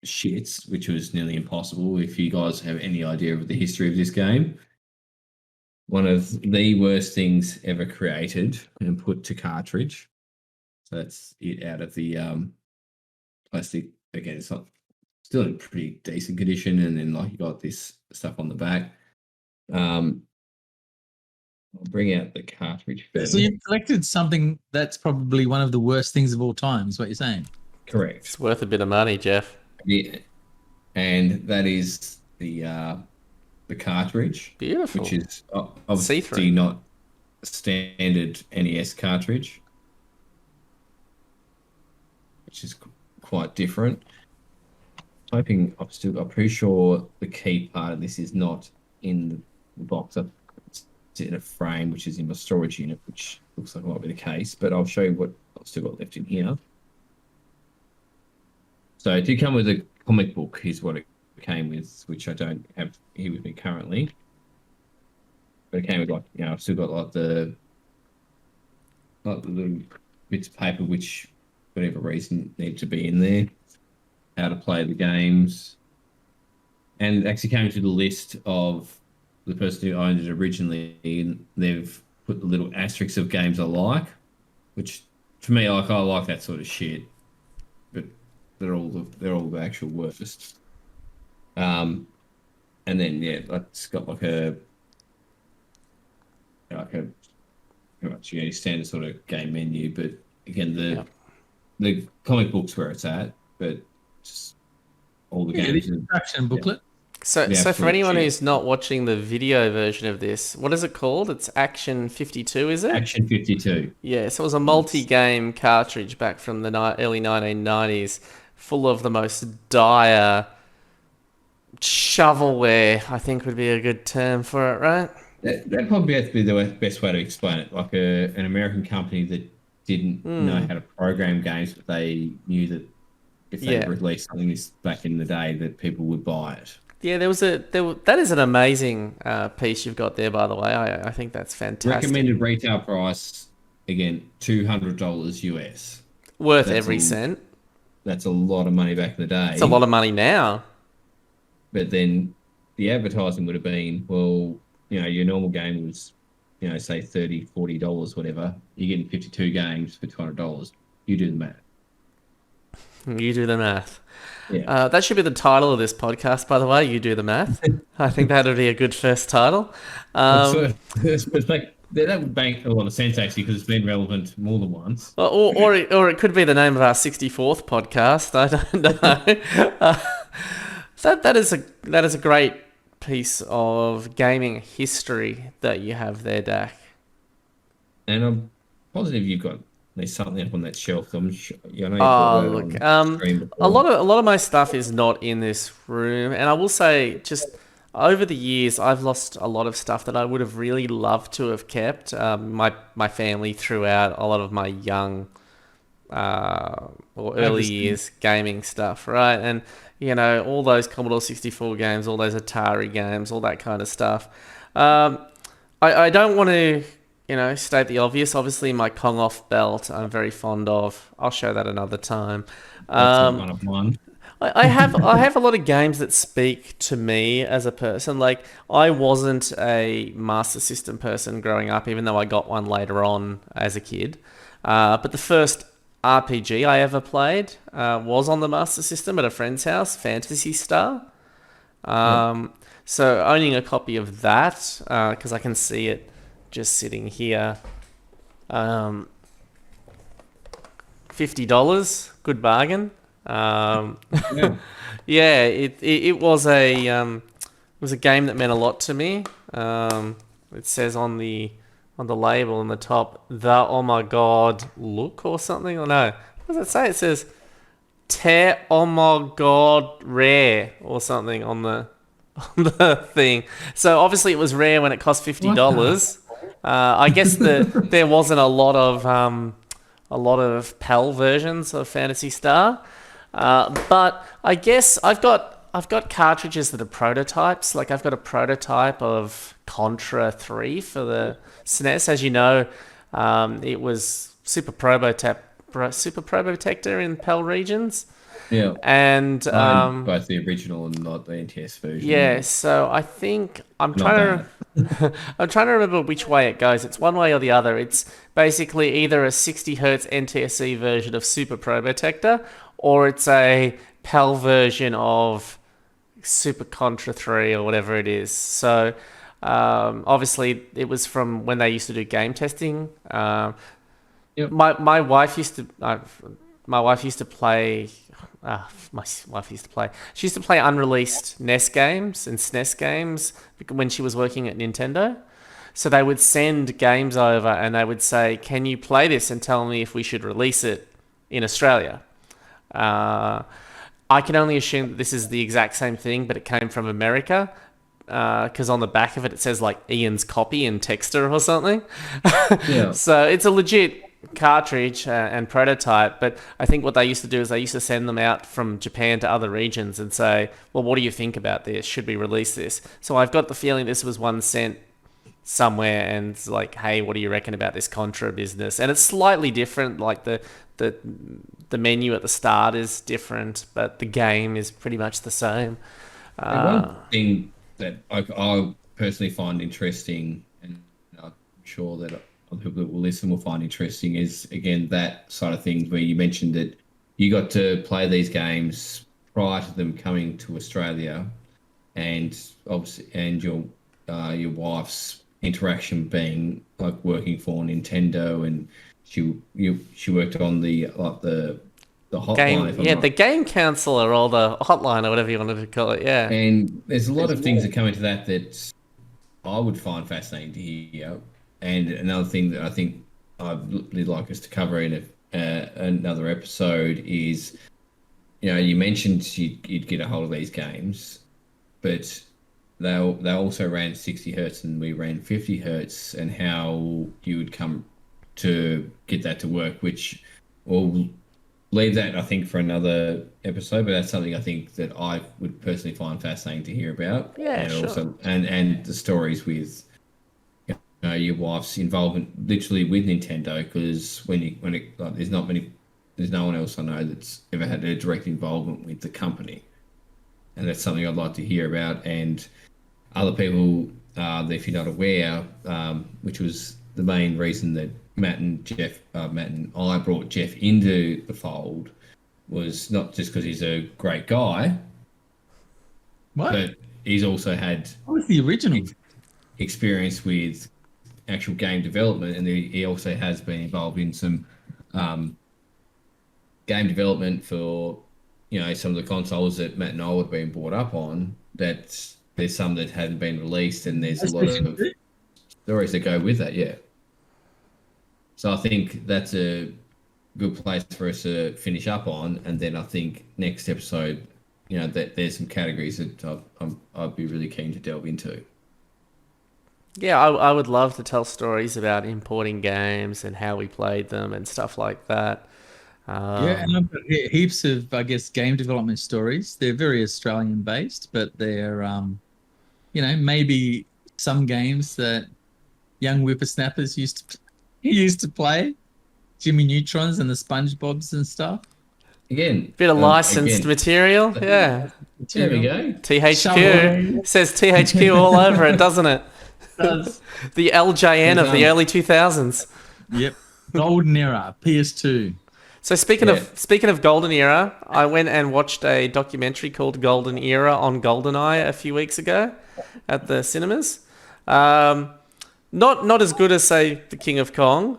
shits, which was nearly impossible. If you guys have any idea of the history of this game, one of the worst things ever created and put to cartridge. So that's it out of the plastic. Again, it's not still in pretty decent condition, and then like you got this stuff on the back. I'll bring out the cartridge first. So you've collected something that's probably one of the worst things of all time, is what you're saying? Correct. It's worth a bit of money, Geoff. Yeah, and that is the cartridge. Beautiful. Which is obviously not a standard NES cartridge, which is quite different. typing. I'm pretty sure the key part of this is not in the box. It's in a frame, which is in my storage unit, which looks like it might be the case. But I'll show you what I've still got left in here. So it did come with a comic book. Is what it came with, which I don't have here with me currently. But it came with I've still got the little bits of paper, which for whatever reason need to be in there. How to play the games, and it actually came to the list of the person who owned it originally. And they've put the little asterisks of games I like, which for me, I like that sort of shit. But they're all the actual worst. And then it's got like a pretty much standard sort of game menu. But again, the comic book's where it's at, but just all the games. The instruction booklet. So for anyone who's not watching the video version of this, what is it called? It's Action 52, is it? Action 52. Yeah, so it was a multi-game cartridge back from the early 1990s, full of the most dire shovelware, I think would be a good term for it, right? That probably has to be the best way to explain it. Like an American company that didn't know how to program games, but they knew that if they released something this back in the day, that people would buy it. Yeah, that is an amazing piece you've got there, by the way. I think that's fantastic. Recommended retail price, again, $200 US. Worth every cent. That's a lot of money back in the day. It's a lot of money now. But then the advertising would have been, well, your normal game was, say $30, $40, whatever. You're getting 52 games for $200. You do the math. You do the math. Yeah. That should be the title of this podcast, by the way. You do the math. I think that would be a good first title. It's like, that would make a lot of sense, actually, because it's been relevant more than once. Or it could be the name of our 64th podcast. I don't know. That is a great piece of gaming history that you have there, Dack. And I'm positive you've got there's something up on that shelf. I'm sure, look, a lot of my stuff is not in this room, and I will say, just over the years, I've lost a lot of stuff that I would have really loved to have kept. My family threw out a lot of my young or early years gaming stuff, right? And all those Commodore 64 games, all those Atari games, all that kind of stuff. I don't want to state the obvious. Obviously, my Kong off belt, I'm very fond of. I'll show that another time. That's one of mine. I have a lot of games that speak to me as a person. Like, I wasn't a Master System person growing up, even though I got one later on as a kid. But the first RPG I ever played was on the Master System at a friend's house, Phantasy Star. So owning a copy of that, because I can see it just sitting here, $50, good bargain. It was a game that meant a lot to me. It says on the label on the top, oh my god, look, or something, or no, what does it say? It says oh my god, rare, or something on the thing. So obviously it was rare when it cost $50. I guess there wasn't a lot of PAL versions of Phantasy Star, but I guess I've got cartridges that are prototypes. Like, I've got a prototype of Contra 3 for the SNES. As you know, it was Super Probotector in PAL regions. Yeah. And both the original and not the NTS version. Yeah, so I think I'm trying to remember which way it goes. It's one way or the other. It's basically either a 60 Hz NTSC version of Super Probotector, or it's a PAL version of Super Contra 3 or whatever it is. So obviously it was from when they used to do game testing. Yep. My wife used to play. She used to play unreleased NES games and SNES games when she was working at Nintendo. So they would send games over and they would say, "Can you play this and tell me if we should release it in Australia?" I I can only assume that this is the exact same thing, but it came from America. Because on the back of it, it says like Ian's copy and Texter or something. Yeah. So it's a legit cartridge and prototype. But I think what they used to do is they used to send them out from Japan to other regions and say, well, what do you think about this? Should we release this? So I've got the feeling this was one sent somewhere and it's like, hey, what do you reckon about this Contra business? And it's slightly different. Like the menu at the start is different, but the game is pretty much the same. One thing that I personally find interesting, and I'm sure that other people that will listen will find interesting, is again that side of things where you mentioned that you got to play these games prior to them coming to Australia, and obviously, and your wife's interaction being like working for Nintendo, and she worked on the hotline. The game counselor or the hotline or whatever you wanted to call it. Yeah. And there's a lot of things that come into that I would find fascinating to hear. And another thing that I think I'd really like us to cover in another episode is, you mentioned you'd get a hold of these games, but they also ran 60 hertz and we ran 50 hertz, and how you would come to get that to work, which will leave that, I think, for another episode, but that's something I think that I would personally find fascinating to hear about. Yeah, and sure. Also, and the stories with your wife's involvement, literally with Nintendo, because there's no one else I know that's ever had a direct involvement with the company, and that's something I'd like to hear about. And other people, if you're not aware, which was the main reason that Matt and I brought Geoff into the fold, was not just because he's a great guy, but he's also had the original experience with actual game development, and he also has been involved in some game development for some of the consoles that Matt and I would have been brought up on. That there's some that hadn't been released, and there's a lot of stories that go with that. Yeah. So I think that's a good place for us to finish up on, and then I think next episode, that there's some categories that I'd be really keen to delve into. Yeah, I would love to tell stories about importing games and how we played them and stuff like that. And I've got heaps of, I guess, game development stories. They're very Australian based, but they're, maybe some games that young whippersnappers used to play, Jimmy Neutrons and the SpongeBobs and stuff. Again, bit of licensed material. Yeah. There we go. THQ. It says THQ all over it, doesn't it? It does. The LJN of the early 2000s. Yep. Golden era, PS2. So speaking of Golden Era, I went and watched a documentary called Golden Era on GoldenEye a few weeks ago at the cinemas. Not as good as, say, The King of Kong.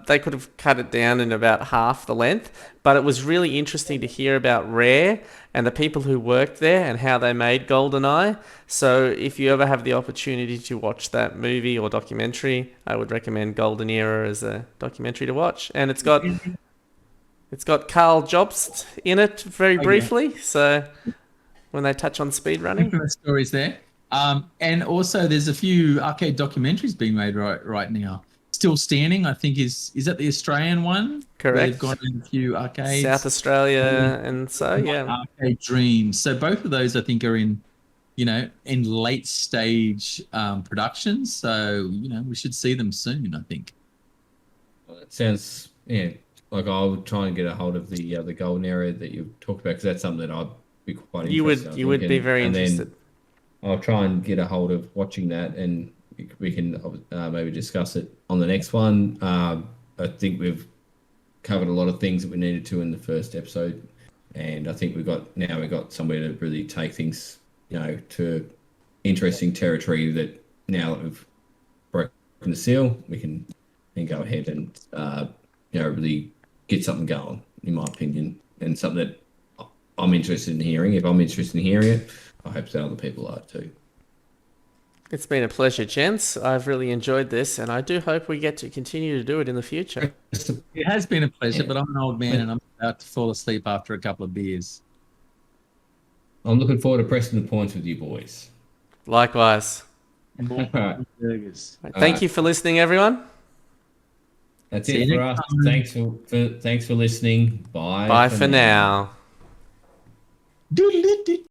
They could have cut it down in about half the length, but it was really interesting to hear about Rare and the people who worked there and how they made GoldenEye. So if you ever have the opportunity to watch that movie or documentary, I would recommend Golden Era as a documentary to watch. And it's got Carl Jobst in it very briefly. So when they touch on speedrunning. Stories there. And also there's a few arcade documentaries being made right now. Still Standing, I think, is that the Australian one? Correct. They've gone in a few arcades. South Australia, and so, yeah. Arcade Dreams. So both of those, I think, are in late stage production. So, we should see them soon, I think. Well, it sounds, like I would try and get a hold of the Golden Era that you talked about, because that's something that I'd be quite interested in. You would be very interested. I'll try and get a hold of watching that, and we can maybe discuss it on the next one. I think we've covered a lot of things that we needed to in the first episode, and I think we've got somewhere to really take things, to interesting territory. That now that we've broken the seal, we can then go ahead and really get something going, in my opinion, and something that I'm interested in hearing. If I'm interested in hearing it, I hope that other people are too. It's been a pleasure, gents. I've really enjoyed this, and I do hope we get to continue to do it in the future. It has been a pleasure, but I'm an old man and I'm about to fall asleep after a couple of beers. I'm looking forward to pressing the points with you boys. Likewise. And more burgers. Thank you for listening, everyone. That's See it you for next us. time. Thanks for listening. Bye. Bye for now. Doodle-doo-doo.